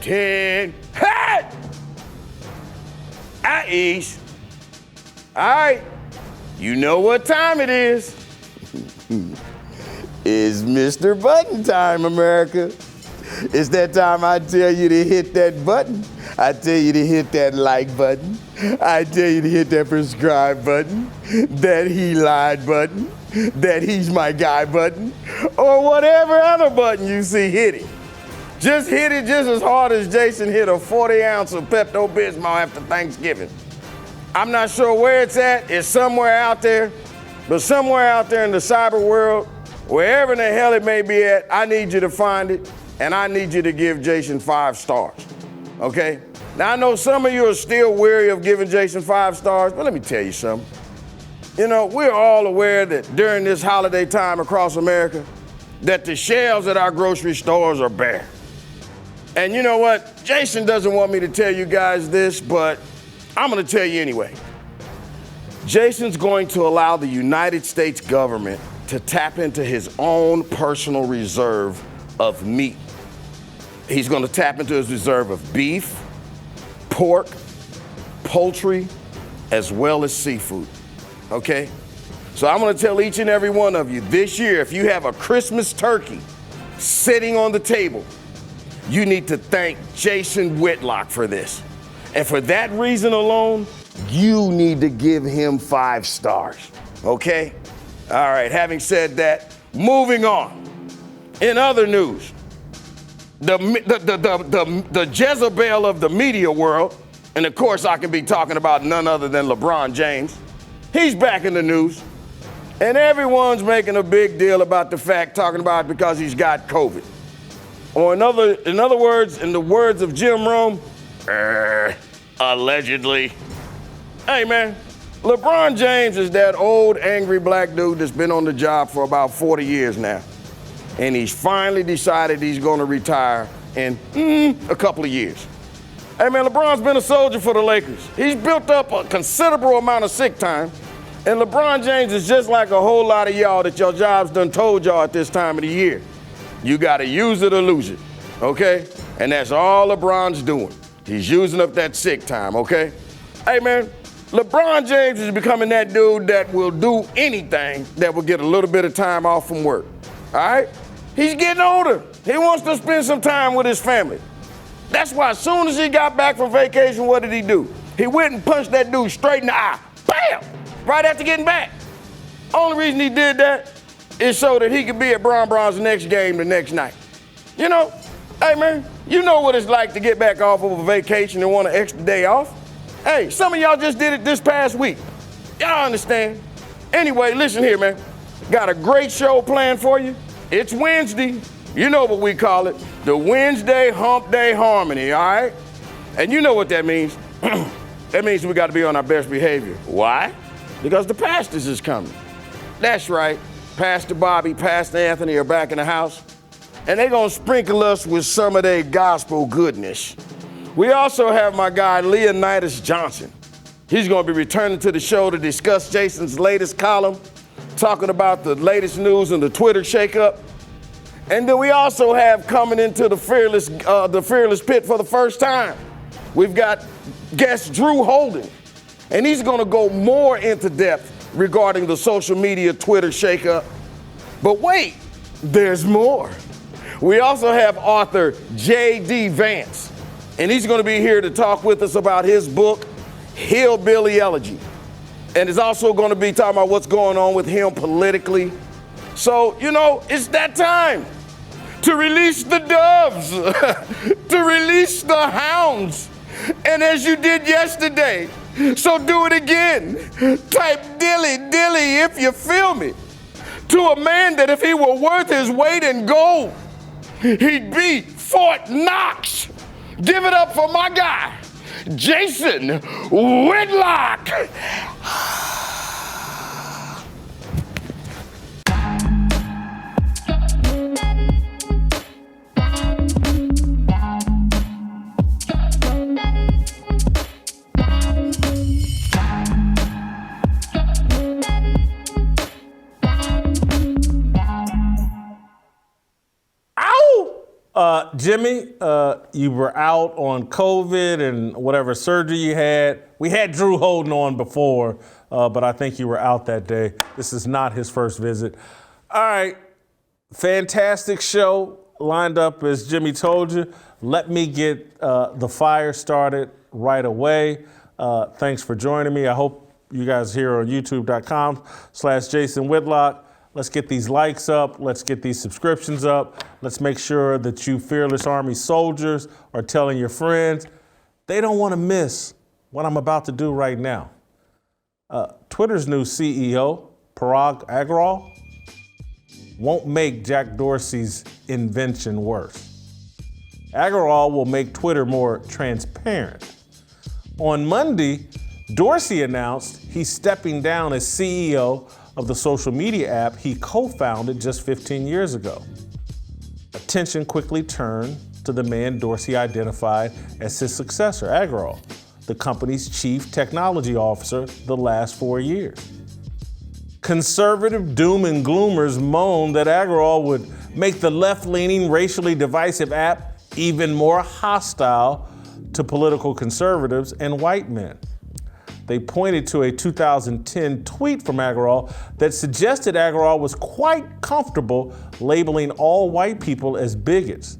10. Hey! At ease. All right. You know what time it is. It's Mr. Button time, America. It's that time I tell you to hit that button. I tell you to hit that like button. I tell you to hit that subscribe button, that he lied button, that he's my guy button, or whatever other button you see, hit it. Just hit it just as hard as Jason hit a 40 ounce of Pepto-Bismol after Thanksgiving. I'm not sure where it's at. It's somewhere out there, but somewhere out there in the cyber world, wherever in the hell it may be at, I need you to find it, and I need you to give Jason 5 stars, okay? Now, I know some of you are still weary of giving Jason 5 stars, but let me tell you something. You know, we're all aware that during this holiday time across America, that the shelves at our grocery stores are bare. And you know what? Jason doesn't want me to tell you guys this, but I'm gonna tell you anyway. Jason's going to allow the United States government to tap into his own personal reserve of meat. He's gonna tap into his reserve of beef, pork, poultry, as well as seafood, okay? So I'm gonna tell each and every one of you this year, if you have a Christmas turkey sitting on the table, you need to thank Jason Whitlock for this. And for that reason alone, you need to give him 5 stars, okay? All right, having said that, moving on. In other news, the Jezebel of the media world, and of course I can be talking about none other than LeBron James, he's back in the news. And everyone's making a big deal about the fact, talking about it because he's got COVID. Or in other words, in the words of Jim Rome, allegedly. Hey man, LeBron James is that old angry black dude that's been on the job for about 40 years now. And he's finally decided he's gonna retire in a couple of years. Hey man, LeBron's been a soldier for the Lakers. He's built up a considerable amount of sick time. And LeBron James is just like a whole lot of y'all that your jobs done told y'all at this time of the year. You gotta use it or lose it, okay? And that's all LeBron's doing. He's using up that sick time, okay? Hey man, LeBron James is becoming that dude that will do anything that will get a little bit of time off from work, all right? He's getting older. He wants to spend some time with his family. That's why as soon as he got back from vacation, what did he do? He went and punched that dude straight in the eye, bam, right after getting back. Only reason he did that is so that he could be at Bron's next game the next night. You know, hey man, you know what it's like to get back off of a vacation and want an extra day off. Hey, some of y'all just did it this past week. Y'all understand. Anyway, listen here, man. Got a great show planned for you. It's Wednesday. You know what we call it. The Wednesday Hump Day Harmony, all right? And you know what that means. That means we got to be on our best behavior. Why? Because the pastors is coming. That's right. Pastor Bobby, Pastor Anthony are back in the house, and they're gonna sprinkle us with some of their gospel goodness. We also have my guy, Leonidas Johnson. He's gonna be returning to the show to discuss Jason's latest column, talking about the latest news in the Twitter shakeup. And then we also have coming into the fearless pit for the first time, we've got guest Drew Holden, and he's gonna go more into depth regarding the social media Twitter shakeup. But wait, there's more. We also have author J.D. Vance, and he's going to be here to talk with us about his book, Hillbilly Elegy. And he's also going to be talking about what's going on with him politically. So, you know, it's that time to release the doves, to release the hounds. And as you did yesterday, so do it again. Type dilly dilly if you feel me. To a man that if he were worth his weight in gold, he'd be Fort Knox. Give it up for my guy, Jason Whitlock. Jimmy, you were out on COVID and whatever surgery you had. We had Drew Holden on before, but I think you were out that day. This is not his first visit. All right, fantastic show lined up as Jimmy told you. Let me get the fire started right away. Thanks for joining me. I hope you guys are here on youtube.com/Jason Whitlock. Let's get these likes up. Let's get these subscriptions up. Let's make sure that you Fearless Army soldiers are telling your friends. They don't want to miss what I'm about to do right now. Twitter's new CEO, Parag Agrawal, won't make Jack Dorsey's invention worse. Agrawal will make Twitter more transparent. On Monday, Dorsey announced he's stepping down as CEO of the social media app he co-founded just 15 years ago. Attention quickly turned to the man Dorsey identified as his successor, Agrawal, the company's chief technology officer the last 4 years. Conservative doom and gloomers moaned that Agrawal would make the left-leaning, racially divisive app even more hostile to political conservatives and white men. They pointed to a 2010 tweet from Agrawal that suggested Agrawal was quite comfortable labeling all white people as bigots.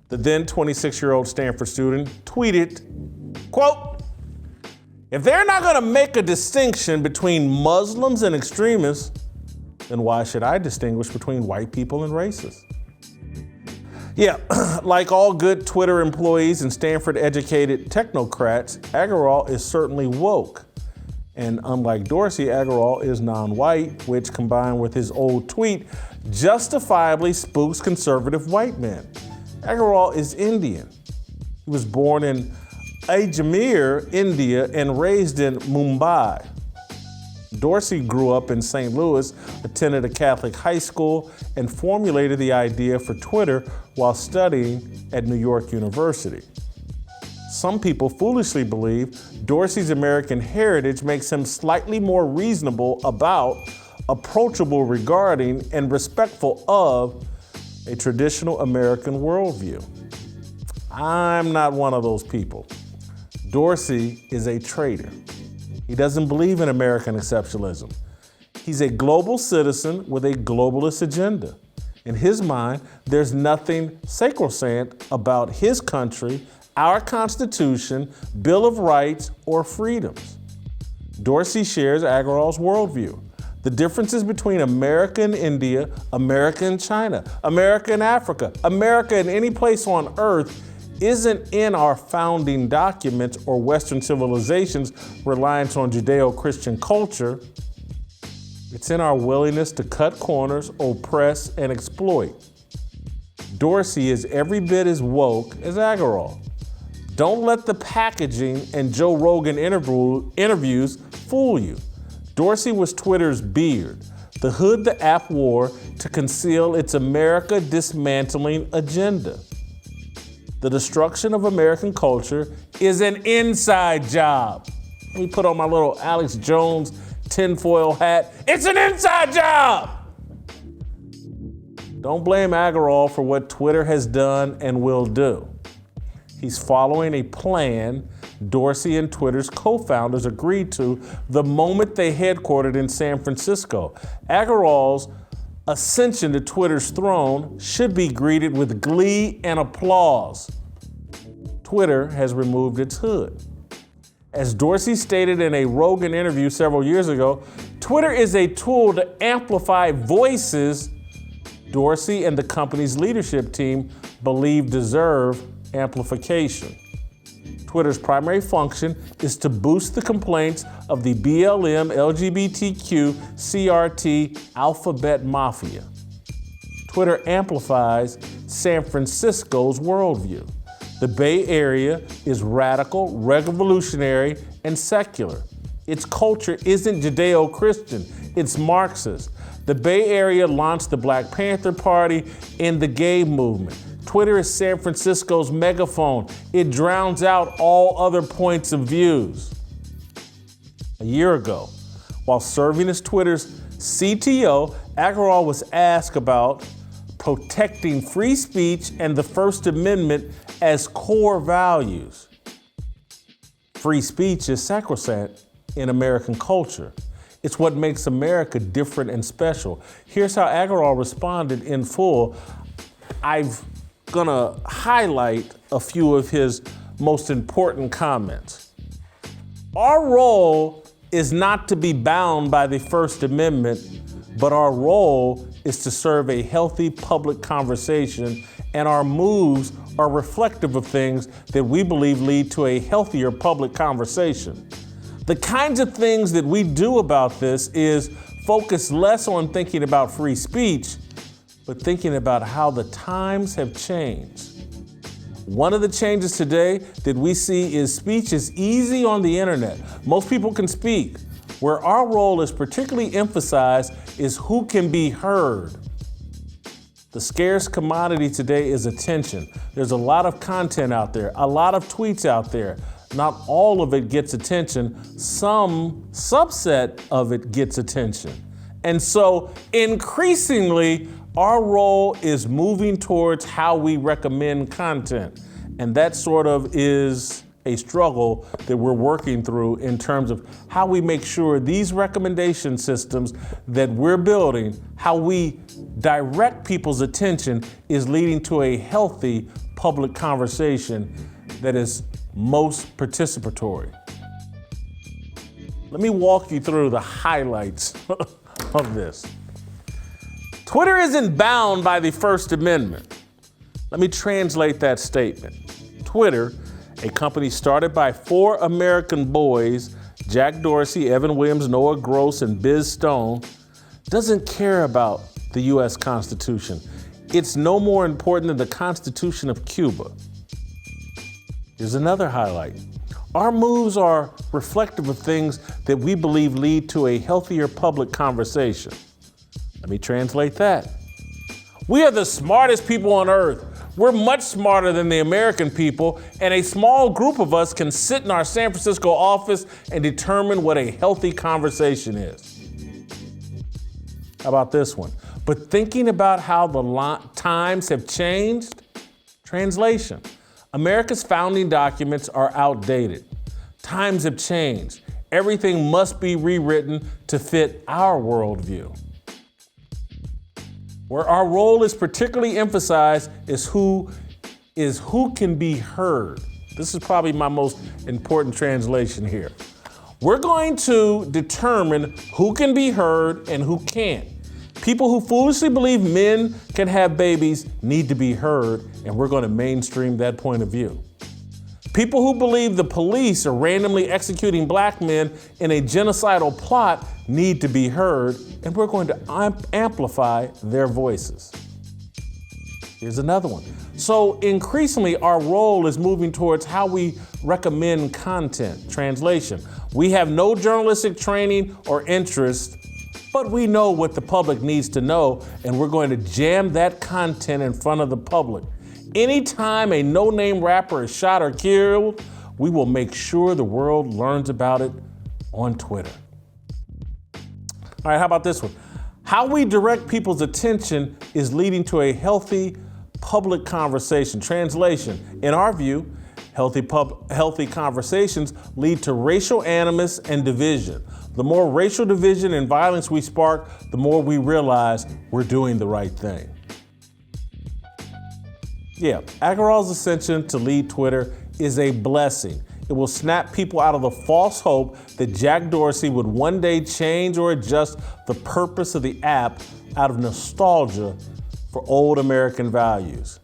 The then 26-year-old Stanford student tweeted, quote, "If they're not going to make a distinction between Muslims and extremists, then why should I distinguish between white people and racists?" Yeah, like all good Twitter employees and Stanford-educated technocrats, Agrawal is certainly woke. And unlike Dorsey, Agrawal is non-white, which combined with his old tweet, justifiably spooks conservative white men. Agrawal is Indian. He was born in Ajmer, India, and raised in Mumbai. Dorsey grew up in St. Louis, attended a Catholic high school, and formulated the idea for Twitter while studying at New York University. Some people foolishly believe Dorsey's American heritage makes him slightly more reasonable about, approachable regarding, and respectful of a traditional American worldview. I'm not one of those people. Dorsey is a traitor. He doesn't believe in American exceptionalism. He's a global citizen with a globalist agenda. In his mind, there's nothing sacrosanct about his country, our Constitution, Bill of Rights, or freedoms. Dorsey shares Agrawal's worldview. The differences between America and India, America and China, America and Africa, America and any place on earth isn't in our founding documents or Western civilization's reliance on Judeo-Christian culture. It's in our willingness to cut corners, oppress, and exploit. Dorsey is every bit as woke as Agrawal. Don't let the packaging and Joe Rogan interviews fool you. Dorsey was Twitter's beard, the hood the app wore to conceal its America dismantling agenda. The destruction of American culture is an inside job. Let me put on my little Alex Jones tinfoil hat. It's an inside job! Don't blame Agrawal for what Twitter has done and will do. He's following a plan Dorsey and Twitter's co-founders agreed to the moment they headquartered in San Francisco. Agrawal's ascension to Twitter's throne should be greeted with glee and applause. Twitter has removed its hood. As Dorsey stated in a Rogan interview several years ago, Twitter is a tool to amplify voices Dorsey and the company's leadership team believe deserve amplification. Twitter's primary function is to boost the complaints of the BLM, LGBTQ, CRT, alphabet mafia. Twitter amplifies San Francisco's worldview. The Bay Area is radical, revolutionary, and secular. Its culture isn't Judeo-Christian, it's Marxist. The Bay Area launched the Black Panther Party and the gay movement. Twitter is San Francisco's megaphone. It drowns out all other points of views. A year ago, while serving as Twitter's CTO, Agrawal was asked about protecting free speech and the First Amendment as core values. Free speech is sacrosanct in American culture. It's what makes America different and special. Here's how Agarwal responded in full. I'm gonna highlight a few of his most important comments. Our role is not to be bound by the First Amendment, but our role is to serve a healthy public conversation, and our moves are reflective of things that we believe lead to a healthier public conversation. The kinds of things that we do about this is focus less on thinking about free speech, but thinking about how the times have changed. One of the changes today that we see is speech is easy on the internet. Most people can speak. Where our role is particularly emphasized is who can be heard. The scarce commodity today is attention. There's a lot of content out there, a lot of tweets out there. Not all of it gets attention. Some subset of it gets attention. And so increasingly, our role is moving towards how we recommend content. And that sort of is a struggle that we're working through in terms of how we make sure these recommendation systems that we're building, how we direct people's attention is leading to a healthy public conversation that is most participatory. Let me walk you through the highlights of this. Twitter isn't bound by the First Amendment. Let me translate that statement. Twitter, a company started by 4 American boys, Jack Dorsey, Evan Williams, Noah Gross, and Biz Stone, doesn't care about the U.S. Constitution. It's no more important than the Constitution of Cuba. Here's another highlight. Our moves are reflective of things that we believe lead to a healthier public conversation. Let me translate that. We are the smartest people on earth. We're much smarter than the American people, and a small group of us can sit in our San Francisco office and determine what a healthy conversation is. How about this one? But thinking about how the times have changed, translation. America's founding documents are outdated. Times have changed. Everything must be rewritten to fit our worldview. Where our role is particularly emphasized is who can be heard. This is probably my most important translation here. We're going to determine who can be heard and who can't. People who foolishly believe men can have babies need to be heard, and we're going to mainstream that point of view. People who believe the police are randomly executing black men in a genocidal plot need to be heard, and we're going to amplify their voices. Here's another one. So increasingly, our role is moving towards how we recommend content. Translation. We have no journalistic training or interest, but we know what the public needs to know, and we're going to jam that content in front of the public. Anytime a no-name rapper is shot or killed, we will make sure the world learns about it on Twitter. All right, how about this one? How we direct people's attention is leading to a healthy public conversation. Translation, in our view, healthy conversations lead to racial animus and division. The more racial division and violence we spark, the more we realize we're doing the right thing. Yeah, Agarwal's ascension to lead Twitter is a blessing. It will snap people out of the false hope that Jack Dorsey would one day change or adjust the purpose of the app out of nostalgia for old American values.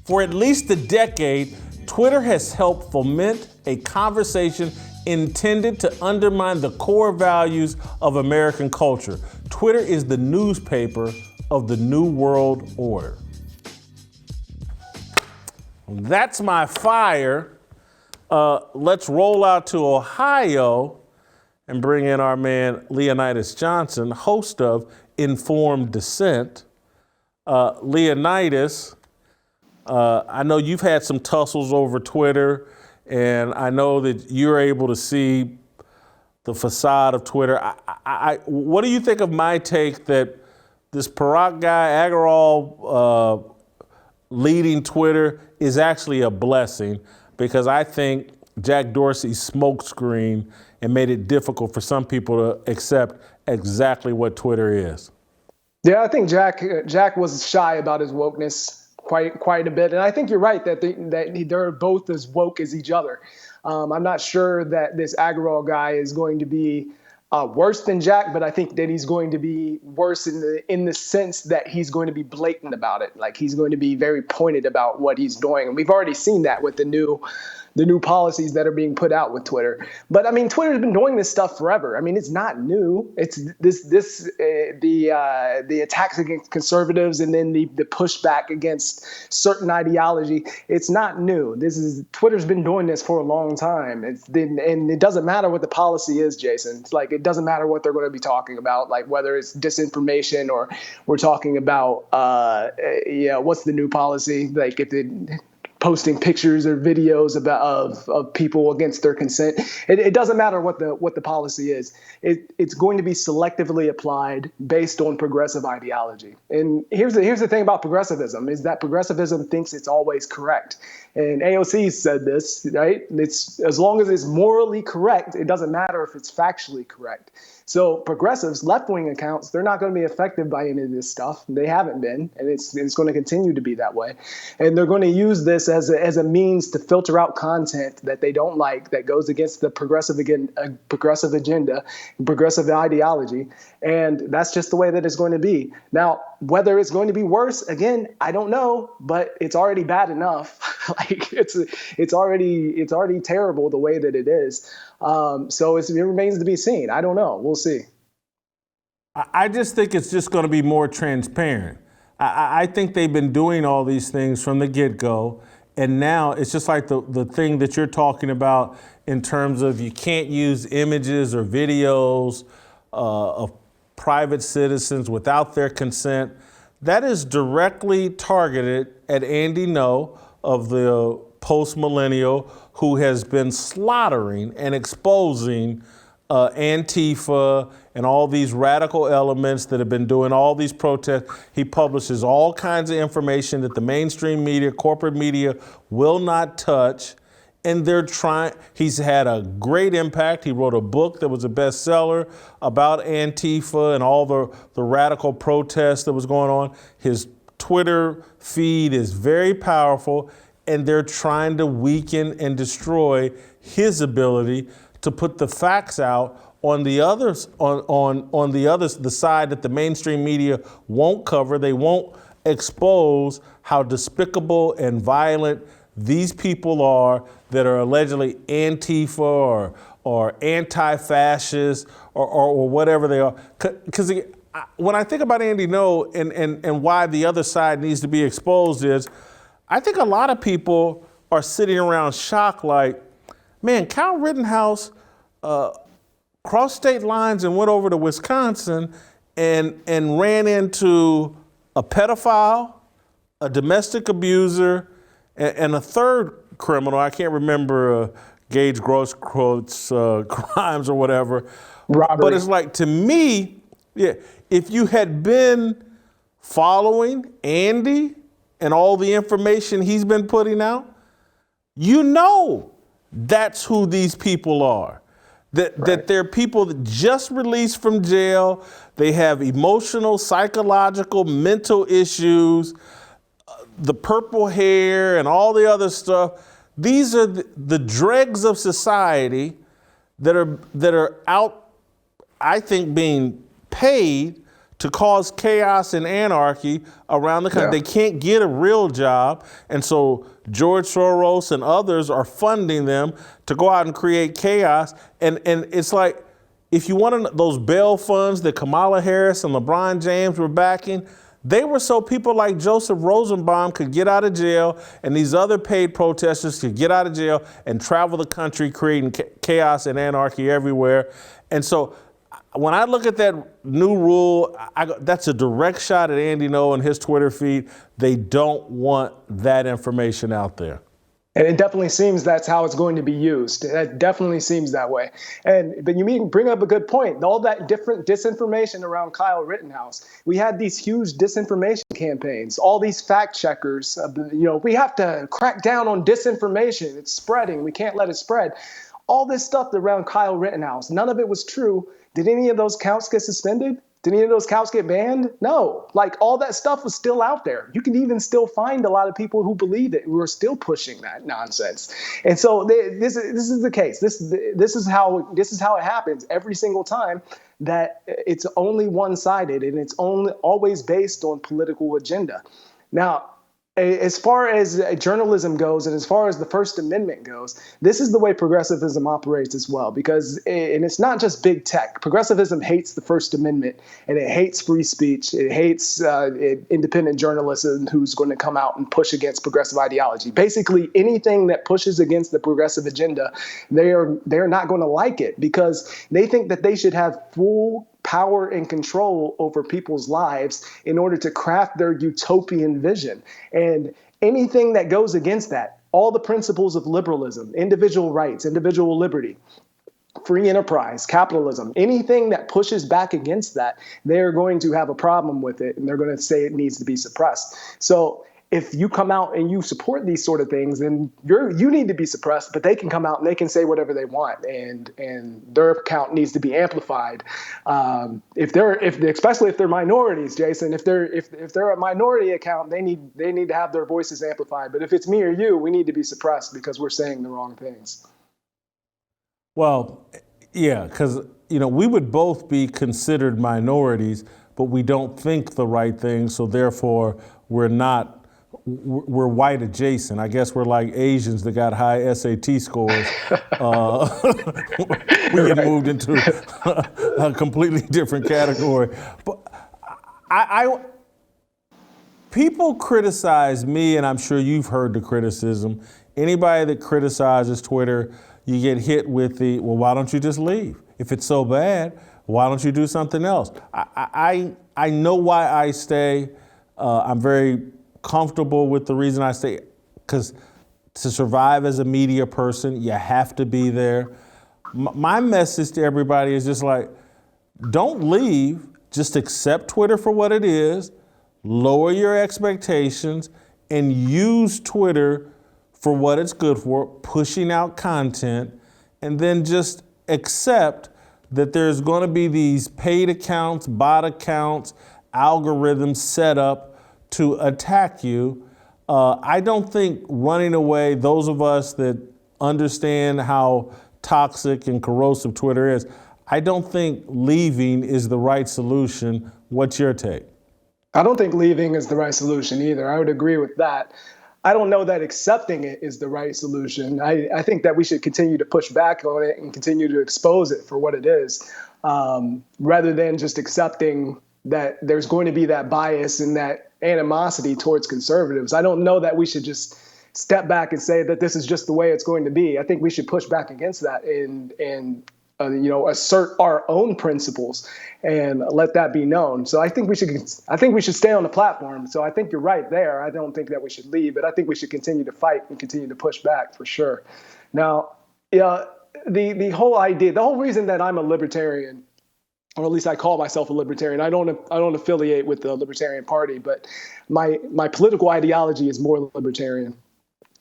For at least a decade, Twitter has helped foment a conversation intended to undermine the core values of American culture. Twitter is the newspaper of the New World Order. That's my fire. Let's roll out to Ohio and bring in our man Leonidas Johnson, host of Informed Dissent. Leonidas, I know you've had some tussles over Twitter, and I know that you're able to see the facade of Twitter. What do you think of my take that this Parak guy, Agarwal, leading Twitter is actually a blessing, because I think Jack Dorsey smokescreen and made it difficult for some people to accept exactly what Twitter is. Yeah, I think Jack was shy about his wokeness quite a bit, and I think you're right that they're both as woke as each other. I'm not sure that this Agarwal guy is going to be worse than Jack, but I think that he's going to be worse in the sense that he's going to be blatant about it. Like, he's going to be very pointed about what he's doing, and we've already seen that with the new policies that are being put out with Twitter. But I mean, Twitter's been doing this stuff forever. I mean, it's not new. It's the attacks against conservatives and then the pushback against certain ideology. It's not new. Twitter's been doing this for a long time. And it doesn't matter what the policy is, Jason. It's like, it doesn't matter what they're going to be talking about, like whether it's disinformation or we're talking about what's the new policy, like if it posting pictures or videos of people against their consent. It doesn't matter what the policy is. It's going to be selectively applied based on progressive ideology. And here's the thing about progressivism is that progressivism thinks it's always correct. And AOC said this, right? It's as long as it's morally correct, it doesn't matter if it's factually correct. So progressives, left-wing accounts, they're not going to be affected by any of this stuff. They haven't been, and it's going to continue to be that way. And they're going to use this as a means to filter out content that they don't like, that goes against the progressive agenda, progressive ideology. And that's just the way that it's going to be. Now, whether it's going to be worse, again, I don't know, but it's already bad enough. Like it's already terrible the way that it is. So it remains to be seen. I don't know. We'll see. I just think it's just going to be more transparent. I think they've been doing all these things from the get-go, and now it's just like the thing that you're talking about in terms of you can't use images or videos of private citizens without their consent. That is directly targeted at Andy Ngo of the post-millennial, who has been slaughtering and exposing Antifa and all these radical elements that have been doing all these protests. He publishes all kinds of information that the mainstream media, corporate media will not touch. And he's had a great impact. He wrote a book that was a bestseller about Antifa and all the radical protests that was going on. His Twitter feed is very powerful, and they're trying to weaken and destroy his ability to put the facts out on the others, the side that the mainstream media won't cover. They won't expose how despicable and violent these people are that are allegedly Antifa or anti-fascist or whatever they are. Because when I think about Andy Ngo and why the other side needs to be exposed is, I think a lot of people are sitting around shocked like, man, Kyle Rittenhouse crossed state lines and went over to Wisconsin and ran into a pedophile, a domestic abuser, and a third criminal. I can't remember Gage Grosskreutz crimes or whatever. Robbery. But it's like, to me, yeah, if you had been following Andy and all the information he's been putting out, you know that's who these people are. That they're people that just released from jail. They have emotional, psychological, mental issues, the purple hair and all the other stuff. These are the dregs of society that are out, I think, being paid to cause chaos and anarchy around the country. Yeah. They can't get a real job, and so George Soros and others are funding them to go out and create chaos. And it's like, if you want those bail funds that Kamala Harris and LeBron James were backing, they were so people like Joseph Rosenbaum could get out of jail and these other paid protesters could get out of jail and travel the country creating chaos and anarchy everywhere. And so when I look at that new rule, that's a direct shot at Andy Ngo and his Twitter feed. They don't want that information out there. And it definitely seems that's how it's going to be used. It definitely seems that way. But you bring up a good point. All that different disinformation around Kyle Rittenhouse. We had these huge disinformation campaigns. All these fact checkers. We have to crack down on disinformation. It's spreading. We can't let it spread. All this stuff around Kyle Rittenhouse. None of it was true. Did any of those accounts get suspended? Did any of those accounts get banned? No. Like, all that stuff was still out there. You can even still find a lot of people who believe it, who are still pushing that nonsense. And so this is the case. This is how it happens every single time, that it's only one-sided, and it's always based on political agenda. Now, as far as journalism goes, and as far as the First Amendment goes, this is the way progressivism operates as well. And it's not just big tech. Progressivism hates the First Amendment, and it hates free speech. It hates independent journalism who's going to come out and push against progressive ideology. Basically, anything that pushes against the progressive agenda, they're not going to like it, because they think that they should have full power and control over people's lives in order to craft their utopian vision. And anything that goes against that, all the principles of liberalism, individual rights, individual liberty, free enterprise, capitalism, anything that pushes back against that, they're going to have a problem with it, and they're going to say it needs to be suppressed. So if you come out and you support these sort of things, then you need to be suppressed, but they can come out and they can say whatever they want, and their account needs to be amplified. Especially if they're minorities, Jason, if they're a minority account, they need to have their voices amplified. But if it's me or you, we need to be suppressed because we're saying the wrong things. Well, yeah, because we would both be considered minorities, but we don't think the right thing, so therefore we're white adjacent. I guess we're like Asians that got high SAT scores. We get moved into a completely different category. But people criticize me, and I'm sure you've heard the criticism. Anybody that criticizes Twitter, you get hit with well, why don't you just leave? If it's so bad, why don't you do something else? I know why I stay. I'm very comfortable with the reason I stay, because to survive as a media person, you have to be there. My message to everybody is just like, don't leave, just accept Twitter for what it is, lower your expectations, and use Twitter for what it's good for, pushing out content, and then just accept that there's going to be these paid accounts, bot accounts, algorithms set up to attack you. I don't think running away, those of us that understand how toxic and corrosive Twitter is, I don't think leaving is the right solution. What's your take? I don't think leaving is the right solution either. I would agree with that. I don't know that accepting it is the right solution. I think that we should continue to push back on it and continue to expose it for what it is, rather than just accepting that there's going to be that bias and that animosity towards conservatives. I don't know that we should just step back and say that this is just the way it's going to be. I think we should push back against that and assert our own principles and let that be known. So I think we should stay on the platform. So I think you're right there. I don't think that we should leave, but I think we should continue to fight and continue to push back for sure. Now, the whole idea, the whole reason that I'm a libertarian, or at least I call myself a libertarian. I don't affiliate with the Libertarian Party, but my political ideology is more libertarian.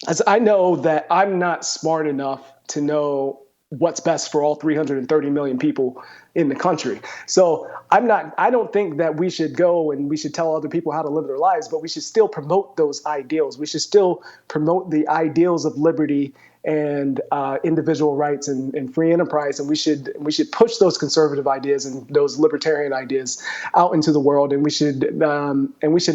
As I know that I'm not smart enough to know what's best for all 330 million people in the country. So I don't think that we should go and we should tell other people how to live their lives, but we should still promote those ideals. We should still promote the ideals of liberty and individual rights and free enterprise, and we should push those conservative ideas and those libertarian ideas out into the world, and we should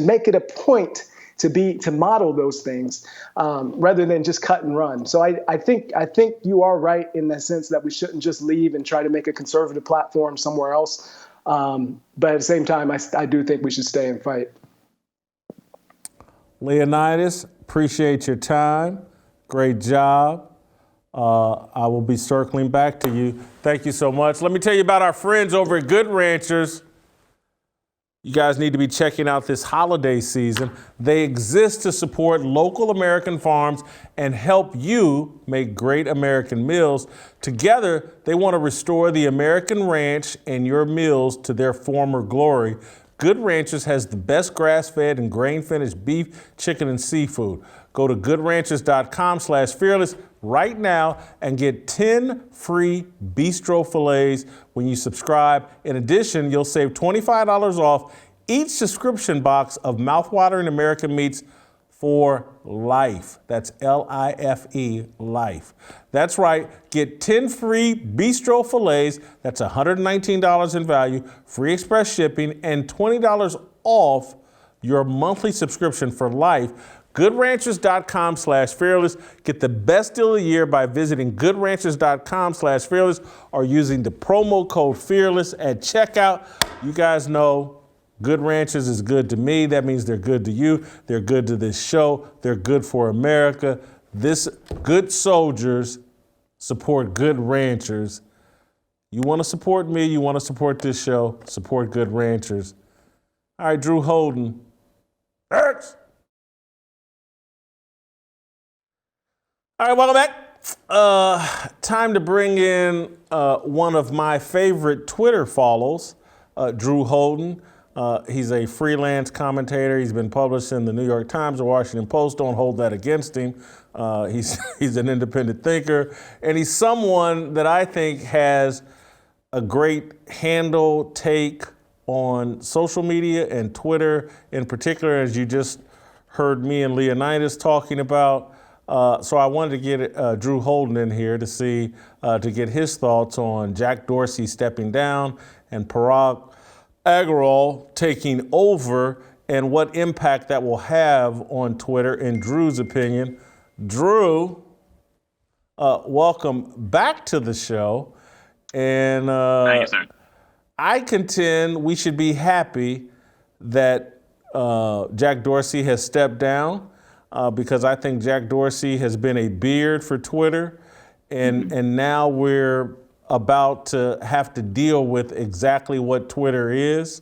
make it a point to model those things rather than just cut and run. So I think you are right in the sense that we shouldn't just leave and try to make a conservative platform somewhere else, but at the same time, I do think we should stay and fight. Leonidas, appreciate your time. Great job. I will be circling back to you. Thank you so much. Let me tell you about our friends over at Good Ranchers. you guys need to be checking out this holiday season. They exist to support local American farms and help you make great American meals. Together, they want to restore the American ranch and your meals to their former glory. Good Ranchers has the best grass-fed and grain-finished beef, chicken, and seafood. Go to goodranchers.com/fearless right now and get 10 free bistro fillets when you subscribe. In addition, you'll save $25 off each subscription box of mouthwatering American meats for life. That's L-I-F-E, life. That's right. Get 10 free bistro fillets. That's $119 in value, free express shipping, and $20 off your monthly subscription for life. GoodRanchers.com/fearless. Get the best deal of the year by visiting GoodRanchers.com/fearless or using the promo code fearless at checkout. You guys know Good Ranchers is good to me. That means they're good to you. They're good to this show. They're good for America. This good soldiers support Good Ranchers. You want to support me, you want to support this show, support Good Ranchers. All right, Drew Holden. Next. All right, welcome back. Time to bring in one of my favorite Twitter follows, Drew Holden. He's a freelance commentator. He's been published in the New York Times or Washington Post. Don't hold that against him. He's an independent thinker, and he's someone that I think has a great handle, take on social media and Twitter in particular, as you just heard me and Leonidas talking about. So I wanted to get Drew Holden in here to see, to get his thoughts on Jack Dorsey stepping down and Parag Agrawal taking over and what impact that will have on Twitter in Drew's opinion. Drew, welcome back to the show. And Thank you, sir. I contend we should be happy that Jack Dorsey has stepped down because I think Jack Dorsey has been a beard for Twitter. And now we're about to have to deal with exactly what Twitter is.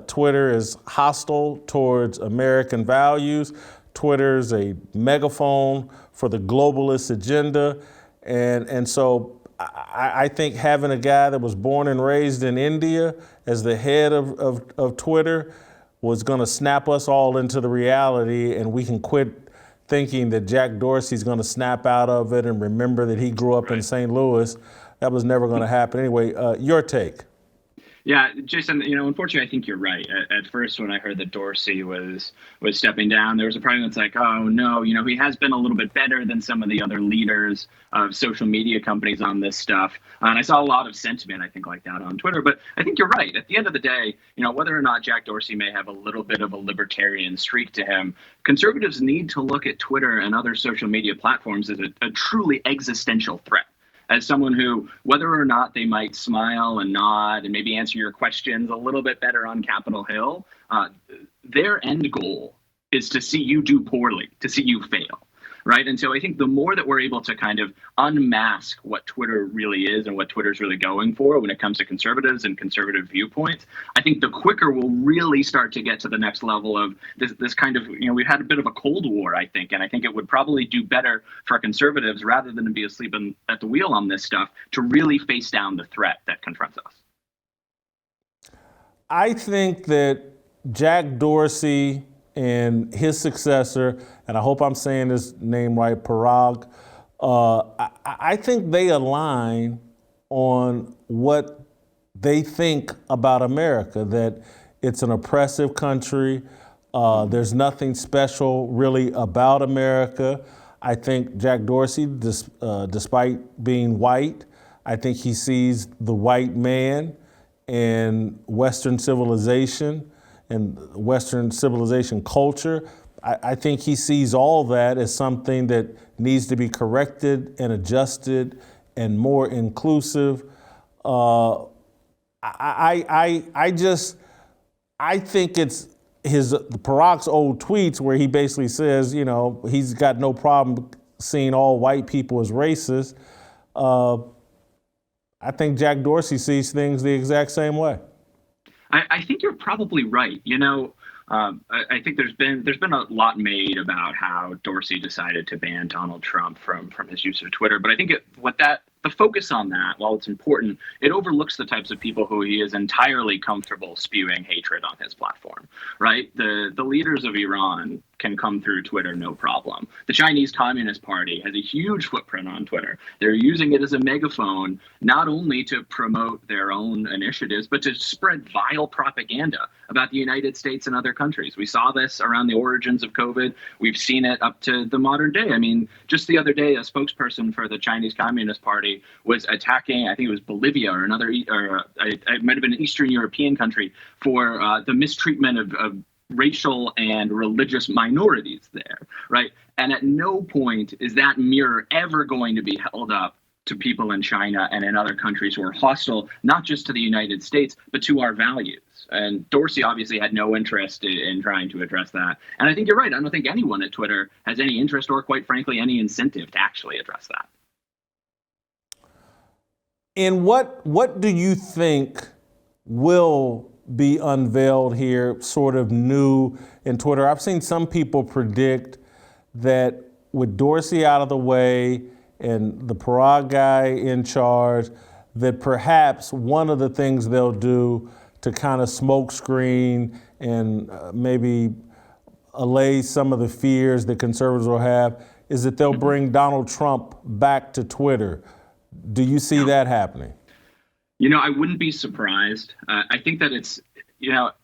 Twitter is hostile towards American values. Twitter is a megaphone for the globalist agenda. And so I think having a guy that was born and raised in India as the head of Twitter was going to snap us all into the reality, and we can quit thinking that Jack Dorsey's going to snap out of it and remember that he grew up in St. Louis. That was never going to happen. Anyway, your take. Yeah, Jason, unfortunately, I think you're right. At first, when I heard that Dorsey was stepping down, there was a part of me that's like, oh, no, he has been a little bit better than some of the other leaders of social media companies on this stuff. And I saw a lot of sentiment, I think, like that on Twitter. But I think you're right. At the end of the day, whether or not Jack Dorsey may have a little bit of a libertarian streak to him, conservatives need to look at Twitter and other social media platforms as a truly existential threat. As someone who, whether or not they might smile and nod and maybe answer your questions a little bit better on Capitol Hill, their end goal is to see you do poorly, to see you fail, right? And so I think the more that we're able to kind of unmask what Twitter really is and what Twitter's really going for when it comes to conservatives and conservative viewpoints, I think the quicker we'll really start to get to the next level of this kind of, we've had a bit of a Cold War, I think, and I think it would probably do better for conservatives rather than to be asleep at the wheel on this stuff to really face down the threat that confronts us. I think that Jack Dorsey and his successor, and I hope I'm saying his name right, Parag, I think they align on what they think about America, that it's an oppressive country. There's nothing special really about America. I think Jack Dorsey, despite being white, I think he sees the white man and Western civilization and Western civilization culture. I think he sees all that as something that needs to be corrected and adjusted and more inclusive. I think it's Parag's old tweets where he basically says, he's got no problem seeing all white people as racist. I think Jack Dorsey sees things the exact same way. I think you're probably right. I think there's been a lot made about how Dorsey decided to ban Donald Trump from his use of Twitter, but I think the focus on that, while it's important, it overlooks the types of people who he is entirely comfortable spewing hatred on his platform, right? The leaders of Iran can come through Twitter no problem. The Chinese Communist Party has a huge footprint on Twitter. They're using it as a megaphone, not only to promote their own initiatives, but to spread vile propaganda about the United States and other countries. We saw this around the origins of COVID. We've seen it up to the modern day. I mean, just the other day, a spokesperson for the Chinese Communist Party was attacking, I think it was Bolivia or it might have been an Eastern European country, for the mistreatment of racial and religious minorities there, right? And at no point is that mirror ever going to be held up to people in China and in other countries who are hostile, not just to the United States, but to our values. And Dorsey obviously had no interest in trying to address that. And I think you're right. I don't think anyone at Twitter has any interest or, quite frankly, any incentive to actually address that. And what do you think will be unveiled here, sort of new in Twitter? I've seen some people predict that with Dorsey out of the way and the Parag guy in charge, that perhaps one of the things they'll do to kind of smokescreen and maybe allay some of the fears that conservatives will have is that they'll bring Donald Trump back to Twitter. Do you see that happening? I wouldn't be surprised. I think that it's,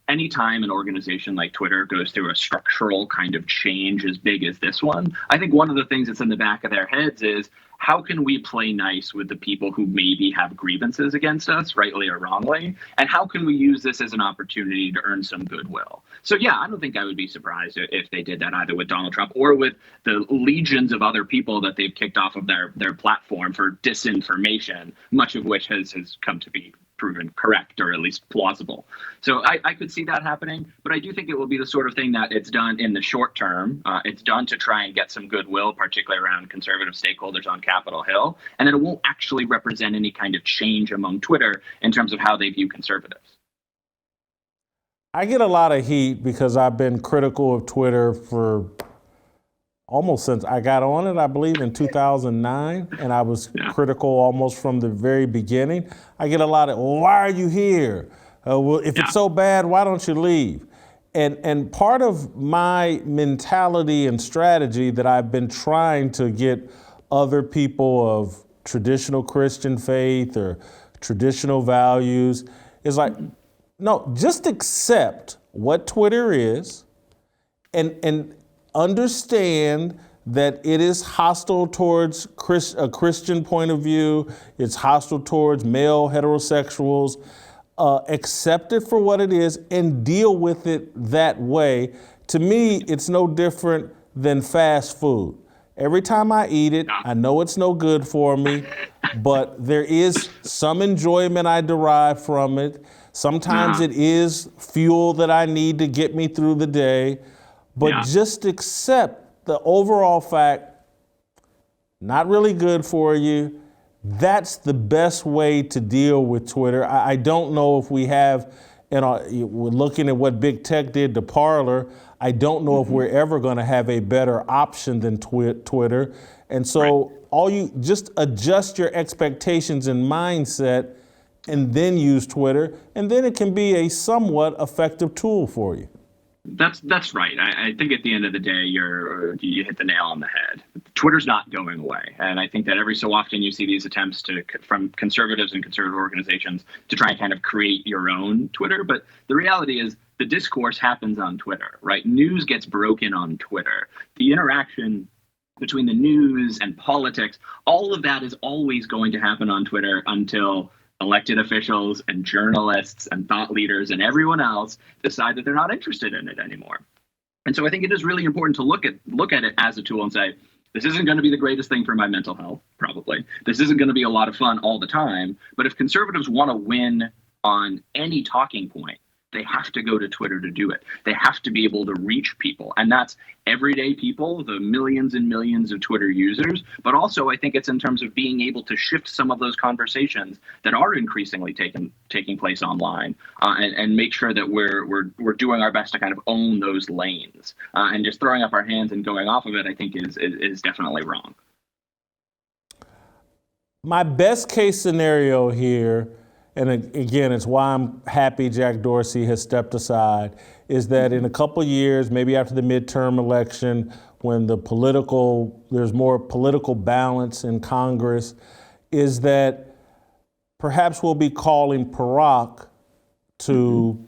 anytime an organization like Twitter goes through a structural kind of change as big as this one, I think one of the things that's in the back of their heads is, how can we play nice with the people who maybe have grievances against us, rightly or wrongly? And how can we use this as an opportunity to earn some goodwill? So, yeah, I don't think I would be surprised if they did that either with Donald Trump or with the legions of other people that they've kicked off of their platform for disinformation, much of which has come to be proven correct or at least plausible. So I could see that happening, but I do think it will be the sort of thing that it's done in the short term. It's done to try and get some goodwill, particularly around conservative stakeholders on Capitol Hill, and then it won't actually represent any kind of change among Twitter in terms of how they view conservatives. I get a lot of heat because I've been critical of Twitter for almost since I got on it, I believe, in 2009, and I was critical almost from the very beginning. I get a lot of, why are you here? Well, if it's so bad, why don't you leave? And part of my mentality and strategy that I've been trying to get other people of traditional Christian faith or traditional values is like, no, just accept what Twitter is and understand that it is hostile towards a Christian point of view. It's hostile towards male heterosexuals. Accept it for what it is and deal with it that way. To me, it's no different than fast food. Every time I eat it, I know it's no good for me, but there is some enjoyment I derive from it. Sometimes it is fuel that I need to get me through the day, but just accept the overall fact, not really good for you. That's the best way to deal with Twitter. I don't know if we have, we're looking at what big tech did to Parler. I don't know if we're ever going to have a better option than Twitter. And so all you just adjust your expectations and mindset and then use Twitter, and then it can be a somewhat effective tool for you. That's right. I think at the end of the day, you hit the nail on the head. Twitter's not going away, and I think that every so often you see these attempts from conservatives and conservative organizations to try and kind of create your own Twitter. But the reality is, the discourse happens on Twitter, right? News gets broken on Twitter. The interaction between the news and politics, all of that is always going to happen on Twitter until elected officials and journalists and thought leaders and everyone else decide that they're not interested in it anymore. And so I think it is really important to look at it as a tool and say, this isn't going to be the greatest thing for my mental health, probably. This isn't going to be a lot of fun all the time. But if conservatives want to win on any talking point, They have to go to Twitter to do it. They have to be able to reach people. And that's everyday people, the millions and millions of Twitter users. But also, I think it's in terms of being able to shift some of those conversations that are increasingly taking place online, and make sure that we're doing our best to kind of own those lanes. And just throwing up our hands and going off of it, I think is definitely wrong. My best case scenario here, and again, it's why I'm happy Jack Dorsey has stepped aside, is that in a couple of years, maybe after the midterm election, when there's more political balance in Congress, is that perhaps we'll be calling Barack to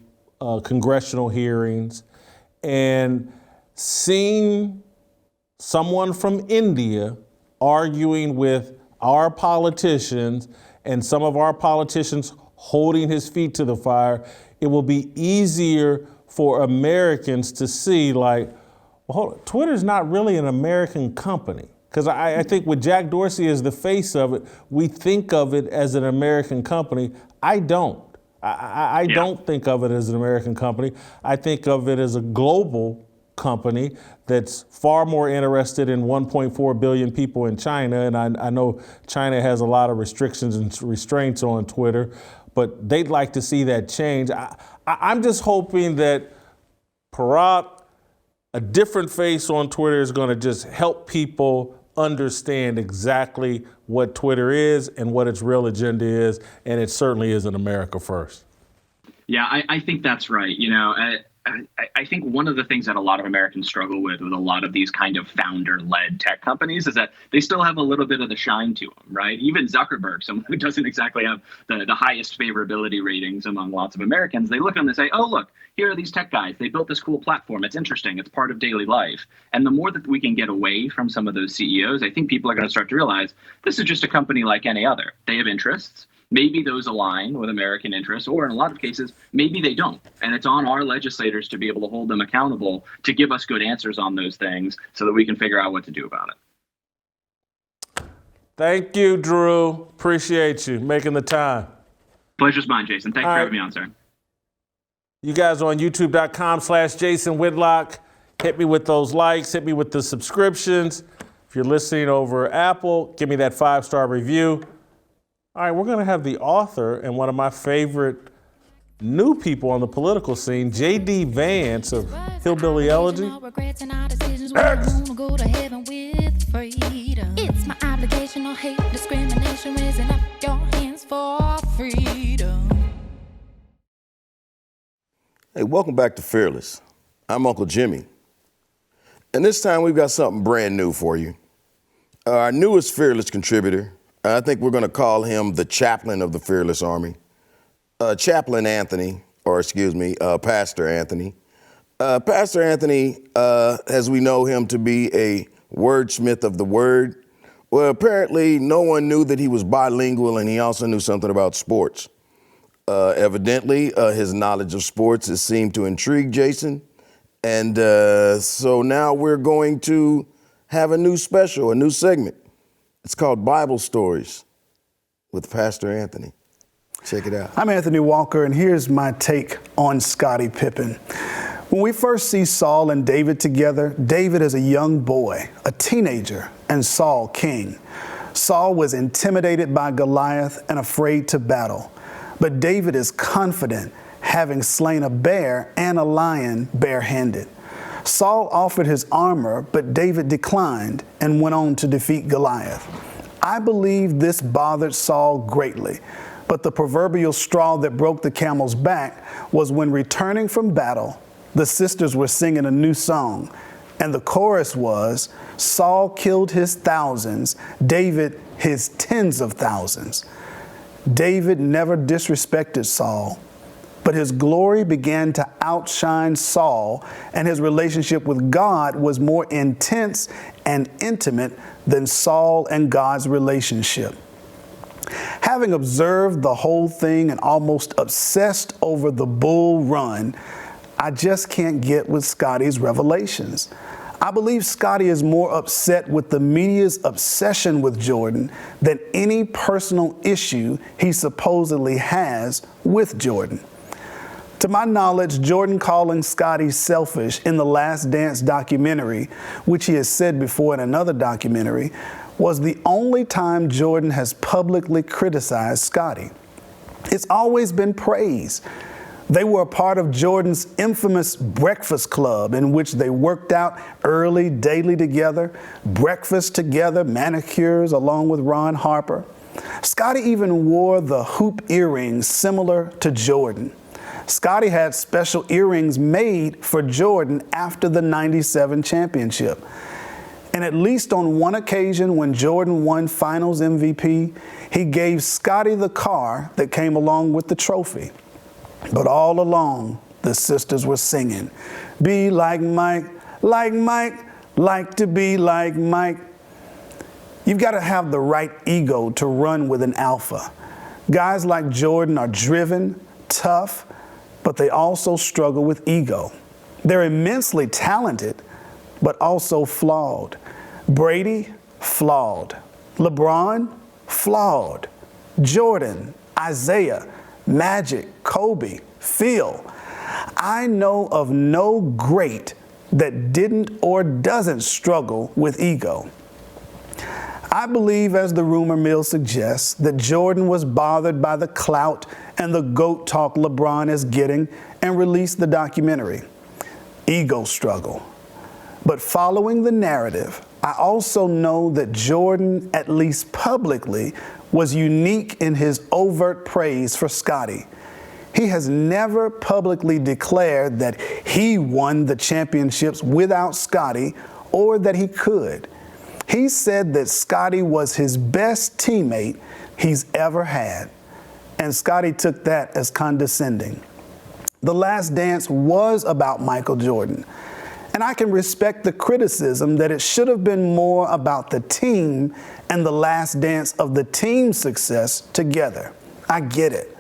congressional hearings and seeing someone from India arguing with our politicians and some of our politicians holding his feet to the fire. It will be easier for Americans to see, like, well, hold on, Twitter's not really an American company. Because I think with Jack Dorsey as the face of it, we think of it as an American company. I don't. I don't think of it as an American company. I think of it as a global company that's far more interested in 1.4 billion people in China. And I know China has a lot of restrictions and restraints on Twitter, but they'd like to see that change. I'm just hoping that Barack, a different face on Twitter, is going to just help people understand exactly what Twitter is and what its real agenda is. And it certainly isn't America first. Yeah, I think that's right. You know, I think one of the things that a lot of Americans struggle with a lot of these kind of founder-led tech companies is that they still have a little bit of the shine to them, right? Even Zuckerberg, someone who doesn't exactly have the highest favorability ratings among lots of Americans, they look at them and say, oh, look, here are these tech guys. They built this cool platform. It's interesting. It's part of daily life. And the more that we can get away from some of those CEOs, I think people are going to start to realize this is just a company like any other. They have interests. Maybe those align with American interests, or in a lot of cases, maybe they don't. And it's on our legislators to be able to hold them accountable to give us good answers on those things so that we can figure out what to do about it. Thank you, Drew. Appreciate you making the time. Pleasure's mine, Jason. Thanks for having me on, sir. You guys are on youtube.com/Jason Whitlock. Hit me with those likes. Hit me with the subscriptions. If you're listening over Apple, give me that 5-star review. All right, we're going to have the author and one of my favorite new people on the political scene, J.D. Vance of Hillbilly Elegy. It's my obligation, no hate, discrimination, raising up your hands for freedom. Hey, welcome back to Fearless. I'm Uncle Jimmy. And this time we've got something brand new for you. Our newest Fearless contributor, I think we're going to call him the chaplain of the Fearless Army. Pastor Anthony. Pastor Anthony, as we know him to be a wordsmith of the word, well, apparently no one knew that he was bilingual, and he also knew something about sports. Evidently, his knowledge of sports has seemed to intrigue Jason. And so now we're going to have a new special, a new segment. It's called Bible Stories with Pastor Anthony. Check it out. I'm Anthony Walker, and here's my take on Scottie Pippen. When we first see Saul and David together, David is a young boy, a teenager, and Saul king. Saul was intimidated by Goliath and afraid to battle, but David is confident, having slain a bear and a lion barehanded. Saul offered his armor, but David declined and went on to defeat Goliath. I believe this bothered Saul greatly, but the proverbial straw that broke the camel's back was when returning from battle, the sisters were singing a new song, and the chorus was, Saul killed his thousands, David his tens of thousands. David never disrespected Saul, but his glory began to outshine Saul, and his relationship with God was more intense and intimate than Saul and God's relationship. Having observed the whole thing and almost obsessed over the bull run, I just can't get with Scottie's revelations. I believe Scottie is more upset with the media's obsession with Jordan than any personal issue he supposedly has with Jordan. To my knowledge, Jordan calling Scotty selfish in the Last Dance documentary, which he has said before in another documentary, was the only time Jordan has publicly criticized Scotty. It's always been praise. They were a part of Jordan's infamous breakfast club in which they worked out early, daily together, breakfast together, manicures along with Ron Harper. Scotty even wore the hoop earrings similar to Jordan. Scotty had special earrings made for Jordan after the '97 championship. And at least on one occasion when Jordan won Finals MVP, he gave Scotty the car that came along with the trophy. But all along, the sisters were singing, "Be like Mike, like to be like Mike." You've got to have the right ego to run with an alpha. Guys like Jordan are driven, tough, but they also struggle with ego. They're immensely talented, but also flawed. Brady, flawed. LeBron, flawed. Jordan, Isaiah, Magic, Kobe, Phil. I know of no great that didn't or doesn't struggle with ego. I believe, as the rumor mill suggests, that Jordan was bothered by the clout and the GOAT talk LeBron is getting and released the documentary. Ego struggle. But following the narrative, I also know that Jordan, at least publicly, was unique in his overt praise for Scotty. He has never publicly declared that he won the championships without Scotty or that he could. He said that Scotty was his best teammate he's ever had, and Scotty took that as condescending. The Last Dance was about Michael Jordan, and I can respect the criticism that it should have been more about the team and the last dance of the team's success together. I get it.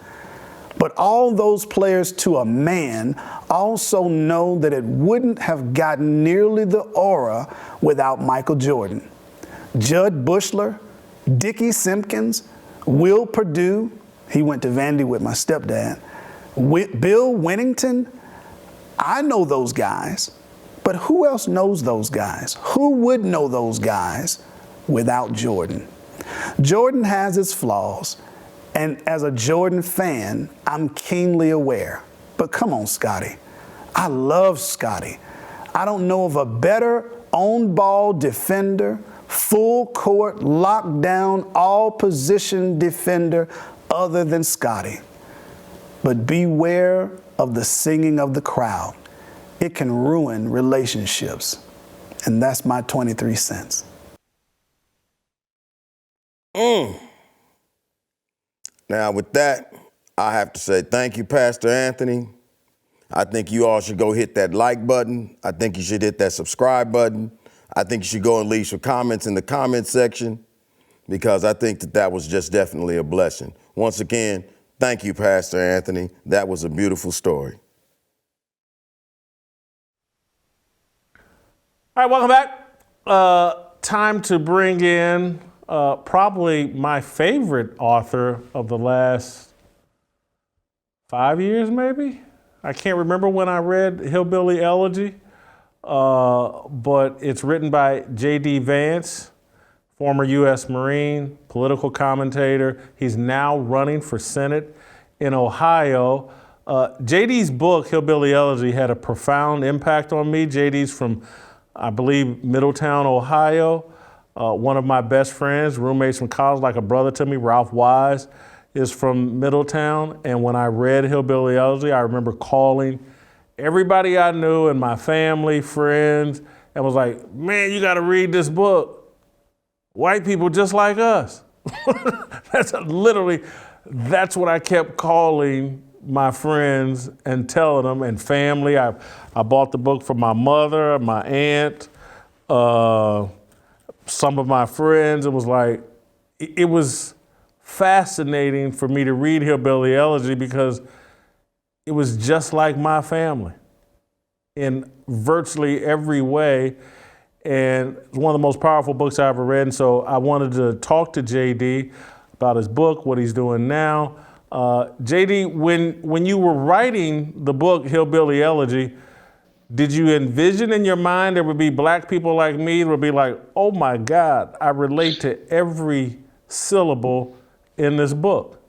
But all those players to a man also know that it wouldn't have gotten nearly the aura without Michael Jordan. Judd Bushler, Dickie Simpkins, Will Perdue, he went to Vandy with my stepdad, Bill Winnington, I know those guys, but who else knows those guys? Who would know those guys without Jordan? Jordan has his flaws, and as a Jordan fan, I'm keenly aware. But come on, Scotty. I love Scotty. I don't know of a better on-ball defender, full court, lockdown, all-position defender other than Scotty. But beware of the singing of the crowd. It can ruin relationships. And that's my 23 cents. Now, with that, I have to say thank you, Pastor Anthony. I think you all should go hit that like button. I think you should hit that subscribe button. I think you should go and leave some comments in the comment section, because I think that was just definitely a blessing. Once again, thank you, Pastor Anthony. That was a beautiful story. All right, welcome back. Time to bring in probably my favorite author of the last 5 years, maybe. I can't remember when I read Hillbilly Elegy, but it's written by J.D. Vance, former U.S. Marine, political commentator. He's now running for Senate in Ohio. J.D.'s book, Hillbilly Elegy, had a profound impact on me. J.D.'s from, I believe, Middletown, Ohio. One of my best friends, roommates from college, like a brother to me, Ralph Wise, is from Middletown. And when I read Hillbilly Elegy, I remember calling everybody I knew and my family, friends, and was like, man, you got to read this book. White people just like us. That's what I kept calling my friends and telling them, and family. I bought the book for my mother, my aunt, some of my friends. It was like, it was fascinating for me to read Hillbilly Elegy because it was just like my family in virtually every way. And it's one of the most powerful books I ever read. And so I wanted to talk to JD about his book, what he's doing now, JD, when you were writing the book Hillbilly Elegy, did you envision in your mind there would be black people like me that would be like, oh my God, I relate to every syllable in this book?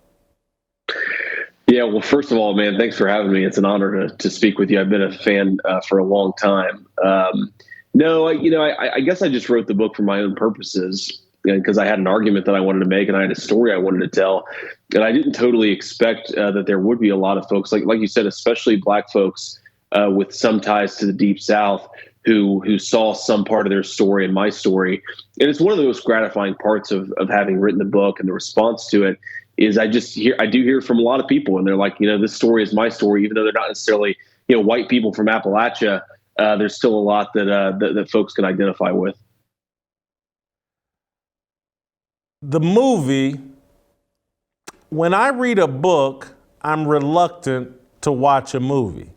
Yeah, well, first of all, man, thanks for having me. It's an honor to speak with you. I've been a fan for a long time. No, I guess I just wrote the book for my own purposes because I had an argument that I wanted to make and I had a story I wanted to tell. And I didn't totally expect that there would be a lot of folks, like you said, especially black folks with some ties to the Deep South who saw some part of their story in my story. And it's one of the most gratifying parts of having written the book, and the response to it is I do hear from a lot of people, and they're like, this story is my story, even though they're not necessarily, white people from Appalachia. There's still a lot that folks can identify with. The movie, when I read a book, I'm reluctant to watch a movie.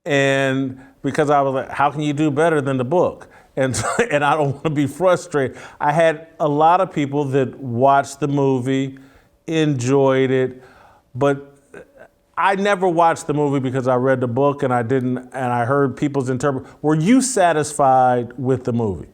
And because I was like, how can you do better than the book? And I don't want to be frustrated. I had a lot of people that watched the movie, enjoyed it, but I never watched the movie because I read the book and I heard people's interpretation. Were you satisfied with the movie?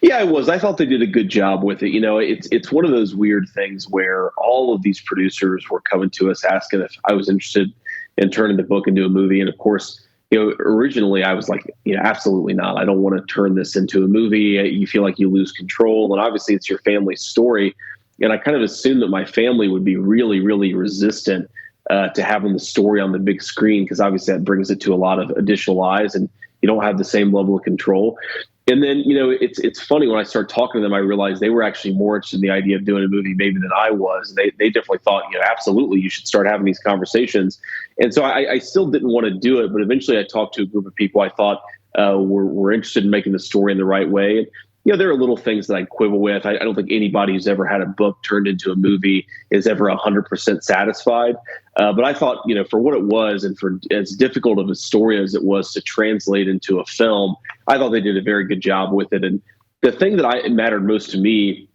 Yeah, I was. I thought they did a good job with it. It's one of those weird things where all of these producers were coming to us asking if I was interested in turning the book into a movie. And of course, originally I was like, absolutely not. I don't want to turn this into a movie. You feel like you lose control. And obviously it's your family's story. And I kind of assumed that my family would be really, really resistant to having the story on the big screen, because obviously that brings it to a lot of additional eyes and you don't have the same level of control. And then, it's funny when I start talking to them, I realized they were actually more interested in the idea of doing a movie maybe than I was. They definitely thought, absolutely, you should start having these conversations. And so I still didn't want to do it. But eventually I talked to a group of people I thought were interested in making the story in the right way. And, there are little things that I quibble with. I don't think anybody who's ever had a book turned into a movie is ever 100% satisfied. But I thought, for what it was and for as difficult of a story as it was to translate into a film, I thought they did a very good job with it. And the thing that mattered most to me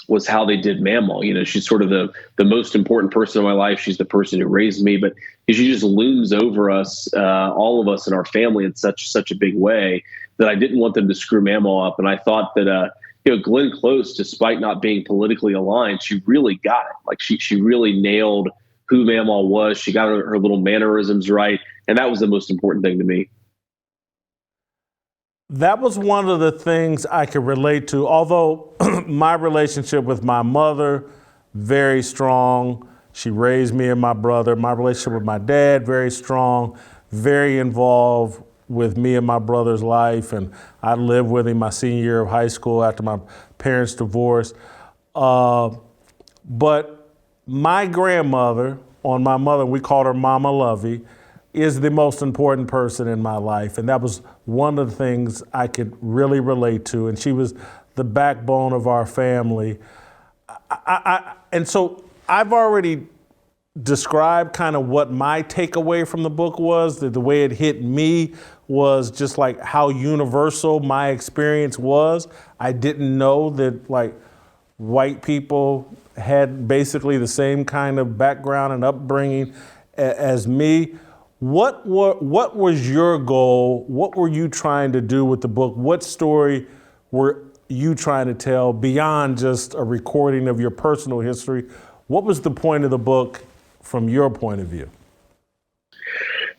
was how they did Mamaw. She's sort of the most important person in my life. She's the person who raised me, but she just looms over us, all of us in our family in such a big way that I didn't want them to screw Mamaw up. And I thought that, Glenn Close, despite not being politically aligned, she really got it. Like she really nailed who Mamaw was. She got her little mannerisms right. And that was the most important thing to me. That was one of the things I could relate to, although my relationship with my mother, very strong. She raised me and my brother. My relationship with my dad, very strong, very involved with me and my brother's life. And I lived with him my senior year of high school after my parents divorced. But my grandmother, on my mother, we called her Mama Lovey, is the most important person in my life. And that was one of the things I could really relate to. And she was the backbone of our family. And so I've already described kind of what my takeaway from the book was. The way it hit me was just like how universal my experience was. I didn't know that like white people had basically the same kind of background and upbringing as me. What was your goal? What were you trying to do with the book? What story were you trying to tell beyond just a recording of your personal history? What was the point of the book from your point of view?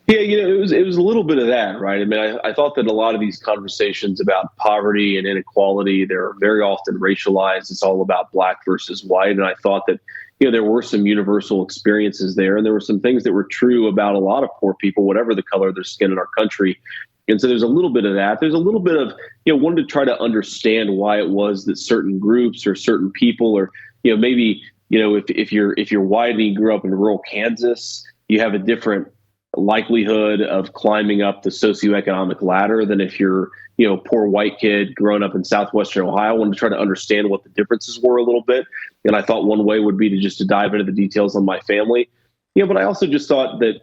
Yeah, it was a little bit of that, right? I mean, I thought that a lot of these conversations about poverty and inequality, they're very often racialized. It's all about black versus white. And I thought that, there were some universal experiences there. And there were some things that were true about a lot of poor people, whatever the color of their skin in our country. And so there's a little bit of that. There's a little bit of, wanting to try to understand why it was that certain groups or certain people or, maybe, if you're white and you grew up in rural Kansas, you have a different likelihood of climbing up the socioeconomic ladder than if you're, a poor white kid growing up in southwestern Ohio. I wanted to try to understand what the differences were a little bit. And I thought one way would be to dive into the details on my family. But I also just thought that,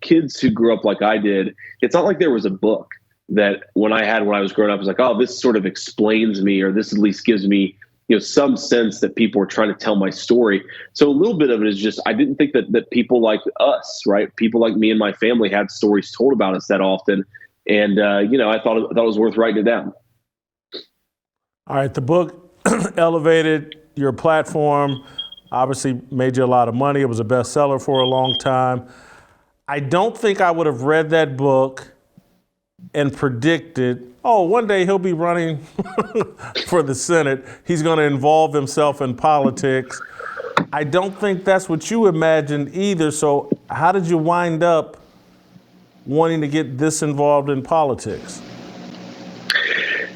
kids who grew up like I did, it's not like there was a book that when I was growing up, I was like, oh, this sort of explains me, or this at least gives me some sense that people were trying to tell my story. So a little bit of it is just, I didn't think that people like us, right? People like me and my family had stories told about us that often. And, I thought it was worth writing it down. All right, the book elevated your platform, obviously made you a lot of money. It was a bestseller for a long time. I don't think I would have read that book and predicted, one day he'll be running for the Senate. He's going to involve himself in politics. I don't think that's what you imagined either. So how did you wind up wanting to get this involved in politics?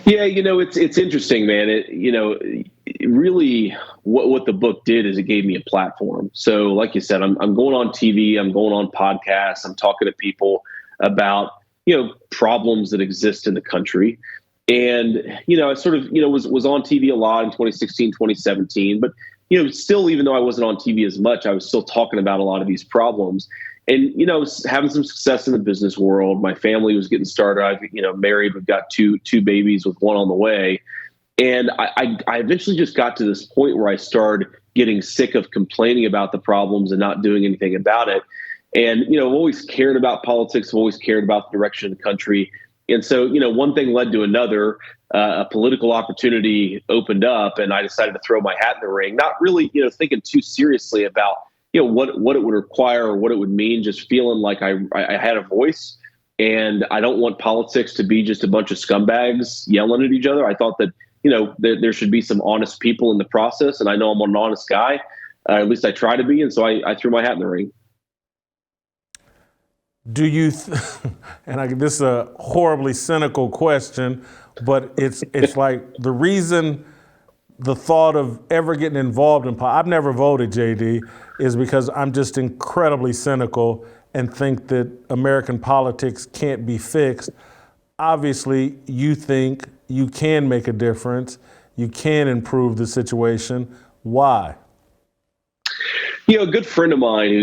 Yeah, it's interesting, man. Really what the book did is it gave me a platform. So like you said, I'm going on TV, I'm going on podcasts, I'm talking to people about, problems that exist in the country. And, I sort of, was on TV a lot in 2016, 2017, but, still, even though I wasn't on TV as much, I was still talking about a lot of these problems. And, I was having some success in the business world. My family was getting started. I've, married. We've got two babies with one on the way. And I eventually just got to this point where I started getting sick of complaining about the problems and not doing anything about it. And, I've always cared about politics. I've always cared about the direction of the country. And so, one thing led to another. A political opportunity opened up, and I decided to throw my hat in the ring, not really, thinking too seriously about what it would require or what it would mean, just feeling like I had a voice. And I don't want politics to be just a bunch of scumbags yelling at each other. I thought that, there should be some honest people in the process. And I know I'm an honest guy, at least I try to be. And so I threw my hat in the ring. Do you, this is a horribly cynical question, but it's like the thought of ever getting involved in politics, I've never voted, JD, is because I'm just incredibly cynical and think that American politics can't be fixed. Obviously, you think you can make a difference, you can improve the situation. Why? A good friend of mine who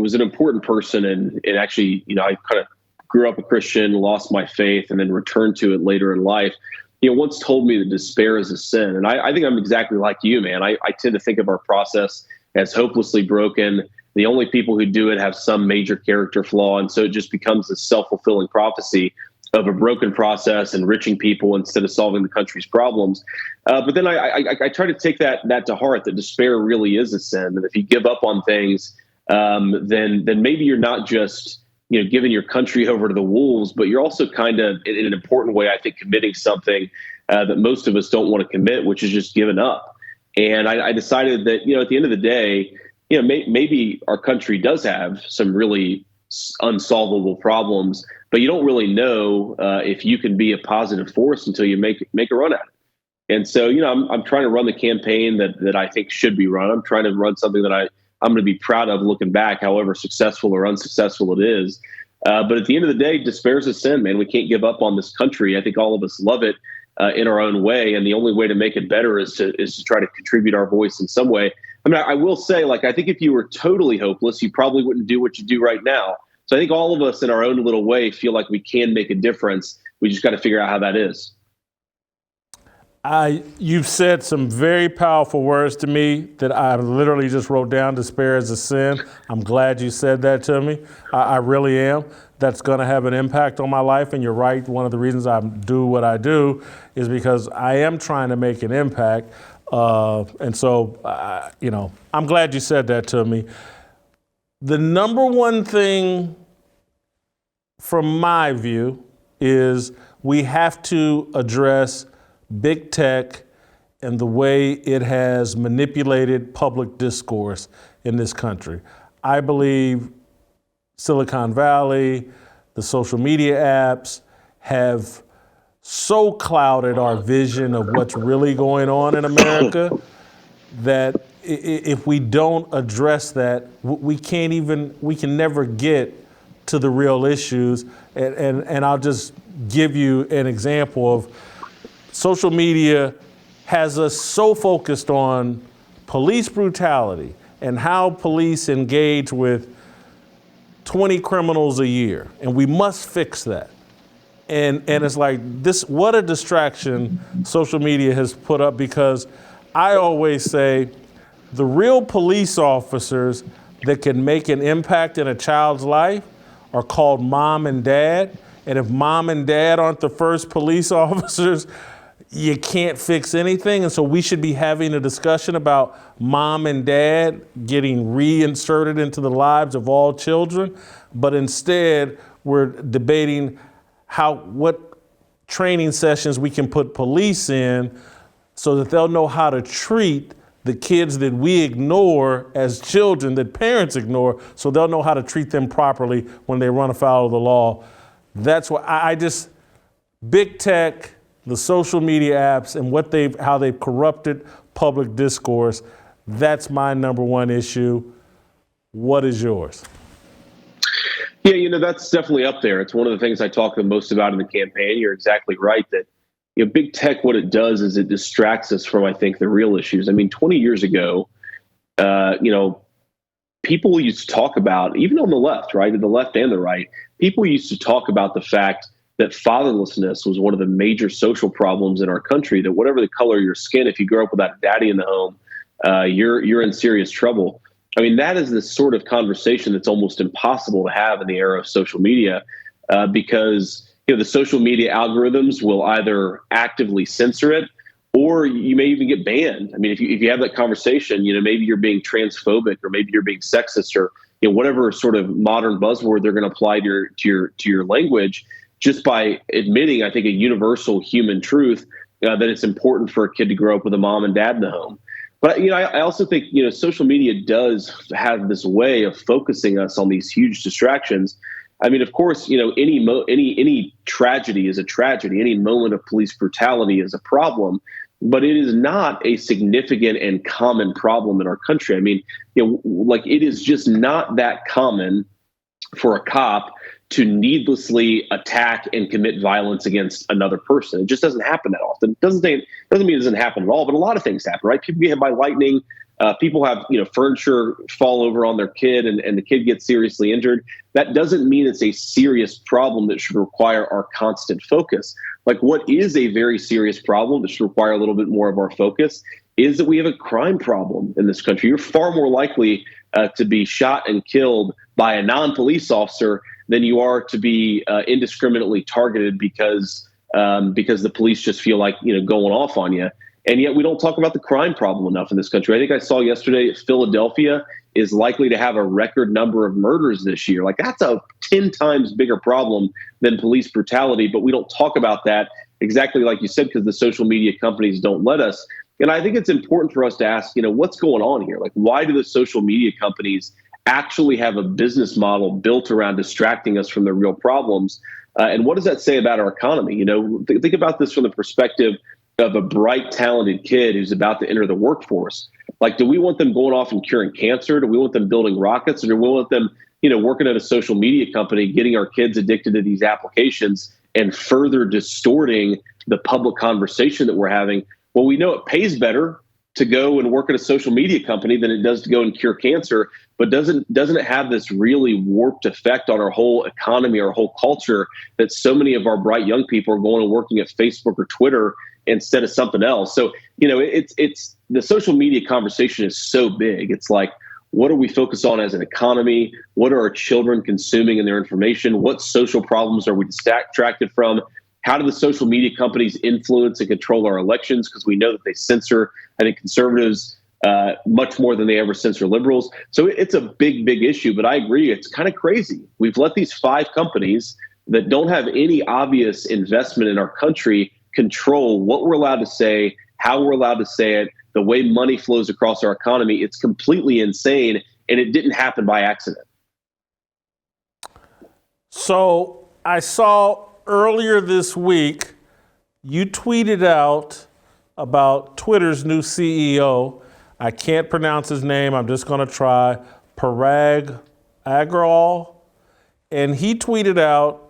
was an important person and actually, I kind of grew up a Christian, lost my faith, and then returned to it later in life, once told me that despair is a sin. And I think I'm exactly like you, man. I tend to think of our process as hopelessly broken. The only people who do it have some major character flaw. And so it just becomes a self-fulfilling prophecy of a broken process, enriching people instead of solving the country's problems. But then I try to take that to heart, that despair really is a sin. And if you give up on things, then maybe you're not just giving your country over to the wolves, but you're also kind of, in an important way, I think, committing something that most of us don't want to commit, which is just giving up. And I decided that, at the end of the day, maybe our country does have some really unsolvable problems, but you don't really know if you can be a positive force until you make a run at it. And so, I'm trying to run the campaign that I think should be run. I'm trying to run something that I'm going to be proud of looking back, however successful or unsuccessful it is. But at the end of the day, despair is a sin, man. We can't give up on this country. I think all of us love it in our own way. And the only way to make it better is to try to contribute our voice in some way. I mean, I will say, I think if you were totally hopeless, you probably wouldn't do what you do right now. So I think all of us in our own little way feel like we can make a difference. We just got to figure out how that is. You've said some very powerful words to me that I literally just wrote down. Despair is a sin. I'm glad you said that to me. I really am. That's going to have an impact on my life. And you're right. One of the reasons I do what I do is because I am trying to make an impact. And so, I'm glad you said that to me. The number one thing from my view is we have to address big tech and the way it has manipulated public discourse in this country. I believe Silicon Valley, the social media apps have so clouded our vision of what's really going on in America that if we don't address that, we can never get to the real issues. And I'll just give you an example of social media has us so focused on police brutality and how police engage with 20 criminals a year, and we must fix that. And it's like this, what a distraction social media has put up, because I always say the real police officers that can make an impact in a child's life are called mom and dad. And if mom and dad aren't the first police officers, you can't fix anything. And so we should be having a discussion about mom and dad getting reinserted into the lives of all children. But instead, we're debating what training sessions we can put police in so that they'll know how to treat the kids that we ignore as children, that parents ignore, so they'll know how to treat them properly when they run afoul of the law. That's why big tech, the social media apps, and how they've corrupted public discourse, that's my number one issue. What is yours? Yeah, that's definitely up there. It's one of the things I talk the most about in the campaign. You're exactly right that big tech, what it does is it distracts us from, I think, the real issues. I mean, 20 years ago, people used to talk about, even on the left, right, the left and the right, people used to talk about the fact that fatherlessness was one of the major social problems in our country, that whatever the color of your skin, if you grow up without a daddy in the home, you're in serious trouble. I mean, that is the sort of conversation that's almost impossible to have in the era of social media because the social media algorithms will either actively censor it or you may even get banned. I mean, if you have that conversation, maybe you're being transphobic or maybe you're being sexist or whatever sort of modern buzzword they're going to apply to your language, just by admitting, I think, a universal human truth that it's important for a kid to grow up with a mom and dad in the home. But I also think social media does have this way of focusing us on these huge distractions. I mean, of course, any tragedy is a tragedy. Any moment of police brutality is a problem, but it is not a significant and common problem in our country. I mean, it is just not that common for a cop to needlessly attack and commit violence against another person. It just doesn't happen that often. It doesn't mean it doesn't happen at all, but a lot of things happen, right? People get hit by lightning. People have, furniture fall over on their kid and the kid gets seriously injured. That doesn't mean it's a serious problem that should require our constant focus. Like, what is a very serious problem that should require a little bit more of our focus is that we have a crime problem in this country. You're far more likely to be shot and killed by a non-police officer than you are to be indiscriminately targeted because the police just feel like, going off on you. And yet we don't talk about the crime problem enough in this country. I think I saw yesterday Philadelphia is likely to have a record number of murders this year. Like, that's a 10 times bigger problem than police brutality. But we don't talk about that exactly like you said, because the social media companies don't let us. And I think it's important for us to ask, what's going on here? Like, why do the social media companies actually have a business model built around distracting us from the real problems? And what does that say about our economy? Think about this from the perspective of a bright, talented kid who's about to enter the workforce. Like, do we want them going off and curing cancer? Do we want them building rockets? Or do we want them, working at a social media company, getting our kids addicted to these applications and further distorting the public conversation that we're having? Well, we know it pays better to go and work at a social media company than it does to go and cure cancer. But doesn't it have this really warped effect on our whole economy, our whole culture, that so many of our bright young people are going and working at Facebook or Twitter instead of something else? So, it's the social media conversation is so big. It's like, what do we focus on as an economy? What are our children consuming in their information? What social problems are we distracted from? How do the social media companies influence and control our elections? Because we know that they censor, I think, conservatives much more than they ever censor liberals. So it's a big, big issue. But I agree, it's kind of crazy. We've let these 5 companies that don't have any obvious investment in our country control what we're allowed to say, how we're allowed to say it, the way money flows across our economy. It's completely insane, and it didn't happen by accident. So I saw earlier this week, you tweeted out about Twitter's new CEO. I can't pronounce his name. I'm just going to try. Parag Agrawal. And he tweeted out,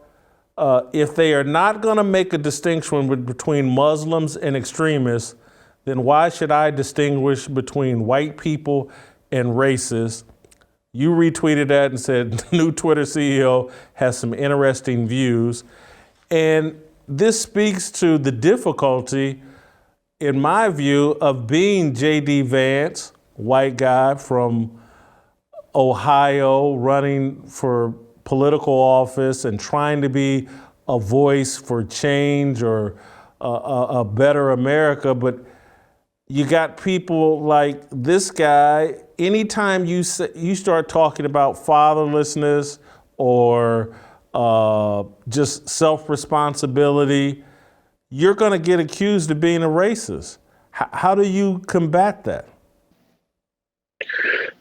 if they are not going to make a distinction between Muslims and extremists, then why should I distinguish between white people and racists? You retweeted that and said, new Twitter CEO has some interesting views. And this speaks to the difficulty in my view, of being J.D. Vance, white guy from Ohio, running for political office and trying to be a voice for change or a better America. But you got people like this guy. Anytime you start talking about fatherlessness or just self-responsibility, you're going to get accused of being a racist. How do you combat that?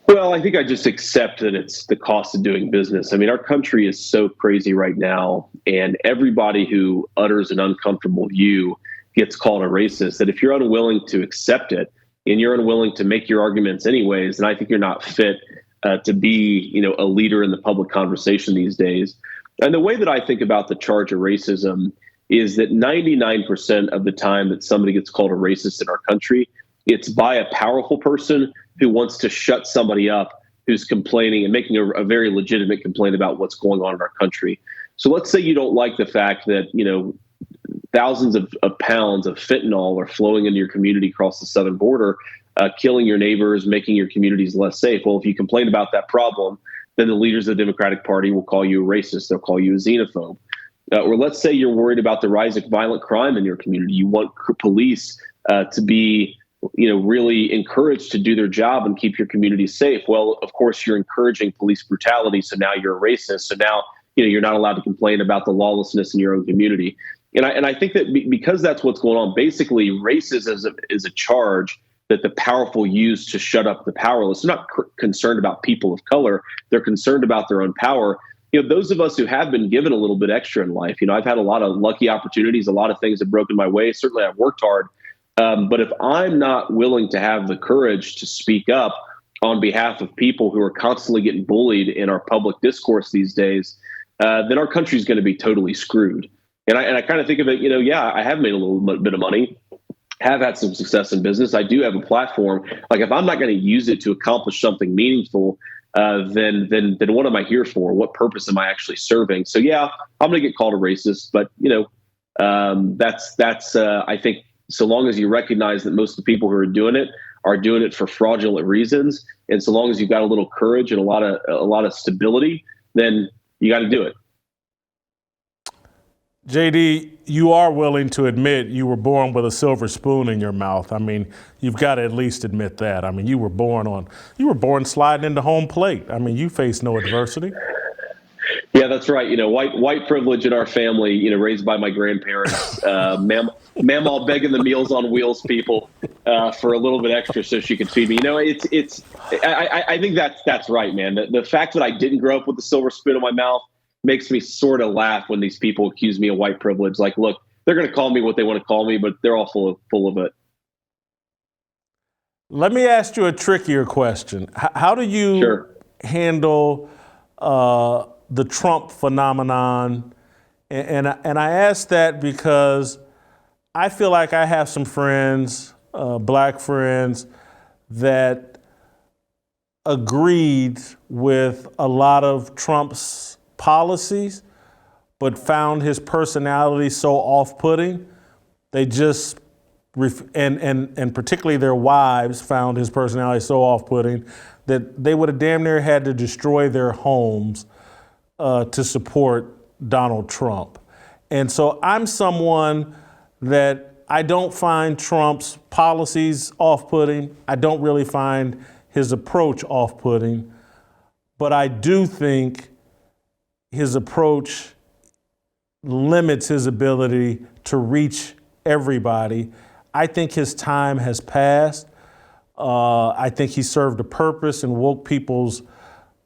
Well, I think I just accept that it's the cost of doing business. I mean, our country is so crazy right now, and everybody who utters an uncomfortable view gets called a racist, that if you're unwilling to accept it and you're unwilling to make your arguments anyways, then I think you're not fit to be, a leader in the public conversation these days. And the way that I think about the charge of racism is that 99% of the time that somebody gets called a racist in our country, it's by a powerful person who wants to shut somebody up who's complaining and making a very legitimate complaint about what's going on in our country. So let's say you don't like the fact that, thousands of pounds of fentanyl are flowing into your community across the southern border, killing your neighbors, making your communities less safe. Well, if you complain about that problem, then the leaders of the Democratic Party will call you a racist. They'll call you a xenophobe. Or let's say you're worried about the rise of violent crime in your community. You want police to be, really encouraged to do their job and keep your community safe. Well, of course, you're encouraging police brutality. So now you're a racist. So now, you're not allowed to complain about the lawlessness in your own community. And I think that because that's what's going on, basically racism is a charge that the powerful use to shut up the powerless. They're not concerned about people of color. They're concerned about their own power. Those of us who have been given a little bit extra in life, I've had a lot of lucky opportunities. A lot of things have broken my way. Certainly I've worked hard. But if I'm not willing to have the courage to speak up on behalf of people who are constantly getting bullied in our public discourse these days, then our country is going to be totally screwed. And I kind of think of it, I have made a little bit of money, have had some success in business. I do have a platform. Like if I'm not going to use it to accomplish something meaningful, then what am I here for? What purpose am I actually serving? So yeah, I'm going to get called a racist, but that's I think so long as you recognize that most of the people who are doing it for fraudulent reasons, and so long as you've got a little courage and a lot of stability, then you got to do it. JD, you are willing to admit you were born with a silver spoon in your mouth. I mean, you've got to at least admit that. I mean, you were born sliding into home plate. I mean, you faced no adversity. Yeah, that's right. White privilege in our family, raised by my grandparents, Mamaw begging the Meals on Wheels people for a little bit extra so she could feed me. I think that's right, man. The fact that I didn't grow up with a silver spoon in my mouth makes me sort of laugh when these people accuse me of white privilege. Like, look, they're going to call me what they want to call me, but they're all full of it. Let me ask you a trickier question. How do you handle the Trump phenomenon? And I ask that because I feel like I have some friends, black friends, that agreed with a lot of Trump's policies, but found his personality so off-putting, they just, and particularly their wives found his personality so off-putting that they would have damn near had to destroy their homes to support Donald Trump. And so I'm someone that I don't find Trump's policies off-putting. I don't really find his approach off-putting, but I do think his approach limits his ability to reach everybody. I think his time has passed. I think he served a purpose and woke people's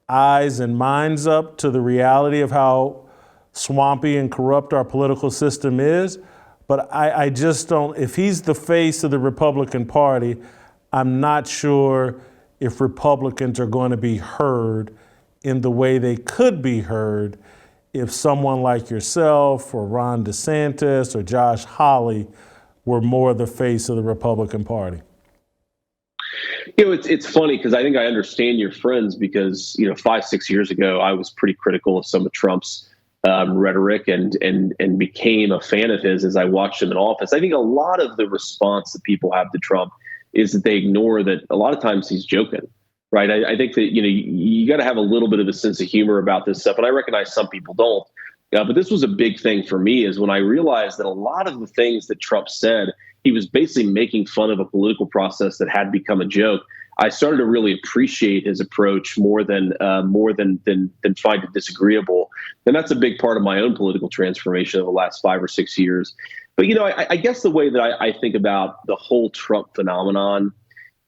eyes and minds up to the reality of how swampy and corrupt our political system is. But I just don't, if he's the face of the Republican Party, I'm not sure if Republicans are going to be heard in the way they could be heard if someone like yourself or Ron DeSantis or Josh Hawley were more the face of the Republican Party. It's funny because I think I understand your friends because, 5-6 years ago, I was pretty critical of some of Trump's rhetoric and became a fan of his as I watched him in office. I think a lot of the response that people have to Trump is that they ignore that a lot of times he's joking, right? I think that, you got to have a little bit of a sense of humor about this stuff. And I recognize some people don't. But this was a big thing for me is when I realized that a lot of the things that Trump said, he was basically making fun of a political process that had become a joke. I started to really appreciate his approach more than find it disagreeable. And that's a big part of my own political transformation over the last 5 or 6 years. But, I guess the way that I think about the whole Trump phenomenon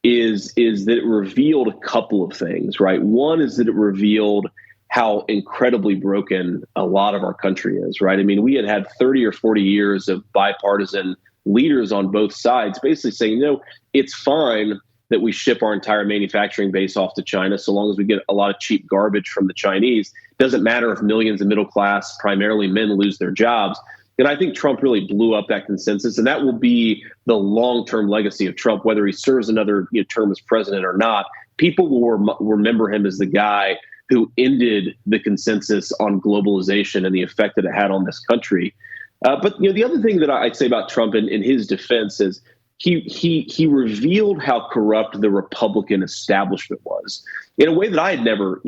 is that it revealed a couple of things, right? One is that it revealed how incredibly broken a lot of our country is, right? I mean, we had 30 or 40 years of bipartisan leaders on both sides basically saying, it's fine that we ship our entire manufacturing base off to China so long as we get a lot of cheap garbage from the Chinese. Doesn't matter if millions of middle class, primarily men, lose their jobs. And I think Trump really blew up that consensus, and that will be the long-term legacy of Trump, whether he serves another term as president or not. People will remember him as the guy who ended the consensus on globalization and the effect that it had on this country. But the other thing that I'd say about Trump in his defense is he revealed how corrupt the Republican establishment was in a way that I had never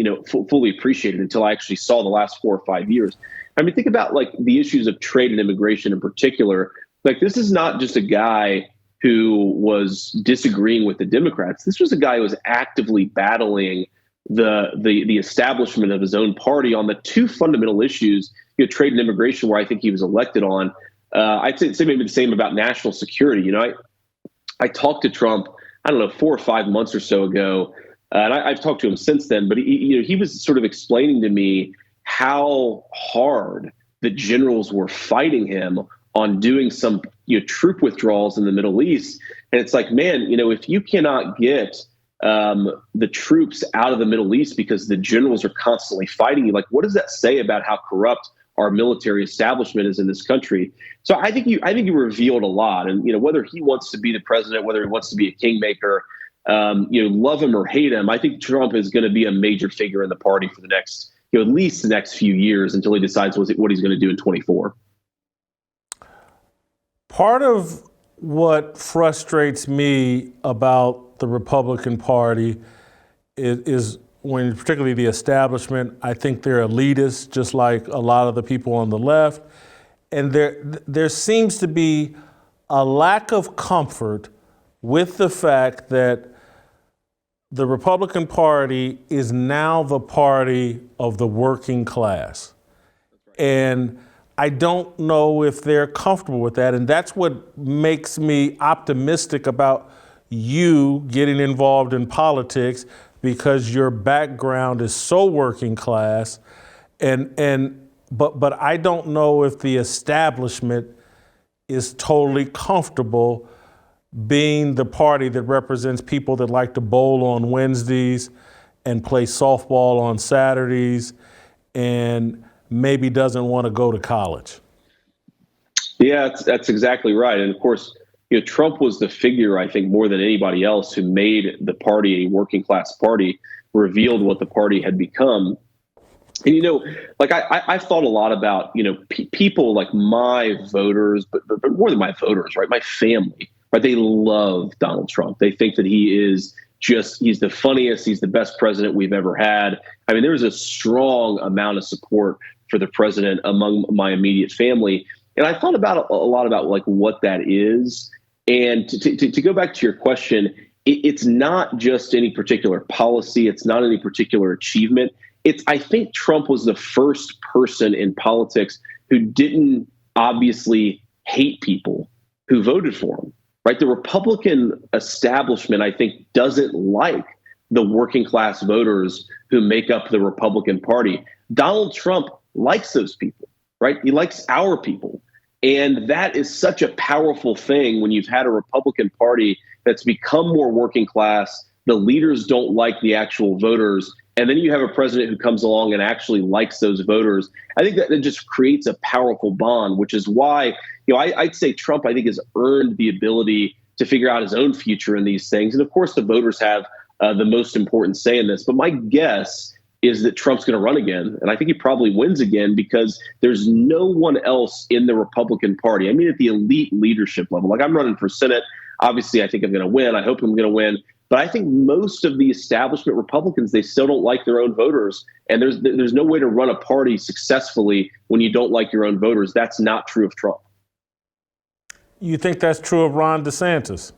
fully appreciated until I actually saw the last 4 or 5 years. I mean, think about the issues of trade and immigration in particular. This is not just a guy who was disagreeing with the Democrats. This was a guy who was actively battling the establishment of his own party on the two fundamental issues, trade and immigration, where I think he was elected on. I'd say maybe the same about national security. I talked to Trump, 4 or 5 months or so ago, and I've talked to him since then, but he was sort of explaining to me how hard the generals were fighting him on doing some troop withdrawals in the Middle East. And it's like, man, if you cannot get the troops out of the Middle East because the generals are constantly fighting you, what does that say about how corrupt our military establishment is in this country? So I think he revealed a lot. And whether he wants to be the president, whether he wants to be a kingmaker, love him or hate him, I think Trump is going to be a major figure in the party for the next at least the next few years until he decides what he's going to do in 2024. Part of what frustrates me about the Republican Party is when particularly the establishment, I think they're elitists, just like a lot of the people on the left. And there seems to be a lack of comfort with the fact that the Republican Party is now the party of the working class. And I don't know if they're comfortable with that. And that's what makes me optimistic about you getting involved in politics, because your background is so working class. But I don't know if the establishment is totally comfortable being the party that represents people that like to bowl on Wednesdays and play softball on Saturdays and maybe doesn't want to go to college. Yeah, that's exactly right. And of course, Trump was the figure, I think, more than anybody else, who made the party a working class party, revealed what the party had become. And, I've thought a lot about, people like my voters, but more than my voters, right? My family, right? They love Donald Trump. They think that he's the funniest. He's the best president we've ever had. I mean, there's a strong amount of support for the president among my immediate family. And I thought about a lot about what that is. And to go back to your question, it's not just any particular policy. It's not any particular achievement. I think Trump was the first person in politics who didn't obviously hate people who voted for him, right? The Republican establishment, I think, doesn't like the working class voters who make up the Republican Party. Donald Trump likes those people, right? He likes our people. And that is such a powerful thing when you've had a Republican Party that's become more working class. The leaders don't like the actual voters. And then you have a president who comes along and actually likes those voters. I think that it just creates a powerful bond, which is why, I'd say Trump, I think, has earned the ability to figure out his own future in these things. And of course, the voters have the most important say in this. But my guess is that Trump's going to run again. And I think he probably wins again because there's no one else in the Republican Party. I mean, at the elite leadership level. Like, I'm running for Senate. Obviously, I think I'm going to win. I hope I'm going to win. But I think most of the establishment Republicans, they still don't like their own voters. And there's no way to run a party successfully when you don't like your own voters. That's not true of Trump. You think that's true of Ron DeSantis?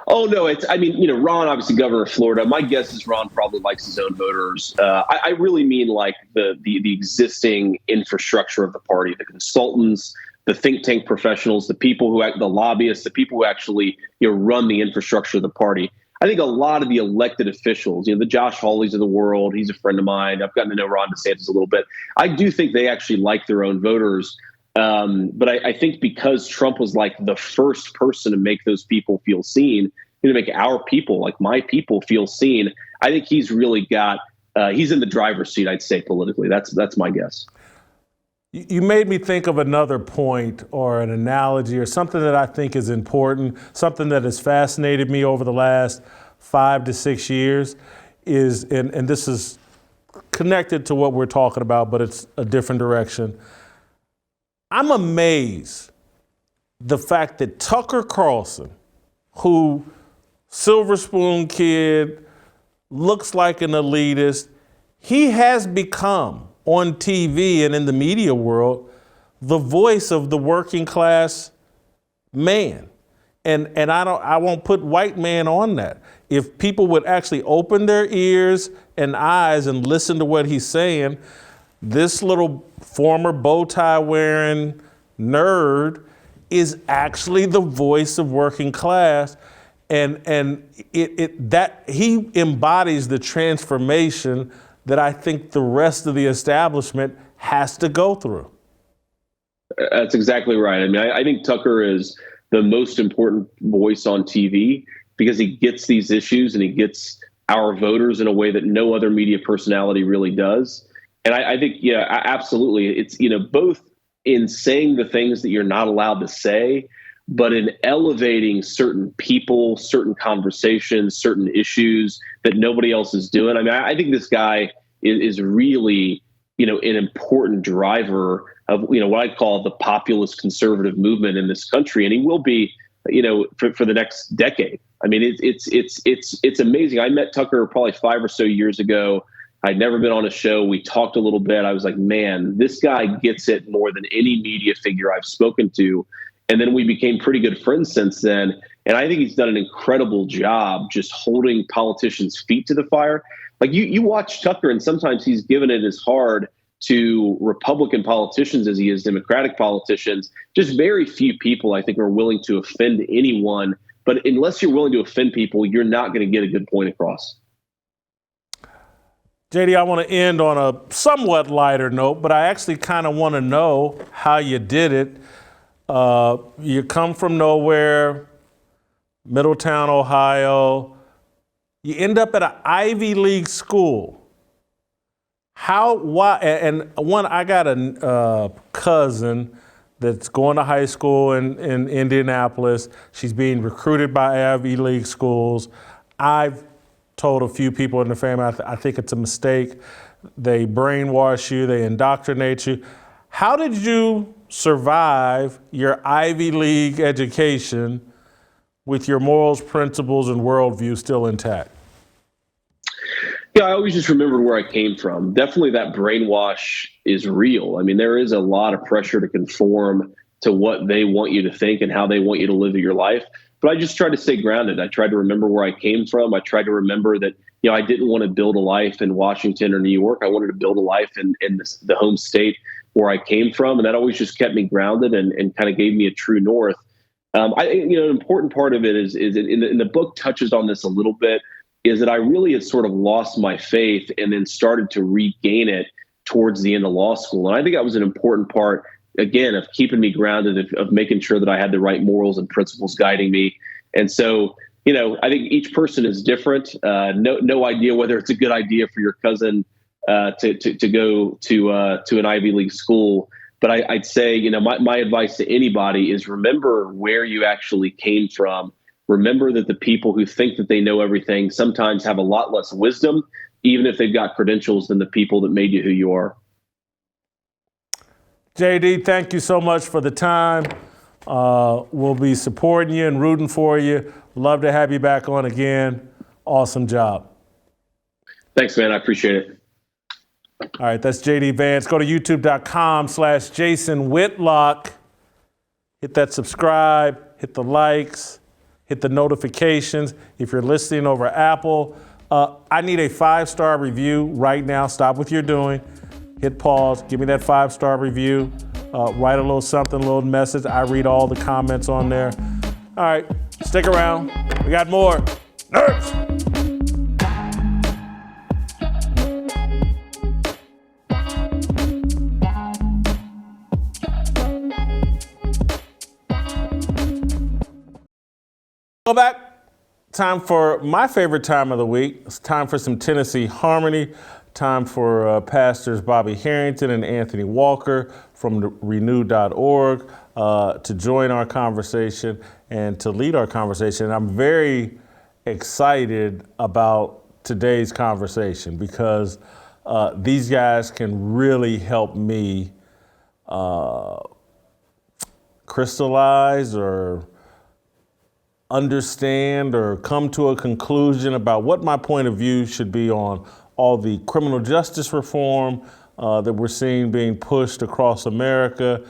Oh, no, Ron, obviously governor of Florida. My guess is Ron probably likes his own voters. I really mean like the existing infrastructure of the party, the consultants, the think tank professionals, the people who act, the lobbyists, the people who actually run the infrastructure of the party. I think a lot of the elected officials, the Josh Hawleys of the world, he's a friend of mine. I've gotten to know Ron DeSantis a little bit. I do think they actually like their own voters. But I think because Trump was like the first person to make those people feel seen, to make our people, like my people, feel seen, I think he's really got, he's in the driver's seat, I'd say, politically. That's my guess. You made me think of another point or an analogy or something that I think is important, something that has fascinated me over the last 5 to 6 years is, and this is connected to what we're talking about, but it's a different direction. I'm amazed the fact that Tucker Carlson, who silver spoon kid, looks like an elitist, he has become on TV and in the media world the voice of the working class man. And I won't put white man on that. If people would actually open their ears and eyes and listen to what he's saying, this little former bow tie wearing nerd is actually the voice of working class, and that he embodies the transformation that I think the rest of the establishment has to go through. That's exactly right. I mean, I think Tucker is the most important voice on TV because he gets these issues and he gets our voters in a way that no other media personality really does. And I think, yeah, absolutely. It's, both in saying the things that you're not allowed to say, but in elevating certain people, certain conversations, certain issues that nobody else is doing. I mean, I think this guy is really, an important driver of, what I call the populist conservative movement in this country. And he will be, for the next decade. I mean, it's amazing. I met Tucker probably 5 or so years ago. I'd never been on a show. We talked a little bit. I was like, man, this guy gets it more than any media figure I've spoken to. And then we became pretty good friends since then. And I think he's done an incredible job just holding politicians' feet to the fire. Like you watch Tucker, and sometimes he's given it as hard to Republican politicians as he is Democratic politicians. Just very few people, I think, are willing to offend anyone. But unless you're willing to offend people, you're not going to get a good point across. JD, I want to end on a somewhat lighter note, but I actually kind of want to know how you did it. You come from nowhere, Middletown, Ohio. You end up at an Ivy League school. Why? And I got a cousin that's going to high school in Indianapolis. She's being recruited by Ivy League schools. I've told a few people in the family, I think it's a mistake. They brainwash you, they indoctrinate you. How did you survive your Ivy League education with your morals, principles, and worldview still intact? Yeah, I always just remembered where I came from. Definitely that brainwash is real. I mean, there is a lot of pressure to conform to what they want you to think and how they want you to live your life. But I just tried to stay grounded. I tried to remember where I came from. I tried to remember that, I didn't want to build a life in Washington or New York. I wanted to build a life in the home state where I came from. And that always just kept me grounded and kind of gave me a true north. An important part of it is in the book touches on this a little bit, is that I really had sort of lost my faith and then started to regain it towards the end of law school. And I think that was an important part, again, of keeping me grounded, of making sure that I had the right morals and principles guiding me. And so, I think each person is different. No idea whether it's a good idea for your cousin to go to an Ivy League school. But I'd say, my advice to anybody is remember where you actually came from. Remember that the people who think that they know everything sometimes have a lot less wisdom, even if they've got credentials, than the people that made you who you are. JD, thank you so much for the time. We'll be supporting you and rooting for you. Love to have you back on again. Awesome job. Thanks, man. I appreciate it. All right, that's JD Vance. Go to youtube.com/Jason Whitlock. Hit that subscribe, hit the likes, hit the notifications. If you're listening over Apple, I need a 5-star review right now. Stop what you're doing. Hit pause. Give me that 5-star review. Write a little something, a little message. I read all the comments on there. All right, stick around. We got more. Nerds! Go back. Time for my favorite time of the week. It's time for some Tennessee Harmony. Time for pastors Bobby Harrington and Anthony Walker from renew.org to join our conversation and to lead our conversation. I'm very excited about today's conversation because these guys can really help me crystallize or understand or come to a conclusion about what my point of view should be on all the criminal justice reform that we're seeing being pushed across America.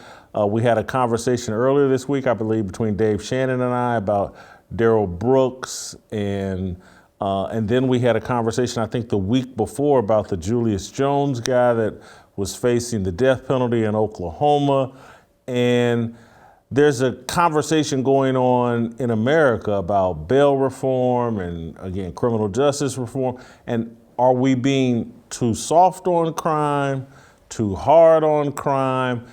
We had a conversation earlier this week, I believe, between Dave Shannon and I about Darrell Brooks, and then we had a conversation, I think, the week before about the Julius Jones guy that was facing the death penalty in Oklahoma. And there's a conversation going on in America about bail reform and, again, criminal justice reform. And are we being too soft on crime, too hard on crime?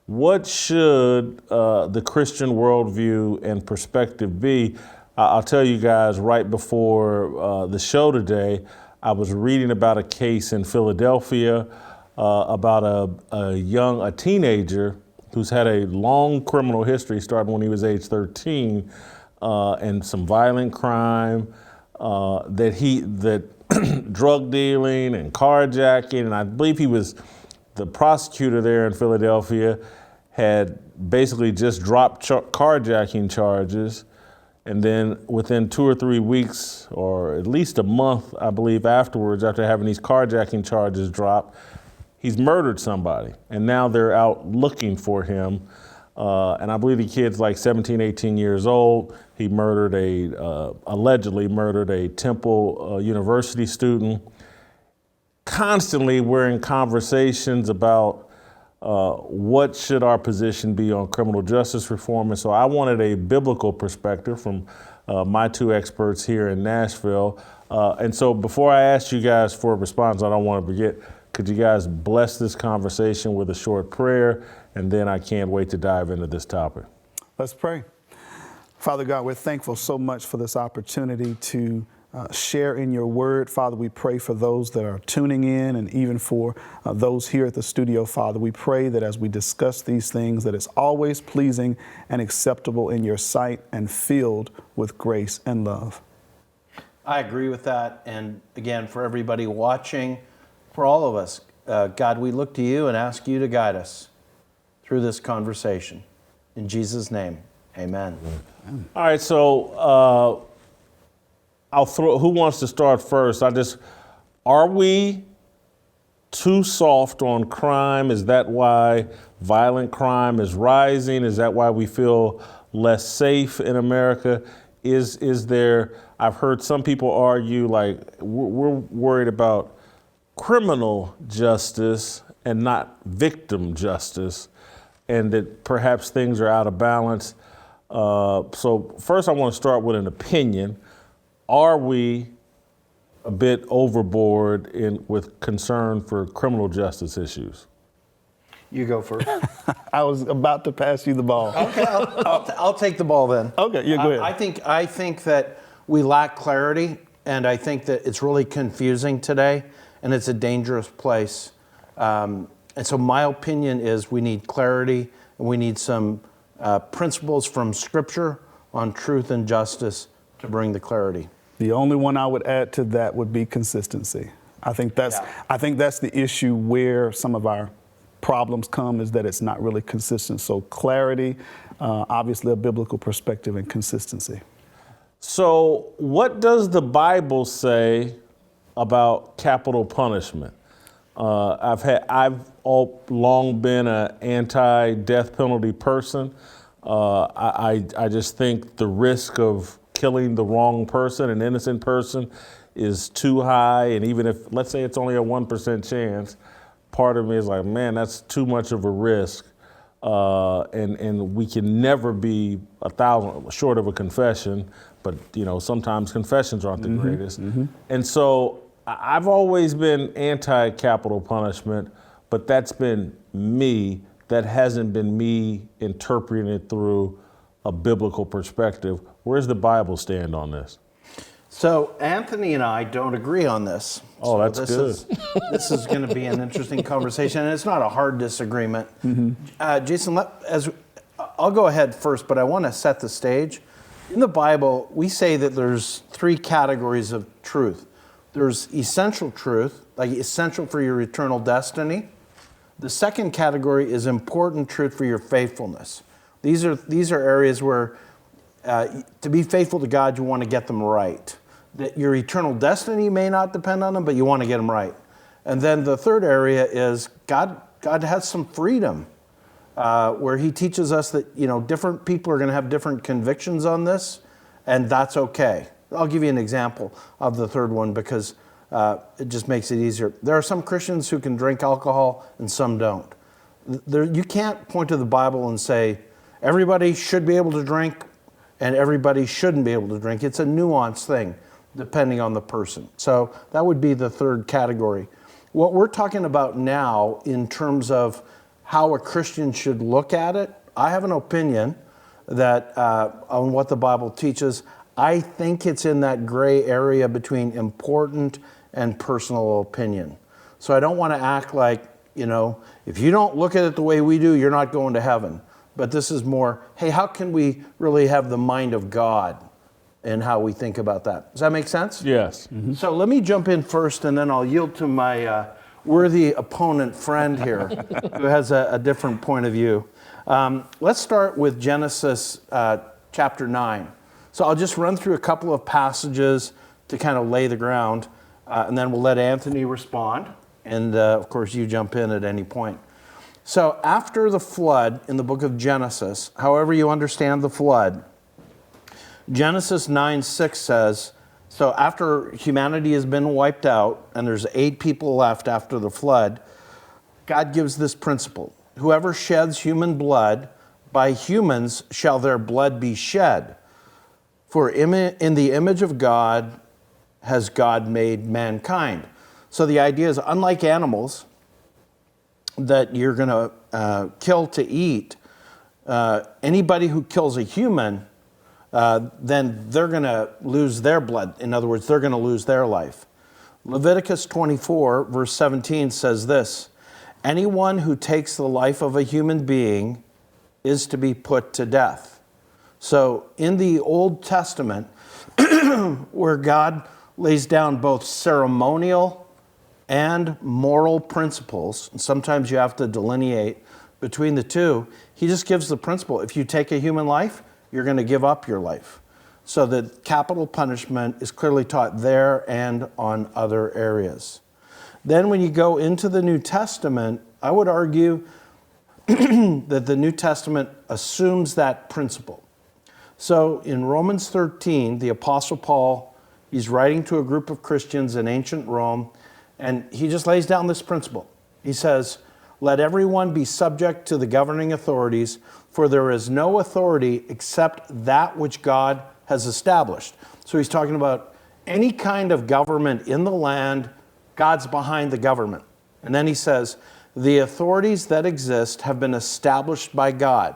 What should the Christian worldview and perspective be? I'll tell you guys, right before the show today, I was reading about a case in Philadelphia about a teenager who's had a long criminal history starting when he was age 13 and some violent crime, that drug dealing and carjacking, and I believe the prosecutor there in Philadelphia had basically just dropped carjacking charges, and then within 2 or 3 weeks, or at least a month, I believe, afterwards, after having these carjacking charges dropped, he's murdered somebody, and now they're out looking for him. And I believe the kid's like 17, 18 years old. He allegedly murdered a Temple University student. Constantly, we're in conversations about what should our position be on criminal justice reform. And so I wanted a biblical perspective from my two experts here in Nashville. And so before I ask you guys for a response, I don't want to forget, could you guys bless this conversation with a short prayer? And then I can't wait to dive into this topic. Let's pray. Father God, we're thankful so much for this opportunity to share in your word. Father, we pray for those that are tuning in and even for those here at the studio. Father, we pray that as we discuss these things, that it's always pleasing and acceptable in your sight and filled with grace and love. I agree with that. And again, for everybody watching, for all of us, God, we look to you and ask you to guide us through this conversation. In Jesus' name, amen. All right, so who wants to start first? Are we too soft on crime? Is that why violent crime is rising? Is that why we feel less safe in America? Is there, I've heard some people argue like we're worried about criminal justice and not victim justice, and that perhaps things are out of balance. So first I want to start with an opinion. Are we a bit overboard with concern for criminal justice issues? You go first. I was about to pass you the ball. Okay, I'll take the ball then. Okay, yeah, go ahead. I think that we lack clarity, and I think that it's really confusing today, and it's a dangerous place. And so my opinion is we need clarity, and we need some principles from Scripture on truth and justice to bring the clarity. The only one I would add to that would be consistency. I think that's the issue where some of our problems come, is that it's not really consistent. So clarity, obviously a biblical perspective, and consistency. So what does the Bible say about capital punishment? I've long been an anti-death penalty person. I just think the risk of killing the wrong person, an innocent person, is too high. And even if, let's say it's only a 1% chance, part of me is like, man, that's too much of a risk. And we can never be 1,000 short of a confession, but sometimes confessions aren't the greatest. And so I've always been anti-capital punishment, but that's been me. That hasn't been me interpreting it through a biblical perspective. Where does the Bible stand on this? So Anthony and I don't agree on this. Oh, that's good. This is going to be an interesting conversation, and it's not a hard disagreement. Jason, I'll go ahead first, but I want to set the stage. In the Bible, we say that there's 3 categories of truth. There's essential truth, like essential for your eternal destiny. The second category is important truth for your faithfulness. These are areas where to be faithful to God, you want to get them right. That your eternal destiny may not depend on them, but you want to get them right. And then the third area is God has some freedom where he teaches us that different people are going to have different convictions on this, and that's okay. I'll give you an example of the third one because it just makes it easier. There are some Christians who can drink alcohol and some don't. You can't point to the Bible and say everybody should be able to drink and everybody shouldn't be able to drink. It's a nuanced thing depending on the person. So that would be the third category. What we're talking about now in terms of how a Christian should look at it, I have an opinion that on what the Bible teaches. I think it's in that gray area between important and personal opinion. So I don't want to act like, if you don't look at it the way we do, you're not going to heaven. But this is more, hey, how can we really have the mind of God and how we think about that? Does that make sense? Yes. So let me jump in first, and then I'll yield to my worthy opponent friend here who has a different point of view. Let's start with Genesis chapter 9. So I'll just run through a couple of passages to kind of lay the ground, and then we'll let Anthony respond, and of course you jump in at any point. So after the flood in the book of Genesis, however you understand the flood, Genesis 9:6 says, so after humanity has been wiped out and there's 8 people left after the flood, God gives this principle. Whoever sheds human blood, by humans shall their blood be shed. For in the image of God has God made mankind. So the idea is, unlike animals that you're going to kill to eat, anybody who kills a human, then they're going to lose their blood. In other words, they're going to lose their life. Leviticus 24, verse 17 says this, anyone who takes the life of a human being is to be put to death. So in the Old Testament, where God lays down both ceremonial and moral principles, and sometimes you have to delineate between the two, he just gives the principle. If you take a human life, you're going to give up your life. So that capital punishment is clearly taught there and on other areas. Then when you go into the New Testament, I would argue that the New Testament assumes that principle. So in Romans 13, the Apostle Paul, he's writing to a group of Christians in ancient Rome, and he just lays down this principle. He says, let everyone be subject to the governing authorities, for there is no authority except that which God has established. So he's talking about any kind of government in the land, God's behind the government. And then he says, the authorities that exist have been established by God.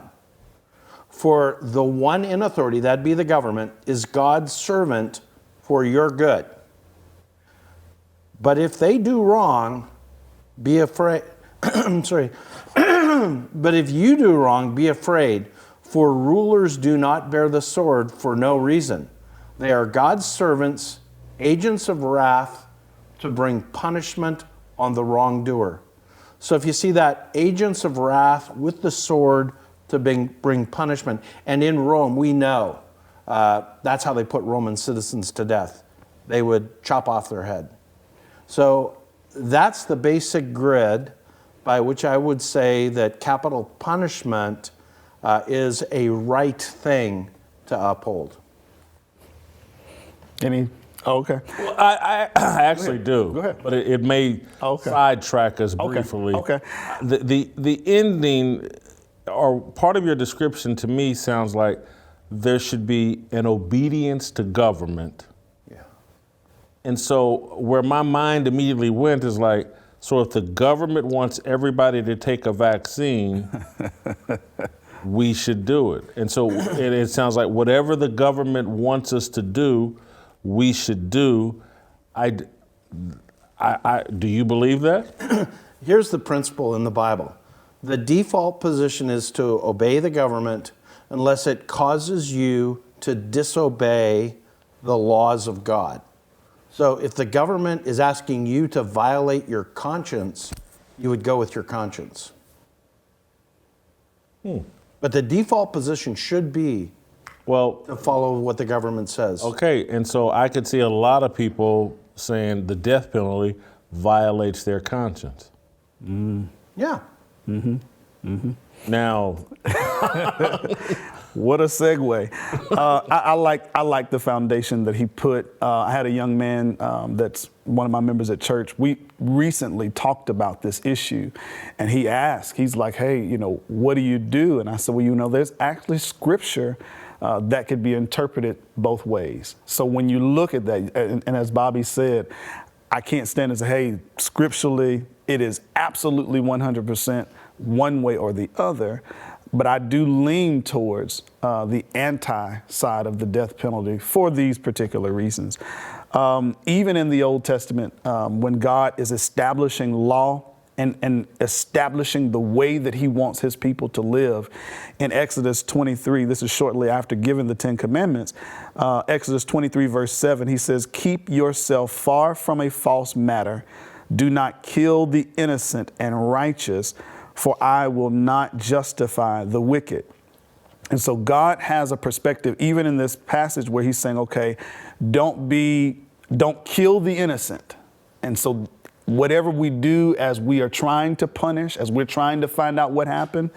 For the one in authority, that'd be the government, is God's servant for your good. But if they do wrong, be afraid. Sorry. But if you do wrong, be afraid, for rulers do not bear the sword for no reason. They are God's servants, agents of wrath, to bring punishment on the wrongdoer. So if you see that, agents of wrath with the sword to bring punishment. And in Rome, we know that's how they put Roman citizens to death. They would chop off their head. So that's the basic grid by which I would say that capital punishment is a right thing to uphold. Okay. Well, I actually do. Go ahead. But it may sidetrack us briefly. Okay. The ending, or part of your description to me sounds like there should be an obedience to government. Yeah. And so where my mind immediately went is like, so if the government wants everybody to take a vaccine, we should do it. And so it sounds like whatever the government wants us to do, we should do. Do you believe that? Here's the principle in the Bible. The default position is to obey the government unless it causes you to disobey the laws of God. So if the government is asking you to violate your conscience, you would go with your conscience. But the default position should be to follow what the government says. Okay, and so I could see a lot of people saying the death penalty violates their conscience. Yeah. Now, what a segue. I like the foundation that he put. I had a young man that's one of my members at church. We recently talked about this issue, and he's like, hey, what do you do? And I said, well, there's actually scripture that could be interpreted both ways. So when you look at that, and as Bobby said, I can't stand and say, hey, scripturally, it is absolutely 100% one way or the other, but I do lean towards the anti-side of the death penalty for these particular reasons. Even in the Old Testament, when God is establishing law and establishing the way that he wants his people to live, in Exodus 23, this is shortly after giving the 10 Commandments, Exodus 23 verse 7, he says, keep yourself far from a false matter. Do not kill the innocent and righteous, for I will not justify the wicked. And so God has a perspective, even in this passage where he's saying, okay, don't kill the innocent. And so whatever we do as we are trying to punish, as we're trying to find out what happened,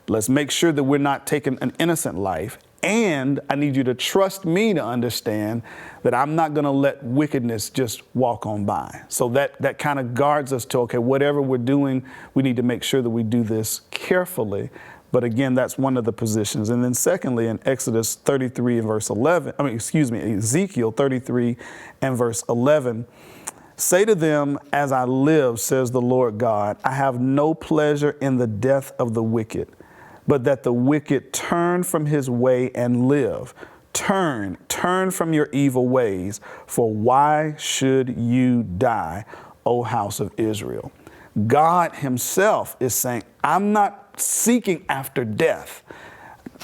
let's make sure that we're not taking an innocent life. And I need you to trust me to understand that I'm not going to let wickedness just walk on by. So that kind of guards us to, okay, whatever we're doing, we need to make sure that we do this carefully. But again, that's one of the positions. And then secondly, in Exodus 33 and verse 11, Ezekiel 33 and verse 11, say to them, as I live, says the Lord God, I have no pleasure in the death of the wicked, but that the wicked turn from his way and live. Turn from your evil ways, for why should you die, O house of Israel? God himself is saying, I'm not seeking after death.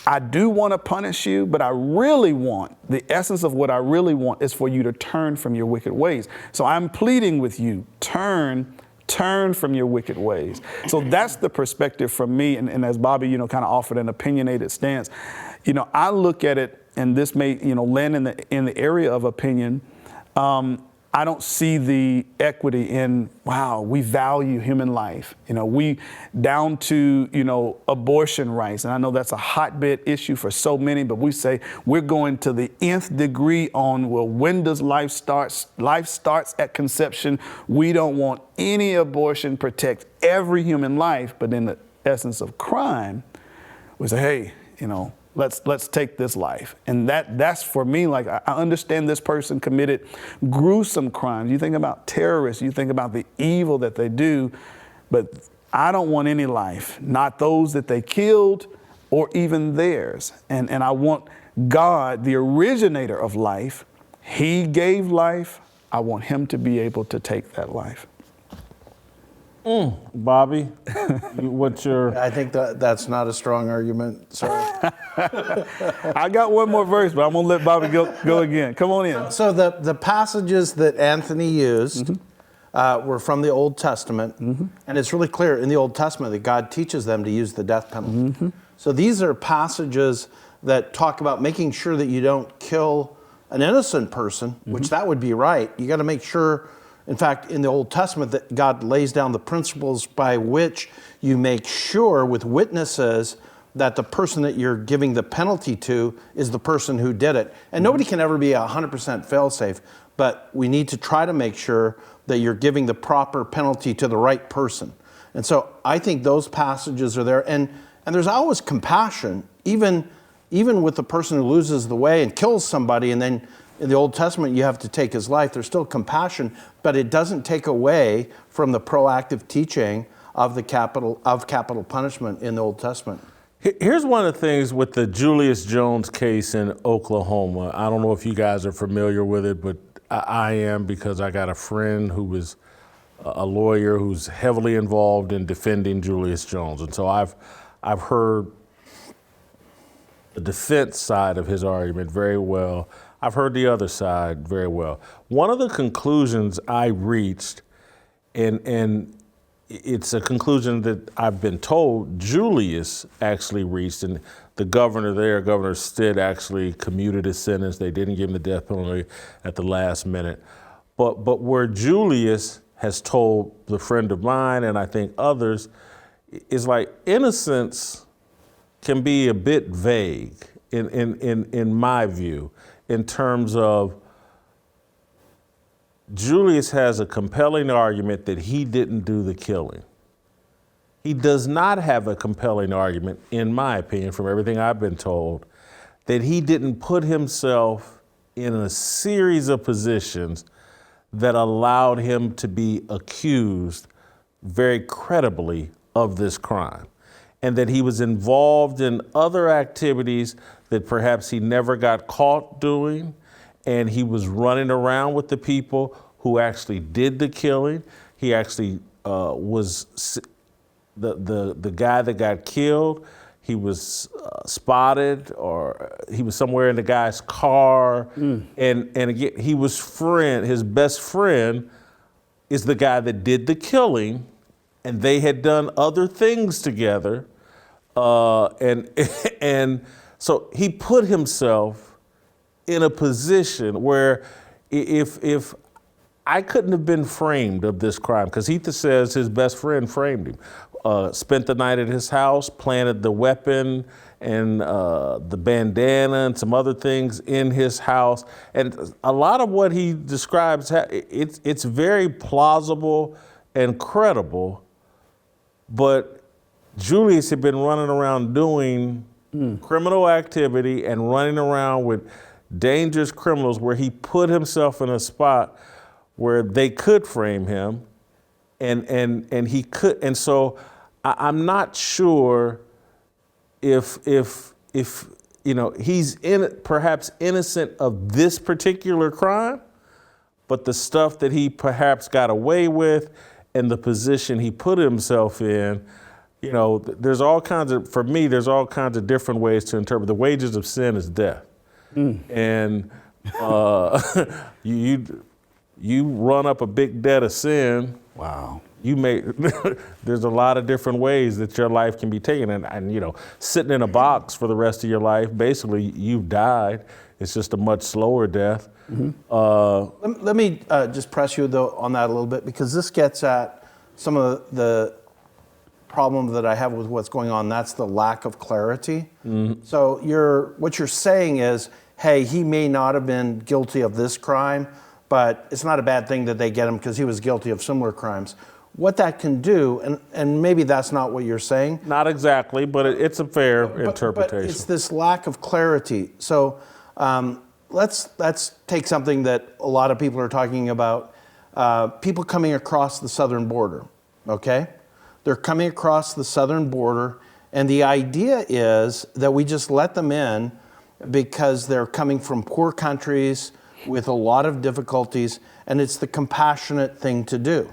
I do want to punish you, but the essence of what I really want is for you to turn from your wicked ways. So I'm pleading with you, turn from your wicked ways. So that's the perspective from me. And as Bobby, kind of offered an opinionated stance, I look at it, and this may, land in the area of opinion. I don't see the equity in, wow, we value human life. We down to, abortion rights. And I know that's a hotbed issue for so many, but we say we're going to the nth degree on, well, when does life starts? Life starts at conception. We don't want any abortion, protect every human life. But in the essence of crime, we say, hey, let's take this life. And that's for me, like, I understand this person committed gruesome crimes. You think about terrorists, you think about the evil that they do, but I don't want any life, not those that they killed or even theirs. And I want God, the originator of life, he gave life. I want him to be able to take that life. Bobby, what's your... I think that's not a strong argument. Sorry. I got one more verse, but I'm going to let Bobby go again. Come on in. So the passages that Anthony used were from the Old Testament, and it's really clear in the Old Testament that God teaches them to use the death penalty. So these are passages that talk about making sure that you don't kill an innocent person, which that would be right. You got to make sure, in fact, in the Old Testament, that God lays down the principles by which you make sure with witnesses that the person that you're giving the penalty to is the person who did it. And nobody can ever be 100% fail-safe, but we need to try to make sure that you're giving the proper penalty to the right person. And so I think those passages are there. And there's always compassion, even with the person who loses the way and kills somebody, and then in the Old Testament you have to take his life. There's still compassion, but it doesn't take away from the proactive teaching of capital punishment in the Old Testament. Here's one of the things with the Julius Jones case in Oklahoma. I don't know if you guys are familiar with it, but I am, because I got a friend who was a lawyer who's heavily involved in defending Julius Jones. And so I've heard the defense side of his argument very well. I've heard the other side very well. One of the conclusions I reached, and it's a conclusion that I've been told Julius actually reached, and the governor there, Governor Stitt, actually commuted his sentence. They didn't give him the death penalty at the last minute. But where Julius has told the friend of mine, and I think others, is like innocence can be a bit vague in my view, in terms of Julius has a compelling argument that he didn't do the killing. He does not have a compelling argument, in my opinion, from everything I've been told, that he didn't put himself in a series of positions that allowed him to be accused very credibly of this crime, and that he was involved in other activities that perhaps he never got caught doing, and he was running around with the people who actually did the killing. He actually was the guy that got killed. He was spotted, or he was somewhere in the guy's car. And again, he was his best friend is the guy that did the killing, and they had done other things together. And so he put himself in a position where if I couldn't have been framed of this crime, because he says his best friend framed him, spent the night at his house, planted the weapon and the bandana and some other things in his house. And a lot of what he describes, it's very plausible and credible, but Julius had been running around doing criminal activity and running around with dangerous criminals, where he put himself in a spot where they could frame him, and he could. And so I'm not sure if he's perhaps innocent of this particular crime, but the stuff that he perhaps got away with and the position he put himself in. There's all kinds of different ways to interpret. The wages of sin is death. And you run up a big debt of sin. Wow. There's a lot of different ways that your life can be taken. And sitting in a box for the rest of your life, basically you've died. It's just a much slower death. Let me just press you though on that a little bit, because this gets at some of the problem that I have with what's going on. That's the lack of clarity. So what you're saying is, hey, he may not have been guilty of this crime, but it's not a bad thing that they get him because he was guilty of similar crimes. What that can do, and maybe that's not what you're saying. Not exactly, but it's a fair interpretation. But it's this lack of clarity. So let's take something that a lot of people are talking about, people coming across the southern border, okay? They're coming across the southern border, and the idea is that we just let them in because they're coming from poor countries with a lot of difficulties, and it's the compassionate thing to do.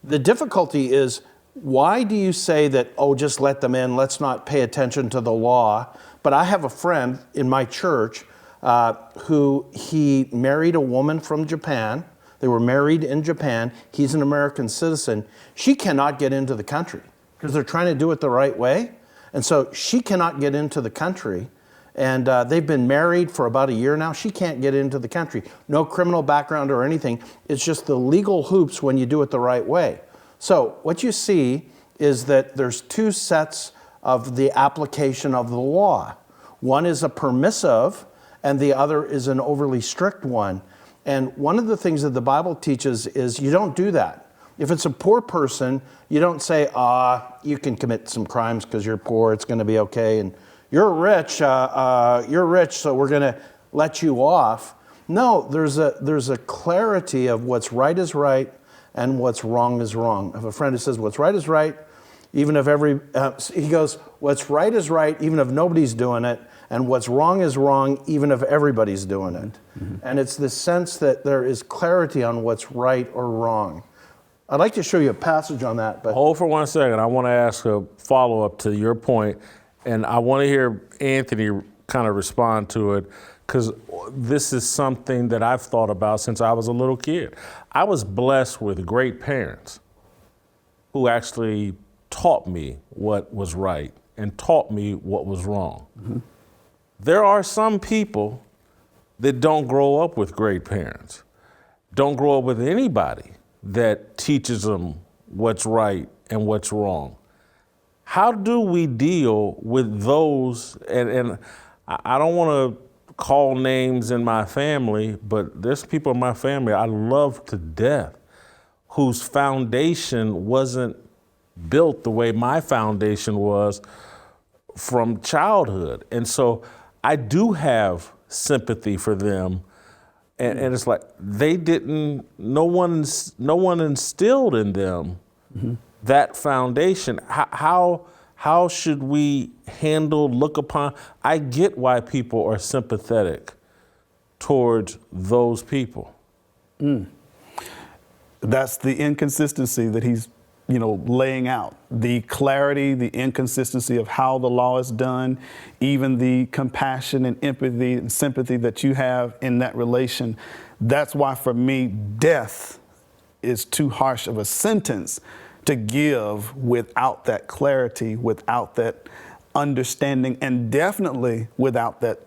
The difficulty is, why do you say that, just let them in, let's not pay attention to the law? But I have a friend in my church who he married a woman from Japan, They were married in Japan. He's an American citizen. She cannot get into the country because they're trying to do it the right way. And so she cannot get into the country. And they've been married for about a year now. She can't get into the country. No criminal background or anything. It's just the legal hoops when you do it the right way. So what you see is that there's two sets of the application of the law. One is a permissive, and the other is an overly strict one. And one of the things that the Bible teaches is you don't do that. If it's a poor person, you don't say, you can commit some crimes because you're poor, it's going to be okay. And you're rich, so we're going to let you off. No, there's a clarity of what's right is right and what's wrong is wrong. I have a friend who says, what's right is right, even if he goes, what's right is right, even if nobody's doing it, and what's wrong is wrong, even if everybody's doing it. Mm-hmm. And it's the sense that there is clarity on what's right or wrong. I'd like to show you a passage on that. But hold for 1 second. I want to ask a follow-up to your point, and I want to hear Anthony kind of respond to it, because this is something that I've thought about since I was a little kid. I was blessed with great parents who actually taught me what was right and taught me what was wrong. Mm-hmm. There are some people that don't grow up with great parents, don't grow up with anybody that teaches them what's right and what's wrong. How do we deal with those? And I don't want to call names in my family, but there's people in my family I love to death whose foundation wasn't built the way my foundation was from childhood. And so I do have sympathy for them. And it's like no one instilled in them mm-hmm. that foundation. How should we look upon? I get why people are sympathetic towards those people. That's the inconsistency that he's laying out, the clarity, the inconsistency of how the law is done, even the compassion and empathy and sympathy that you have in that relation. That's why, for me, death is too harsh of a sentence to give without that clarity, without that understanding, and definitely without that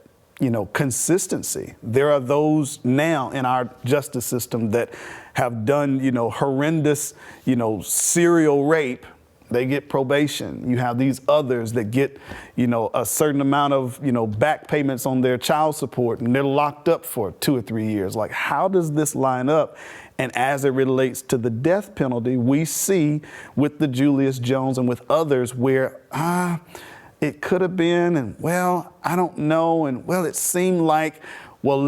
consistency. There are those now in our justice system that have done, horrendous, serial rape. They get probation. You have these others that get, a certain amount of, back payments on their child support, and they're locked up for 2 or 3 years. Like, how does this line up? And as it relates to the death penalty, we see with the Julius Jones and with others where, it could have been, and well, I don't know, and well, it seemed like, well,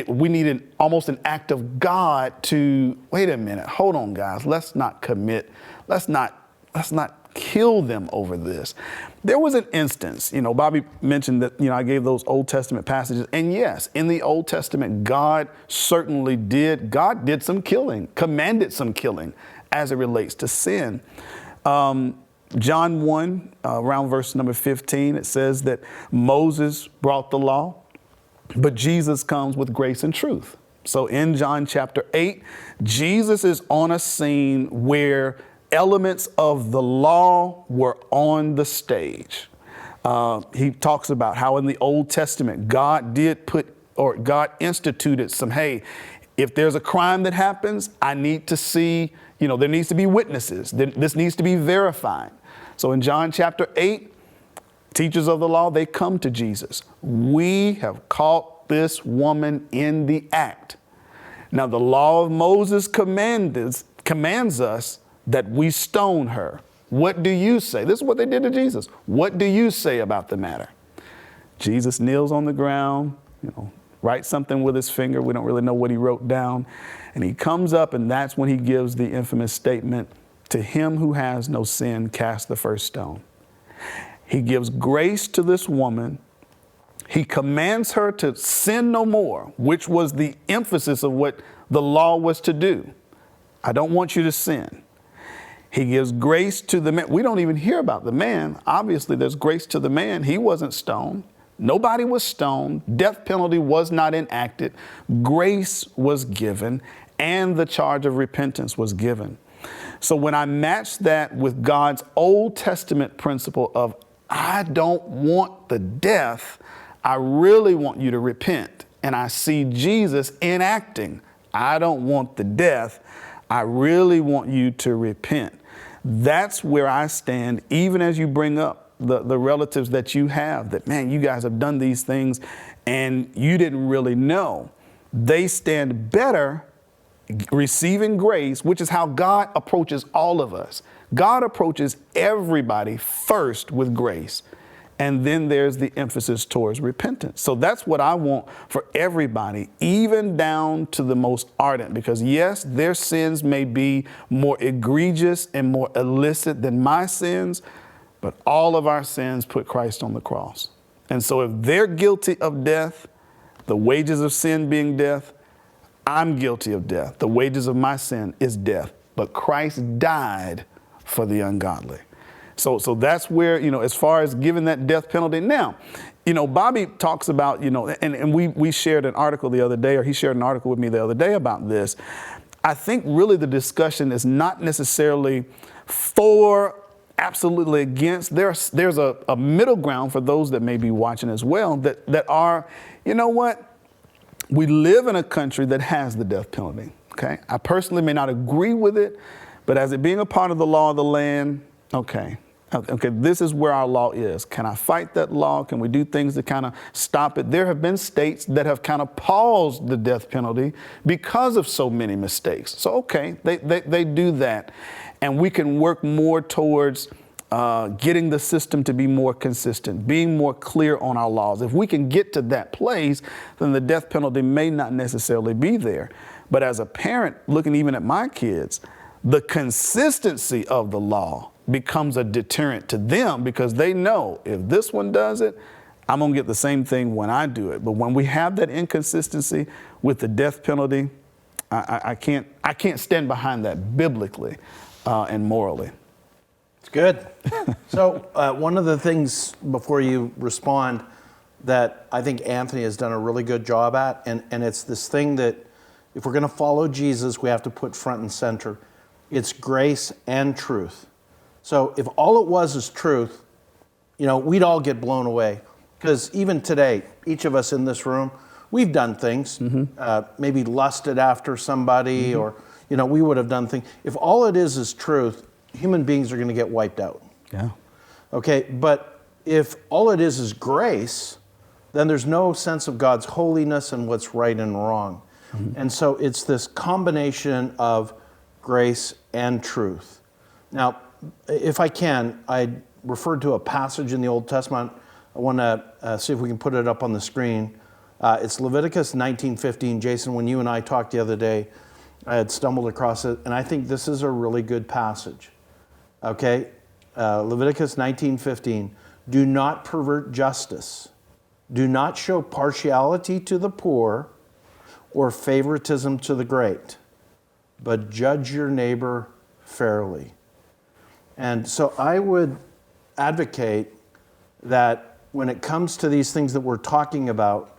we need almost an act of God to, wait a minute, hold on, guys, let's not commit, let's not kill them over this. There was an instance, Bobby mentioned that, I gave those Old Testament passages, and yes, in the Old Testament, God did some killing, commanded some killing as it relates to sin. John 1, around verse number 15, it says that Moses brought the law, but Jesus comes with grace and truth. So in John chapter 8, Jesus is on a scene where elements of the law were on the stage. He talks about how in the Old Testament, God instituted some, hey, if there's a crime that happens, I need to see, there needs to be witnesses. This needs to be verified. So in John chapter 8, teachers of the law, they come to Jesus. We have caught this woman in the act. Now, the law of Moses commands us that we stone her. What do you say? This is what they did to Jesus. What do you say about the matter? Jesus kneels on the ground, writes something with his finger. We don't really know what he wrote down. And he comes up, and that's when he gives the infamous statement, to him who has no sin, cast the first stone. He gives grace to this woman. He commands her to sin no more, which was the emphasis of what the law was to do. I don't want you to sin. He gives grace to the man. We don't even hear about the man. Obviously, there's grace to the man. He wasn't stoned. Nobody was stoned. Death penalty was not enacted. Grace was given. and the charge of repentance was given. So when I match that with God's Old Testament principle of, I don't want the death, I really want you to repent. And I see Jesus enacting, I don't want the death, I really want you to repent. That's where I stand, even as you bring up the relatives that you have, that, man, you guys have done these things and you didn't really know. They stand better receiving grace, which is how God approaches all of us. God approaches everybody first with grace. And then there's the emphasis towards repentance. So that's what I want for everybody, even down to the most ardent, because yes, their sins may be more egregious and more illicit than my sins, but all of our sins put Christ on the cross. And so if they're guilty of death, the wages of sin being death, I'm guilty of death. The wages of my sin is death, but Christ died for the ungodly. So that's where, as far as giving that death penalty. Now, Bobby talks about, and we shared an article the other day, or he shared an article with me the other day about this. I think really the discussion is not necessarily for, absolutely against. There's a middle ground for those that may be watching as well that are, you know what? We live in a country that has the death penalty, okay? I personally may not agree with it, but as it being a part of the law of the land, okay, this is where our law is. Can I fight that law? Can we do things to kind of stop it? There have been states that have kind of paused the death penalty because of so many mistakes. So, okay, they do that. And we can work more towards getting the system to be more consistent, being more clear on our laws. If we can get to that place, then the death penalty may not necessarily be there. But as a parent, looking even at my kids, the consistency of the law becomes a deterrent to them, because they know if this one does it, I'm going to get the same thing when I do it. But when we have that inconsistency with the death penalty, I can't stand behind that biblically and morally. It's good. So one of the things, before you respond, that I think Anthony has done a really good job at, and it's this thing that if we're going to follow Jesus, we have to put front and center. It's grace and truth. So if all it was is truth, we'd all get blown away. Because even today, each of us in this room, we've done things, maybe lusted after somebody, or, we would have done things. If all it is truth, human beings are going to get wiped out. Yeah. Okay, but if all it is grace, then there's no sense of God's holiness and what's right and wrong. And so it's this combination of grace and truth. Now, if I can, I referred to a passage in the Old Testament. I want to see if we can put it up on the screen. It's Leviticus 19:15. Jason, when you and I talked the other day, I had stumbled across it, and I think this is a really good passage. Okay, Leviticus 19:15. Do not pervert justice. Do not show partiality to the poor or favoritism to the great, but judge your neighbor fairly. And so I would advocate that when it comes to these things that we're talking about,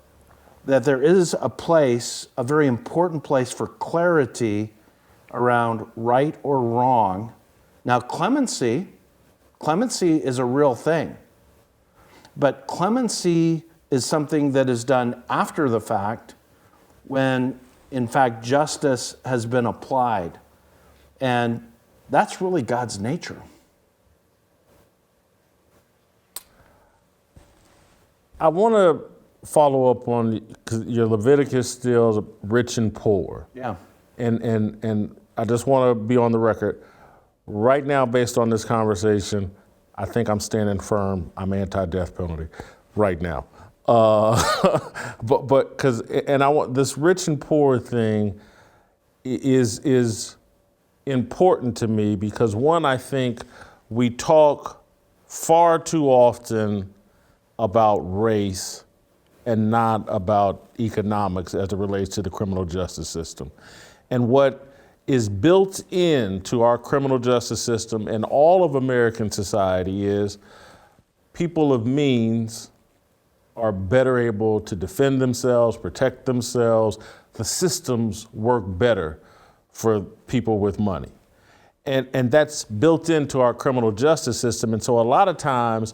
that there is a place, a very important place for clarity around right or wrong. Now, clemency is a real thing, but clemency is something that is done after the fact when, in fact, justice has been applied. And that's really God's nature. I want to follow up on, because your Leviticus still rich and poor. Yeah. And I just want to be on the record. Right now, based on this conversation, I think I'm standing firm. I'm anti-death penalty right now. But because, and I want this rich and poor thing is important to me because, one, I think we talk far too often about race and not about economics as it relates to the criminal justice system. And what is built into our criminal justice system and all of American society is people of means are better able to defend themselves, protect themselves. The systems work better for people with money. And that's built into our criminal justice system. And so a lot of times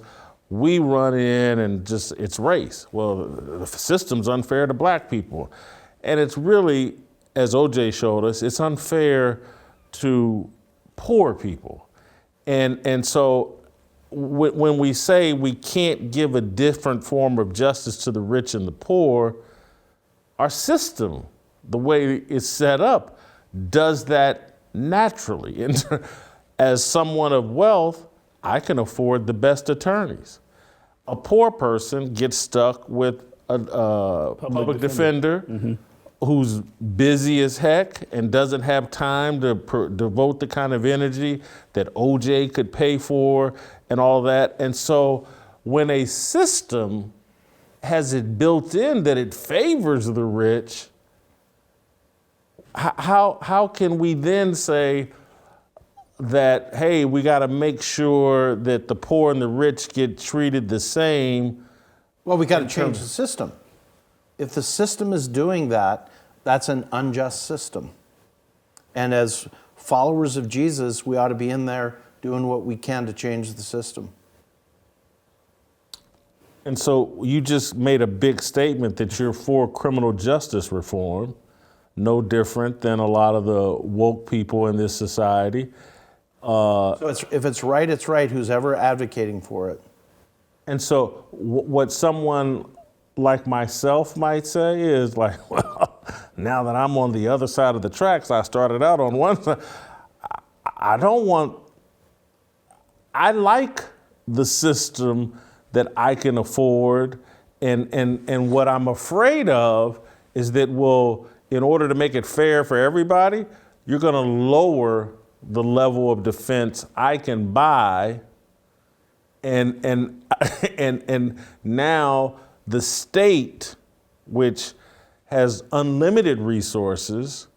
we run in and just, it's race. Well, the system's unfair to black people. And it's really, as OJ showed us, it's unfair to poor people. And so when we say we can't give a different form of justice to the rich and the poor, our system, the way it's set up, does that naturally. And as someone of wealth, I can afford the best attorneys. A poor person gets stuck with a public defender who's busy as heck and doesn't have time to devote the kind of energy that OJ could pay for and all that. And so when a system has it built in that it favors the rich, how can we then say that, hey, we got to make sure that the poor and the rich get treated the same? Well, we got to change the system. If the system is doing that, that's an unjust system. And as followers of Jesus, we ought to be in there doing what we can to change the system. And so you just made a big statement that you're for criminal justice reform, no different than a lot of the woke people in this society. So if it's right, it's right, who's ever advocating for it. And so what someone like myself might say is like, well, now that I'm on the other side of the tracks, I started out on one side. I like the system that I can afford, and what I'm afraid of is that in order to make it fair for everybody, you're going to lower the level of defense I can buy, and now the state, which has unlimited resources,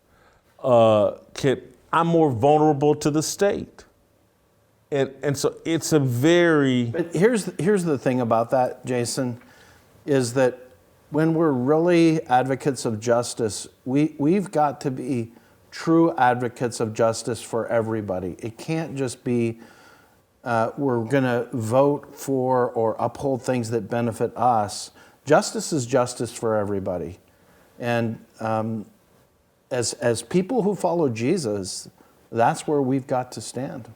I'm more vulnerable to the state. And so it's a very... But here's the thing about that, Jason, is that when we're really advocates of justice, we've got to be true advocates of justice for everybody. It can't just be we're going to vote for or uphold things that benefit us. Justice is justice for everybody. And as people who follow Jesus, that's where we've got to stand.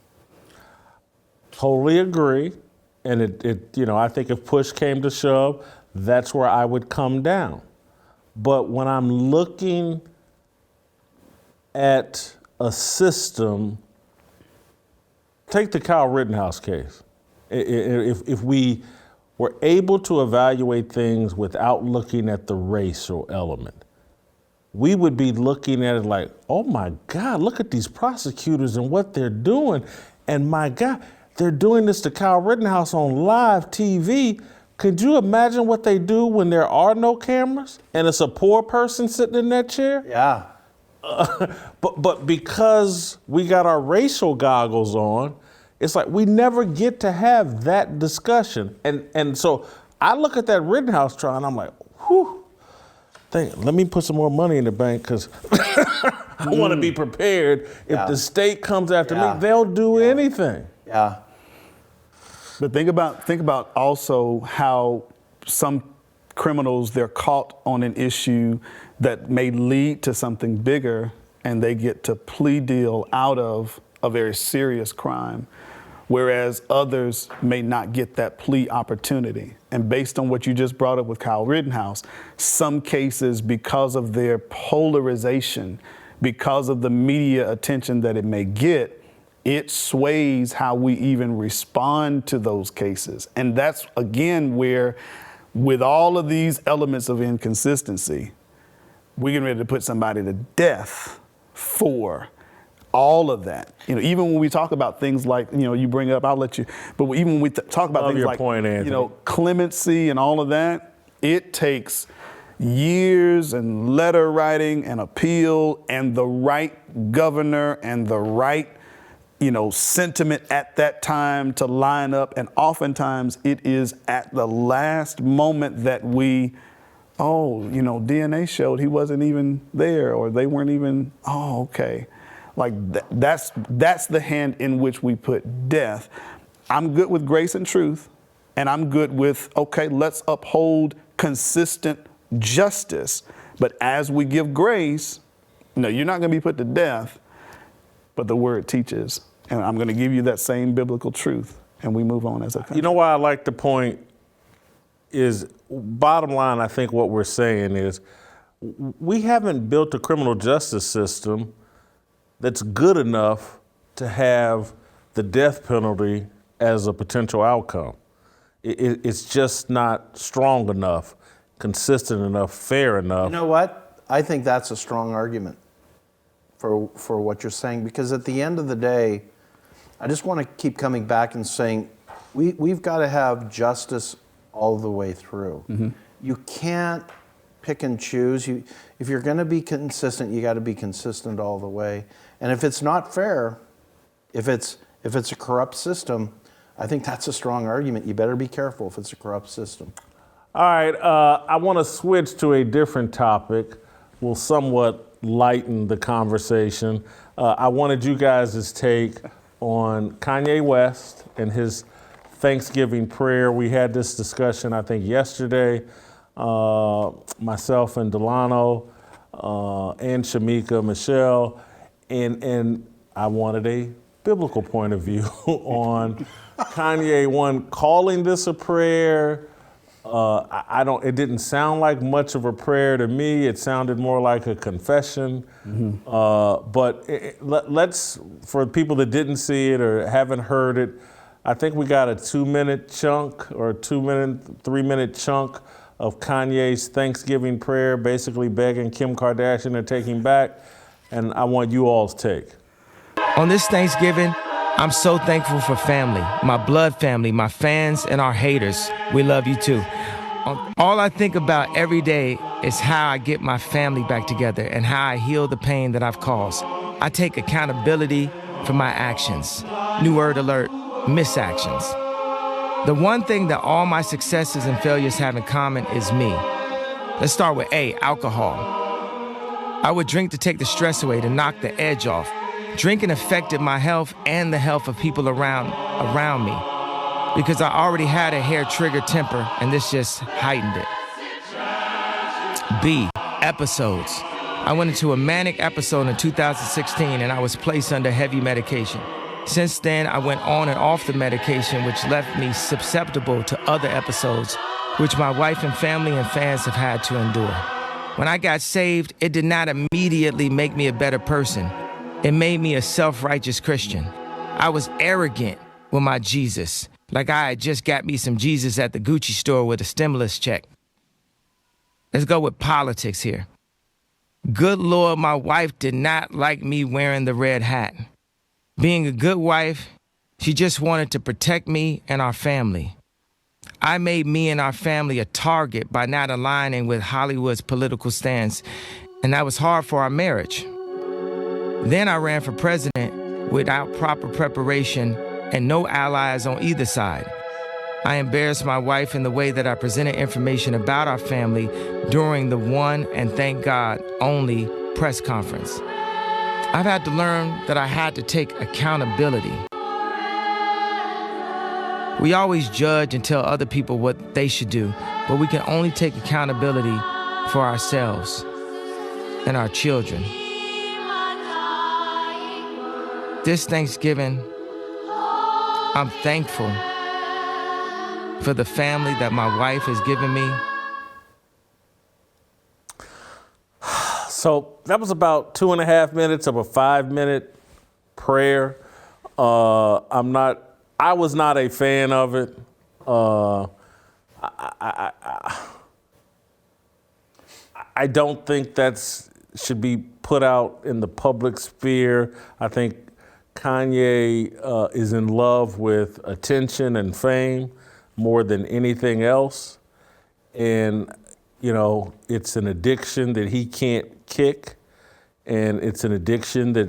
Totally agree. And I think if push came to shove, that's where I would come down. But when I'm looking at a system, take the Kyle Rittenhouse case. If we were able to evaluate things without looking at the racial element, we would be looking at it like, oh my God, look at these prosecutors and what they're doing. And my God, they're doing this to Kyle Rittenhouse on live TV. Could you imagine what they do when there are no cameras and it's a poor person sitting in that chair? Yeah. But because we got our racial goggles on, it's like we never get to have that discussion. And so I look at that Rittenhouse trial and I'm like, whew, let me put some more money in the bank because I want to be prepared. If the state comes after me, they'll do anything. Yeah. But think about also how some criminals, they're caught on an issue that may lead to something bigger and they get to plea deal out of a very serious crime, whereas others may not get that plea opportunity. And based on what you just brought up with Kyle Rittenhouse, some cases, because of their polarization, because of the media attention that it may get, it sways how we even respond to those cases. And that's, again, where with all of these elements of inconsistency, we're getting ready to put somebody to death for all of that. Even when we talk about things like, you bring up, I'll let you, but even when we talk about things like, clemency and all of that, it takes years and letter writing and appeal and the right governor and the right sentiment at that time to line up. And oftentimes it is at the last moment that DNA showed he wasn't even there, or they weren't even, okay. Like that's the hand in which we put death. I'm good with grace and truth, and I'm good with, okay, let's uphold consistent justice. But as we give grace, no, you're not going to be put to death, but the word teaches, and I'm going to give you that same biblical truth, and we move on as a country. You know why I like the point is, bottom line, I think what we're saying is we haven't built a criminal justice system that's good enough to have the death penalty as a potential outcome. It's just not strong enough, consistent enough, fair enough. You know what? I think that's a strong argument for what you're saying, because at the end of the day, I just want to keep coming back and saying we've got to have justice all the way through. Mm-hmm. You can't pick and choose. If you're going to be consistent, you got to be consistent all the way. And if it's not fair, if it's a corrupt system, I think that's a strong argument. You better be careful if it's a corrupt system. All right, I want to switch to a different topic. We'll somewhat lighten the conversation. I wanted you guys' take on Kanye West and his Thanksgiving prayer. We had this discussion, I think, yesterday. Myself and Delano and Shamika, Michelle, and I wanted a biblical point of view on Kanye, one, calling this a prayer. It didn't sound like much of a prayer to me. It sounded more like a confession. Mm-hmm. But let's, for people that didn't see it or haven't heard it, I think we got a 2-minute chunk or 3-minute chunk of Kanye's Thanksgiving prayer, basically begging Kim Kardashian to take him back. And I want you all's take. On this Thanksgiving, I'm so thankful for family, my blood family, my fans, and our haters. We love you too. All I think about every day is how I get my family back together and how I heal the pain that I've caused. I take accountability for my actions. New word alert, misactions. The one thing that all my successes and failures have in common is me. Let's start with A, alcohol. I would drink to take the stress away, to knock the edge off. Drinking affected my health and the health of people around me because I already had a hair-trigger temper, and this just heightened it. B, episodes. I went into a manic episode in 2016, and I was placed under heavy medication. Since then, I went on and off the medication, which left me susceptible to other episodes, which my wife and family and fans have had to endure. When I got saved, it did not immediately make me a better person. It made me a self-righteous Christian. I was arrogant with my Jesus, like I had just got me some Jesus at the Gucci store with a stimulus check. Let's go with politics here. Good Lord, my wife did not like me wearing the red hat. Being a good wife, she just wanted to protect me and our family. I made me and our family a target by not aligning with Hollywood's political stance, and that was hard for our marriage. Then I ran for president without proper preparation and no allies on either side. I embarrassed my wife in the way that I presented information about our family during the one, and thank God, only press conference. I've had to learn that I had to take accountability. We always judge and tell other people what they should do, but we can only take accountability for ourselves and our children. This Thanksgiving, I'm thankful for the family that my wife has given me. So that was about 2.5 minutes of a 5-minute prayer. I was not a fan of it. I don't think that should be put out in the public sphere. I think Kanye is in love with attention and fame more than anything else. And, you know, it's an addiction that he can't kick. And it's an addiction that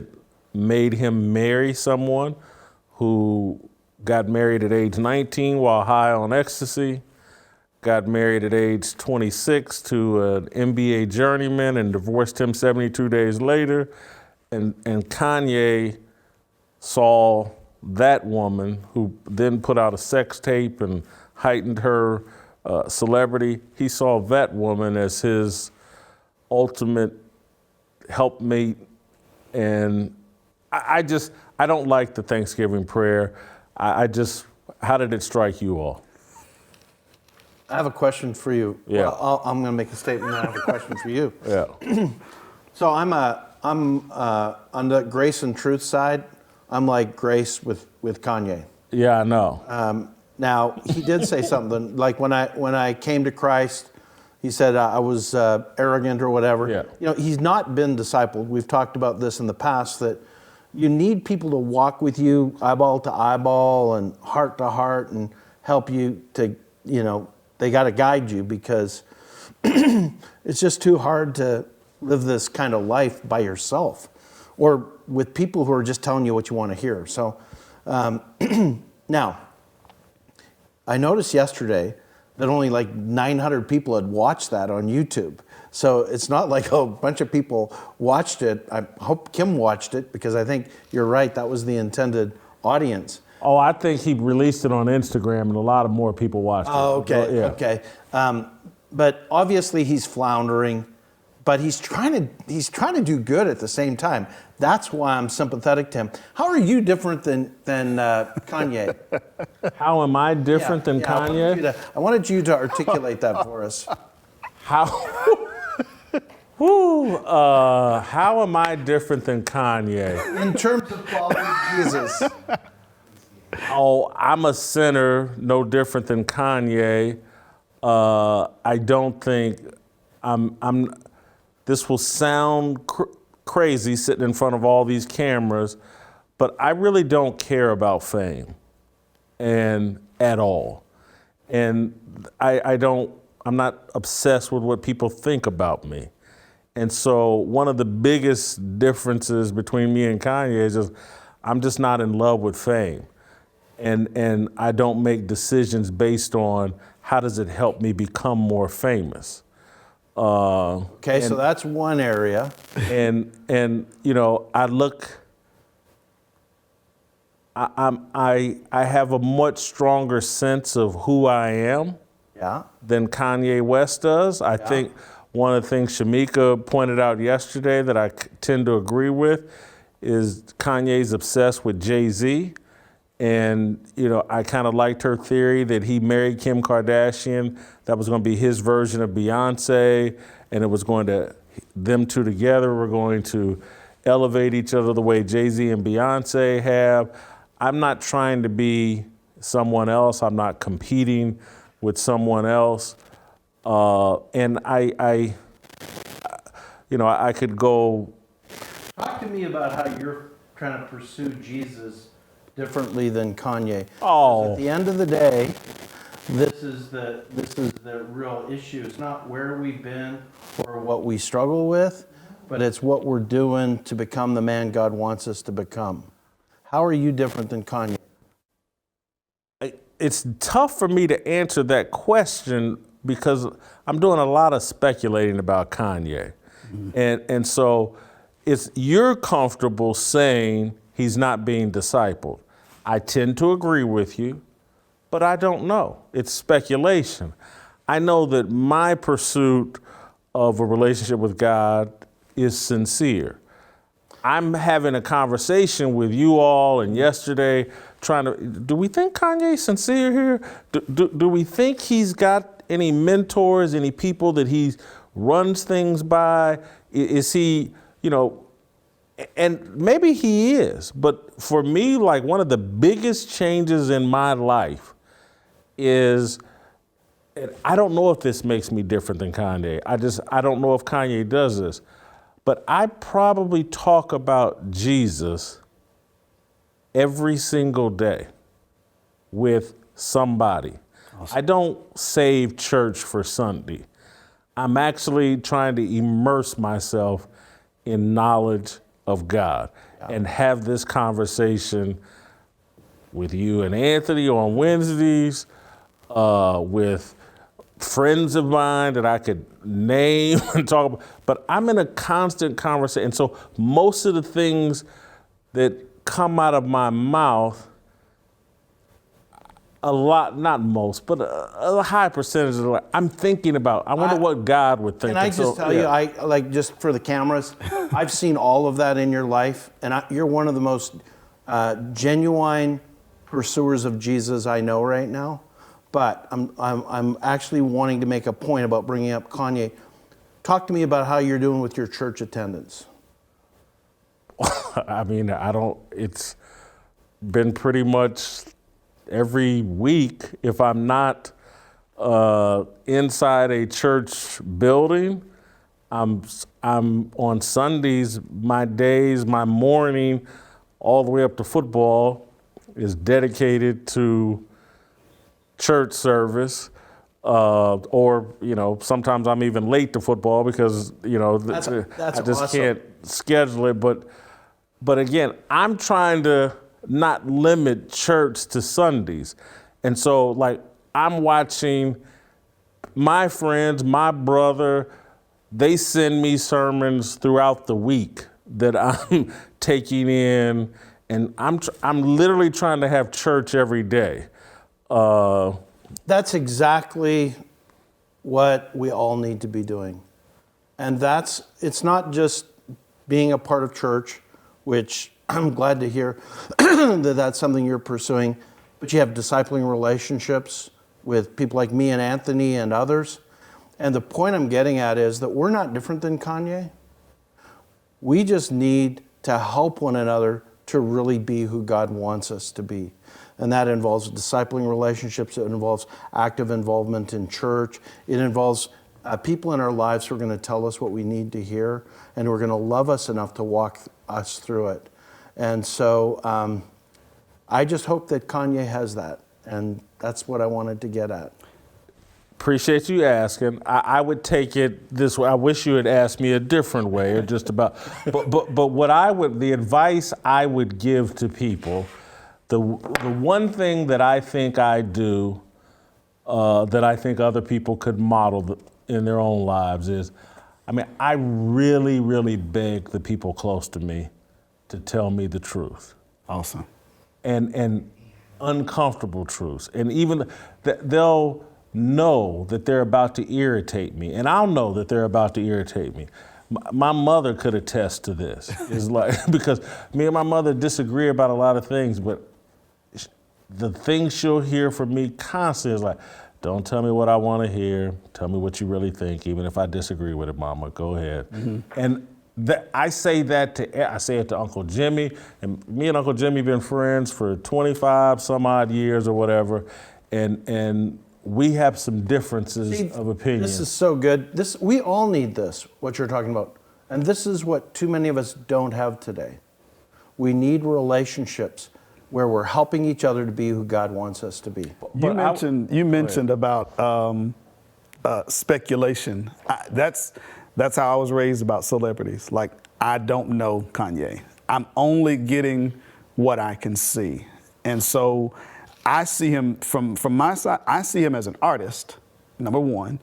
made him marry someone who got married at age 19 while high on ecstasy, got married at age 26 to an NBA journeyman and divorced him 72 days later. and Kanye saw that woman, who then put out a sex tape and heightened her celebrity. He saw that woman as his ultimate helpmate. And I don't like the Thanksgiving prayer. How did it strike you all? I have a question for you. Yeah. Well, I'm going to make a statement and I have a question for you. Yeah. So I'm on the grace and truth side. I'm like Grace with Kanye. Yeah, I know. Now he did say something like when I came to Christ, he said I was arrogant or whatever. Yeah. You know, he's not been discipled. We've talked about this in the past, that you need people to walk with you eyeball to eyeball and heart to heart and help you to, you know, they got to guide you, because it's just too hard to live this kind of life by yourself or with people who are just telling you what you want to hear. So now, I noticed yesterday that only like 900 people had watched that on YouTube. So it's not like a bunch of people watched it. I hope Kim watched it, because I think you're right, that was the intended audience. Oh, I think he released it on Instagram and a lot of more people watched it. Oh, okay, Yeah. okay. But obviously he's floundering, but he's trying to do good at the same time. That's why I'm sympathetic to him. How are you different than Kanye? How am I different than Kanye? I wanted you to articulate that for us. How am I different than Kanye? In terms of following Jesus. Oh, I'm a sinner, no different than Kanye. I don't think this will sound crazy sitting in front of all these cameras, but I really don't care about fame at all. And I'm not obsessed with what people think about me. And so one of the biggest differences between me and Kanye is just, I'm just not in love with fame. And I don't make decisions based on how does it help me become more famous. Okay, so that's one area. And you know, I have a much stronger sense of who I am than Kanye West does. I think one of the things Shamika pointed out yesterday that I tend to agree with is Kanye's obsessed with Jay-Z. And, you know, I kind of liked her theory that he married Kim Kardashian. That was going to be his version of Beyonce. And it was them two together were going to elevate each other the way Jay-Z and Beyonce have. I'm not trying to be someone else. I'm not competing with someone else. And I could go. Talk to me about how you're trying to pursue Jesus differently than Kanye. Oh. At the end of the day, this is the real issue. It's not where we've been or what we struggle with, but it's what we're doing to become the man God wants us to become. How are you different than Kanye? It's tough for me to answer that question because I'm doing a lot of speculating about Kanye. Mm-hmm. And so you're comfortable saying he's not being discipled. I tend to agree with you, but I don't know. It's speculation. I know that my pursuit of a relationship with God is sincere. I'm having a conversation with you all and yesterday do we think Kanye's sincere here? Do we think he's got any mentors, any people that he runs things by? Is he, you know, and maybe he is, but for me, like one of the biggest changes in my life is, and I don't know if this makes me different than Kanye. I don't know if Kanye does this, but I probably talk about Jesus every single day with somebody. Awesome. I don't save church for Sunday. I'm actually trying to immerse myself in knowledge of God and have this conversation with you and Anthony on Wednesdays, with friends of mine that I could name and talk about, but I'm in a constant conversation. And so most of the things that come out of my mouth, a lot, not most, but a high percentage of it, I'm thinking about. I wonder what God would think. Can I just tell you, just for the cameras, I've seen all of that in your life, and you're one of the most genuine pursuers of Jesus I know right now. But I'm actually wanting to make a point about bringing up Kanye. Talk to me about how you're doing with your church attendance. I mean, it's been pretty much every week. If I'm not inside a church building, I'm on Sundays, my morning, all the way up to football is dedicated to church service, or sometimes I'm even late to football because that's I just awesome. can't schedule it. But again, I'm trying to not limit church to Sundays, and so like I'm watching my friends, my brother, they send me sermons throughout the week that I'm taking in, and I'm literally trying to have church every day. That's exactly what we all need to be doing. And it's not just being a part of church, which I'm glad to hear that that's something you're pursuing, but you have discipling relationships with people like me and Anthony and others. And the point I'm getting at is that we're not different than Kanye. We just need to help one another to really be who God wants us to be. And that involves discipling relationships. It involves active involvement in church. It involves people in our lives who are going to tell us what we need to hear and who are going to love us enough to walk us through it. And so I just hope that Kanye has that. And that's what I wanted to get at. Appreciate you asking. I would take it this way. I wish you had asked me a different way, or just about. But the advice I would give to people, the one thing that I think I do, that I think other people could model in their own lives is, I really, really beg the people close to me to tell me the truth. Awesome. And uncomfortable truths, and even they'll know that they're about to irritate me, and I'll know that they're about to irritate me. My mother could attest to this. It's like, because me and my mother disagree about a lot of things, but the things she'll hear from me constantly is like, don't tell me what I want to hear. Tell me what you really think, even if I disagree with it, Mama. Go ahead. Mm-hmm. And I say it to Uncle Jimmy, and me and Uncle Jimmy been friends for 25 some odd years or whatever, and we have some differences of opinion. This is so good. We all need this, what you're talking about. And this is what too many of us don't have today. We need relationships where we're helping each other to be who God wants us to be. You mentioned about speculation. That's how I was raised about celebrities. Like, I don't know Kanye. I'm only getting what I can see. And so I see him from my side, I see him as an artist, number one.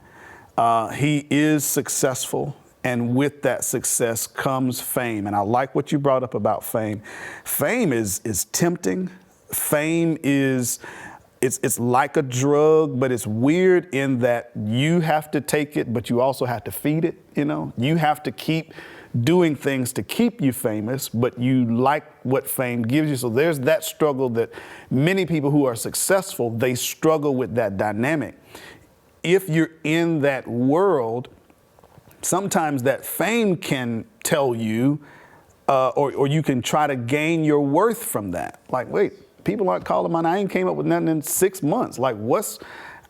He is successful, and with that success comes fame. And I like what you brought up about fame. Fame is tempting. Fame is, it's like a drug, but it's weird in that you have to take it, but you also have to feed it, You have to keep doing things to keep you famous, but you like what fame gives you. So there's that struggle that many people who are successful, they struggle with that dynamic. If you're in that world, sometimes that fame can tell you, or you can try to gain your worth from that. Like, wait, people aren't calling my name. I ain't came up with nothing in 6 months. Like,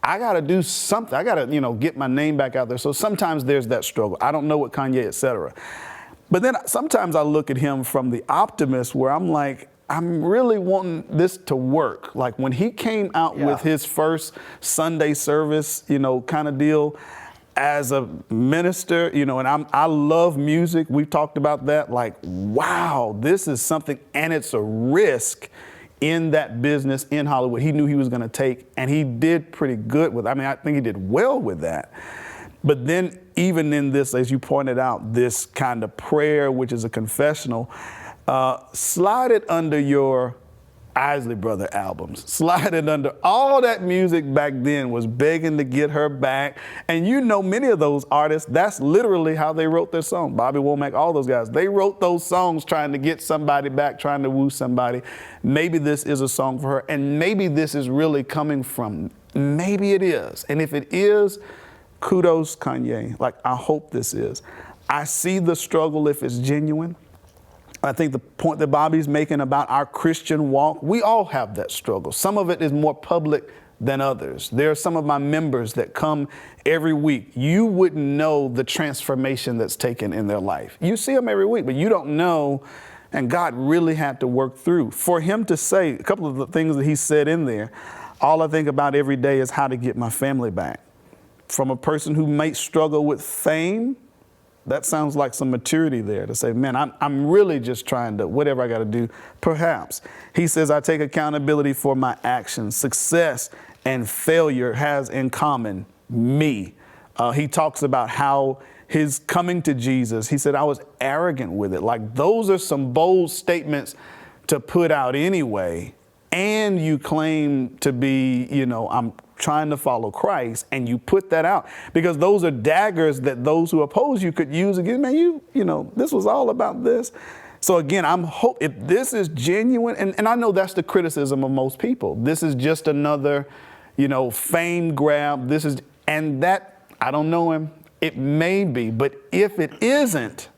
I got to do something. I got to, get my name back out there. So sometimes there's that struggle. I don't know what Kanye, et cetera. But then sometimes I look at him from the optimist where I'm like, I'm really wanting this to work. Like when he came out with his first Sunday service, kind of deal as a minister, and I love music. We've talked about that. Like, wow, this is something, and it's a risk in that business in Hollywood. He knew he was going to take, and he did pretty good with, I mean, I think he did well with that. But then even in this, as you pointed out, this kind of prayer, which is a confessional, slide it under your Isley Brother albums. Slide it under all that music back then was begging to get her back. And you know, many of those artists, that's literally how they wrote their song. Bobby Womack, all those guys, they wrote those songs trying to get somebody back, trying to woo somebody. Maybe this is a song for her, and maybe this is really coming from, maybe it is. And if it is, kudos, Kanye. Like, I hope this is. I see the struggle if it's genuine. I think the point that Bobby's making about our Christian walk, we all have that struggle. Some of it is more public than others. There are some of my members that come every week. You wouldn't know the transformation that's taken in their life. You see them every week, but you don't know, and God really had to work through. For him to say, a couple of the things that he said in there, all I think about every day is how to get my family back. From a person who might struggle with fame, that sounds like some maturity there to say, man, I'm really just trying to, whatever I got to do, perhaps. He says, I take accountability for my actions. Success and failure has in common me. He talks about how his coming to Jesus, he said, I was arrogant with it. Like, those are some bold statements to put out anyway. And you claim to be, you know, I'm trying to follow Christ, and you put that out because those are daggers that those who oppose you could use again. Man, you know, this was all about this. So again, if this is genuine, and I know that's the criticism of most people. This is just another, you know, fame grab. And that, I don't know him. It may be, but if it isn't,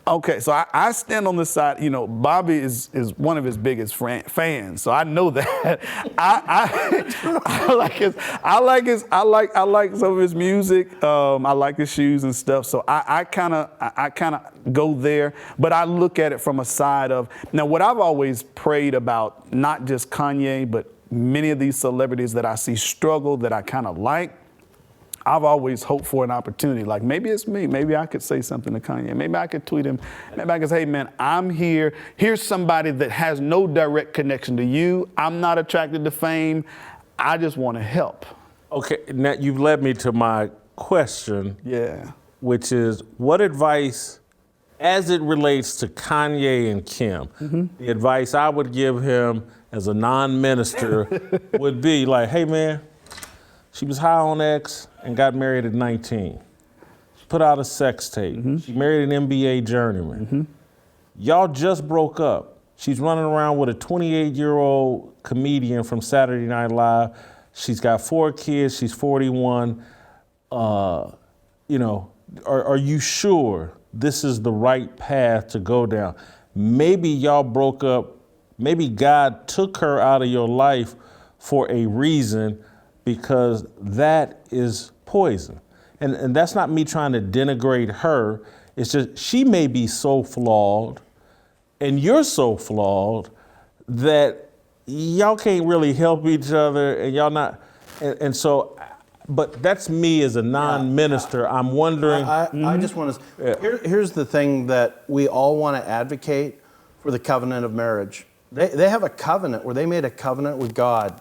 okay, so I stand on the side. You know, Bobby is one of his biggest fans, so I know that. I like some of his music. I like his shoes and stuff. So I kind of go there, but I look at it from a side of, now what I've always prayed about, not just Kanye, but many of these celebrities that I see struggle that I kind of like. I've always hoped for an opportunity. Like, maybe it's me. Maybe I could say something to Kanye. Maybe I could tweet him. Maybe I could say, hey, man, I'm here. Here's somebody that has no direct connection to you. I'm not attracted to fame. I just want to help. Okay, Now, you've led me to my question. Yeah. Which is, what advice, as it relates to Kanye and Kim, the advice I would give him as a non-minister would be like, hey, man, she was high on X and got married at 19. She put out a sex tape. She married an NBA journeyman. Y'all just broke up. She's running around with a 28-year-old comedian from Saturday Night Live. She's got 4 kids. She's 41. You know, are you sure this is the right path to go down? Maybe y'all broke up. Maybe God took her out of your life for a reason, because that is poison. And that's not me trying to denigrate her. It's just, she may be so flawed and you're so flawed that y'all can't really help each other, and y'all not, and so, but that's me as a non-minister. I'm wondering. I just want to, here's the thing that we all want to advocate for: the covenant of marriage. They have a covenant where they made a covenant with God.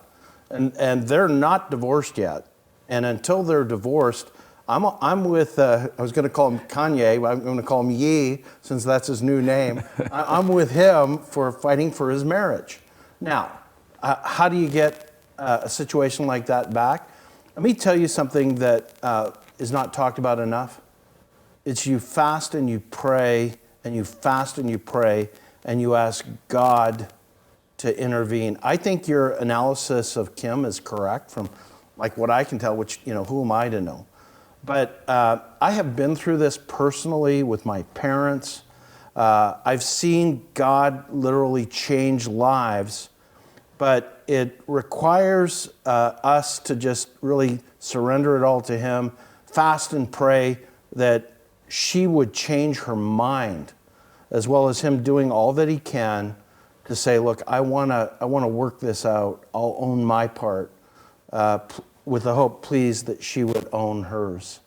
And they're not divorced yet. And until they're divorced, I'm with, I was going to call him Kanye, but I'm going to call him Ye, since that's his new name. I'm with him for fighting for his marriage. Now, how do you get a situation like that back? Let me tell you something that is not talked about enough. It's you fast and you pray, and you fast and you pray, and you ask God to intervene. I think your analysis of Kim is correct from like what I can tell, which, you know, who am I to know? But I have been through this personally with my parents. I've seen God literally change lives, but it requires us to just really surrender it all to Him, fast and pray that she would change her mind, as well as Him doing all that He can to say, look, I want to work this out. I'll own my part, with the hope, please, that she would own hers.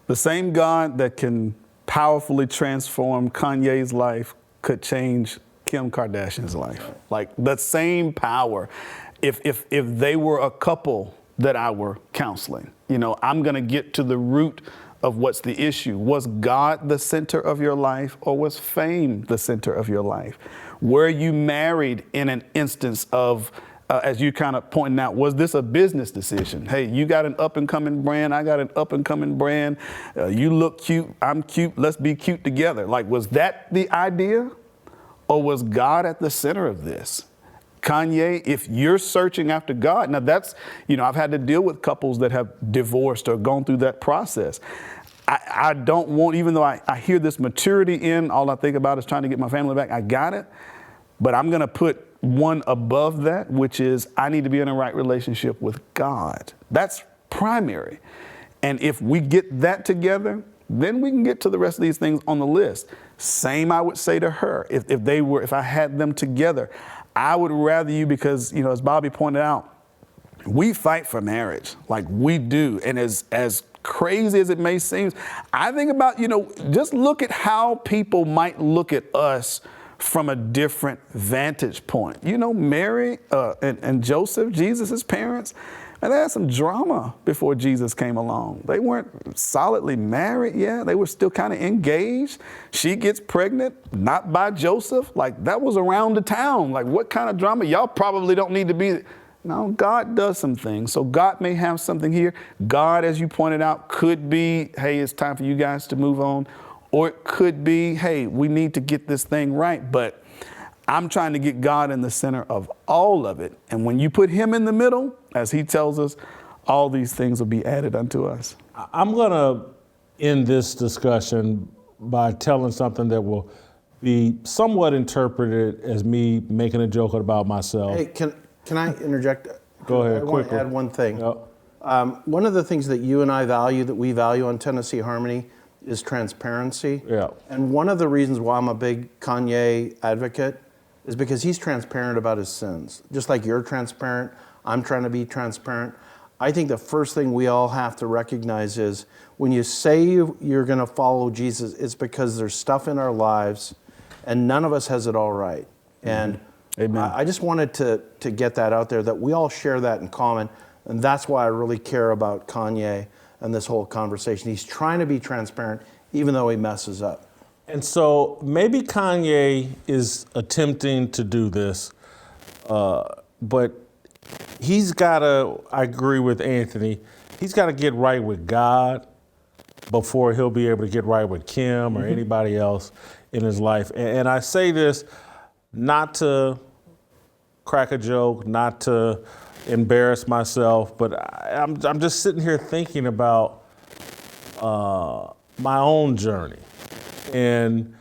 The same God that can powerfully transform Kanye's life could change Kim Kardashian's life. Like the same power. If they were a couple that I were counseling, I'm going to get to the root of what's the issue. Was God the center of your life, or was fame the center of your life? Were you married in an instance of, as you kind of pointing out, was this a business decision? Hey, you got an up-and-coming brand, I got an up-and-coming brand. You look cute, I'm cute, let's be cute together. Like, was that the idea? Or was God at the center of this? Kanye, if you're searching after God, now that's, I've had to deal with couples that have divorced or gone through that process. I don't want, even though I hear this maturity in, all I think about is trying to get my family back, I got it. But I'm going to put one above that, which is I need to be in a right relationship with God. That's primary. And if we get that together, then we can get to the rest of these things on the list. Same I would say to her, if I had them together, I would rather you, because, as Bobby pointed out, we fight for marriage, like we do. And as crazy as it may seem, I think about, just look at how people might look at us from a different vantage point. Mary and Joseph, Jesus' parents, and they had some drama before Jesus came along. They weren't solidly married yet. They were still kind of engaged. She gets pregnant, not by Joseph. Like, that was around the town. Like, what kind of drama? Y'all probably don't need to be. No, God does some things. So God may have something here. God, as you pointed out, could be, hey, it's time for you guys to move on. Or it could be, hey, we need to get this thing right. But I'm trying to get God in the center of all of it. And when you put him in the middle, as he tells us, all these things will be added unto us. I'm going to end this discussion by telling something that will be somewhat interpreted as me making a joke about myself. Hey, can I interject? Go ahead, I want to add one thing. Yep. One of the things that you and I value, that we value on Tennessee Harmony, is transparency. Yeah. And one of the reasons why I'm a big Kanye advocate is because he's transparent about his sins. Just like you're transparent, I'm trying to be transparent. I think the first thing we all have to recognize is when you say you're going to follow Jesus, it's because there's stuff in our lives and none of us has it all right. And Amen. I just wanted to get that out there, that we all share that in common. And that's why I really care about Kanye and this whole conversation. He's trying to be transparent, even though he messes up. And so maybe Kanye is attempting to do this, but he's got to, I agree with Anthony, he's got to get right with God before he'll be able to get right with Kim or anybody else in his life. And I say this not to crack a joke, not to embarrass myself, but I'm just sitting here thinking about my own journey and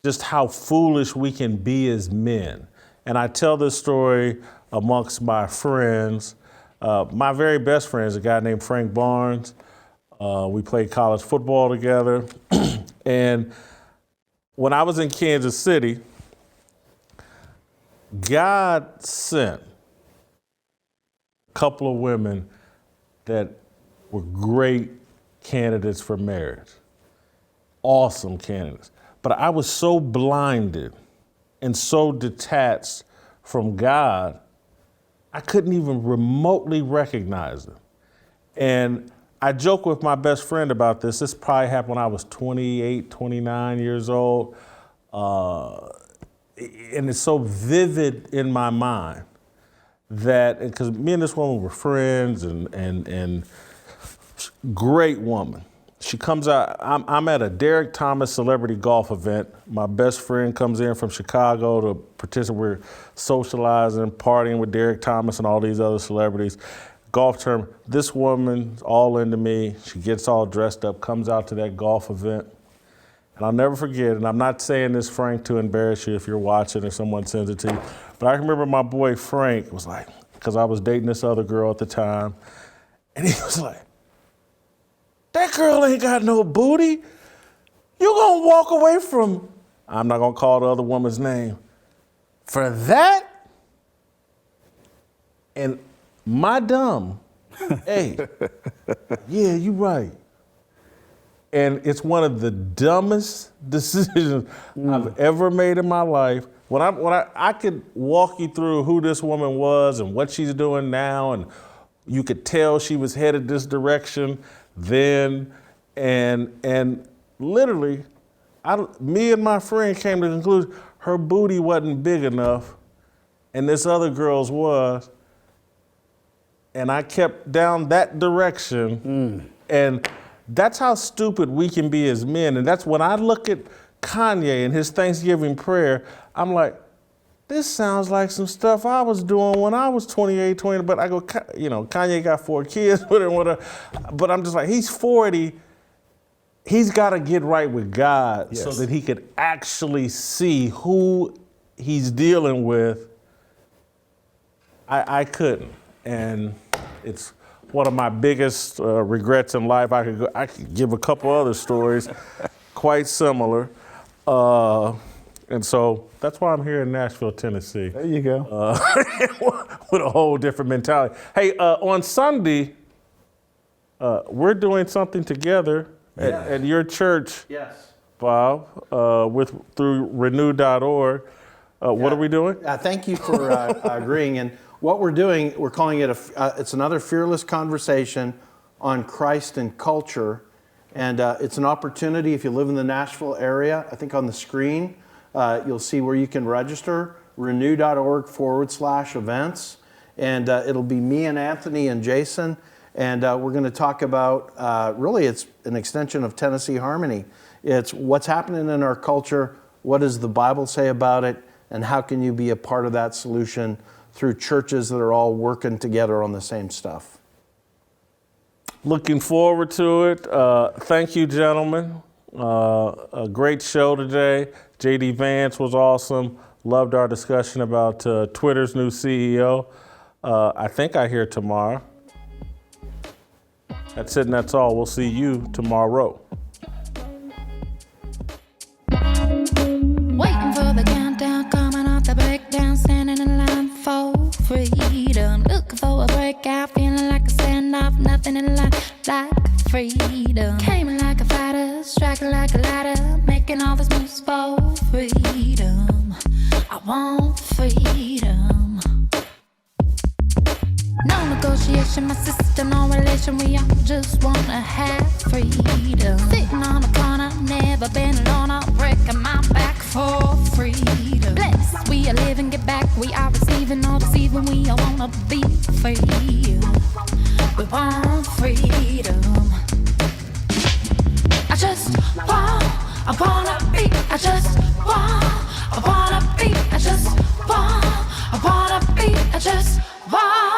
just how foolish we can be as men. And I tell this story amongst my friends. My very best friend is a guy named Frank Barnes. We played college football together. And when I was in Kansas City, God sent a couple of women that were great candidates for marriage. Awesome candidates. But I was so blinded and so detached from God, I couldn't even remotely recognize them. And I joke with my best friend about this. This probably happened when I was 28, 29 years old. And it's so vivid in my mind that, because me and this woman were friends and great woman. She comes out, I'm at a Derek Thomas celebrity golf event. My best friend comes in from Chicago to participate. We're socializing, partying with Derek Thomas and all these other celebrities. Golf tournament. This woman's all into me. She gets all dressed up, comes out to that golf event. And I'll never forget, and I'm not saying this, Frank, to embarrass you if you're watching or someone sends it to you, but I remember my boy Frank was like, because I was dating this other girl at the time, and he was like, that girl ain't got no booty. You gonna walk away from, I'm not gonna call the other woman's name, for that? And my dumb, hey, yeah, you right. And it's one of the dumbest decisions I've ever made in my life. When I could walk you through who this woman was and what she's doing now, and you could tell she was headed this direction then, and literally, me and my friend came to the conclusion her booty wasn't big enough, and this other girl's was, and I kept down that direction, and that's how stupid we can be as men, and that's when I look at Kanye and his Thanksgiving prayer, I'm like, this sounds like some stuff I was doing when I was 28, 20, but I go, Kanye got 4 kids with him, whatever. But I'm just like, he's 40, he's got to get right with God so that he could actually see who he's dealing with. I couldn't, and it's one of my biggest regrets in life. I could give a couple other stories quite similar. And so that's why I'm here in Nashville, Tennessee. There you go. With a whole different mentality. Hey, on Sunday, we're doing something together at your church, Bob, through renew.org. What are we doing? Thank you for agreeing. And what we're doing, we're calling it it's another fearless conversation on Christ and culture. And it's an opportunity if you live in the Nashville area. I think on the screen, you'll see where you can register, renew.org/events. And it'll be me and Anthony and Jason. And we're going to talk about, really, it's an extension of Tennessee Harmony. It's what's happening in our culture, what does the Bible say about it, and how can you be a part of that solution through churches that are all working together on the same stuff. Looking forward to it. Thank you, gentlemen. A great show today. JD Vance was awesome. Loved our discussion about Twitter's new CEO. I think I hear tomorrow. That's it and that's all. We'll see you tomorrow. Waiting for the countdown, coming off the breakdown, standing in line for freedom. Looking for a breakout, feeling like a standoff, nothing in life like freedom. Came in like a fighter, striking like a ladder, making all these moves for freedom. I want freedom. No negotiation, my sister, no relation. We all just wanna have freedom. Sitting on a corner, never been alone. I'm breaking my back for freedom. Blessed, we are living, get back. We are receiving, no deceiving. We all wanna be free. We want freedom. I wanna be. I wanna be. I wanna be. I just want.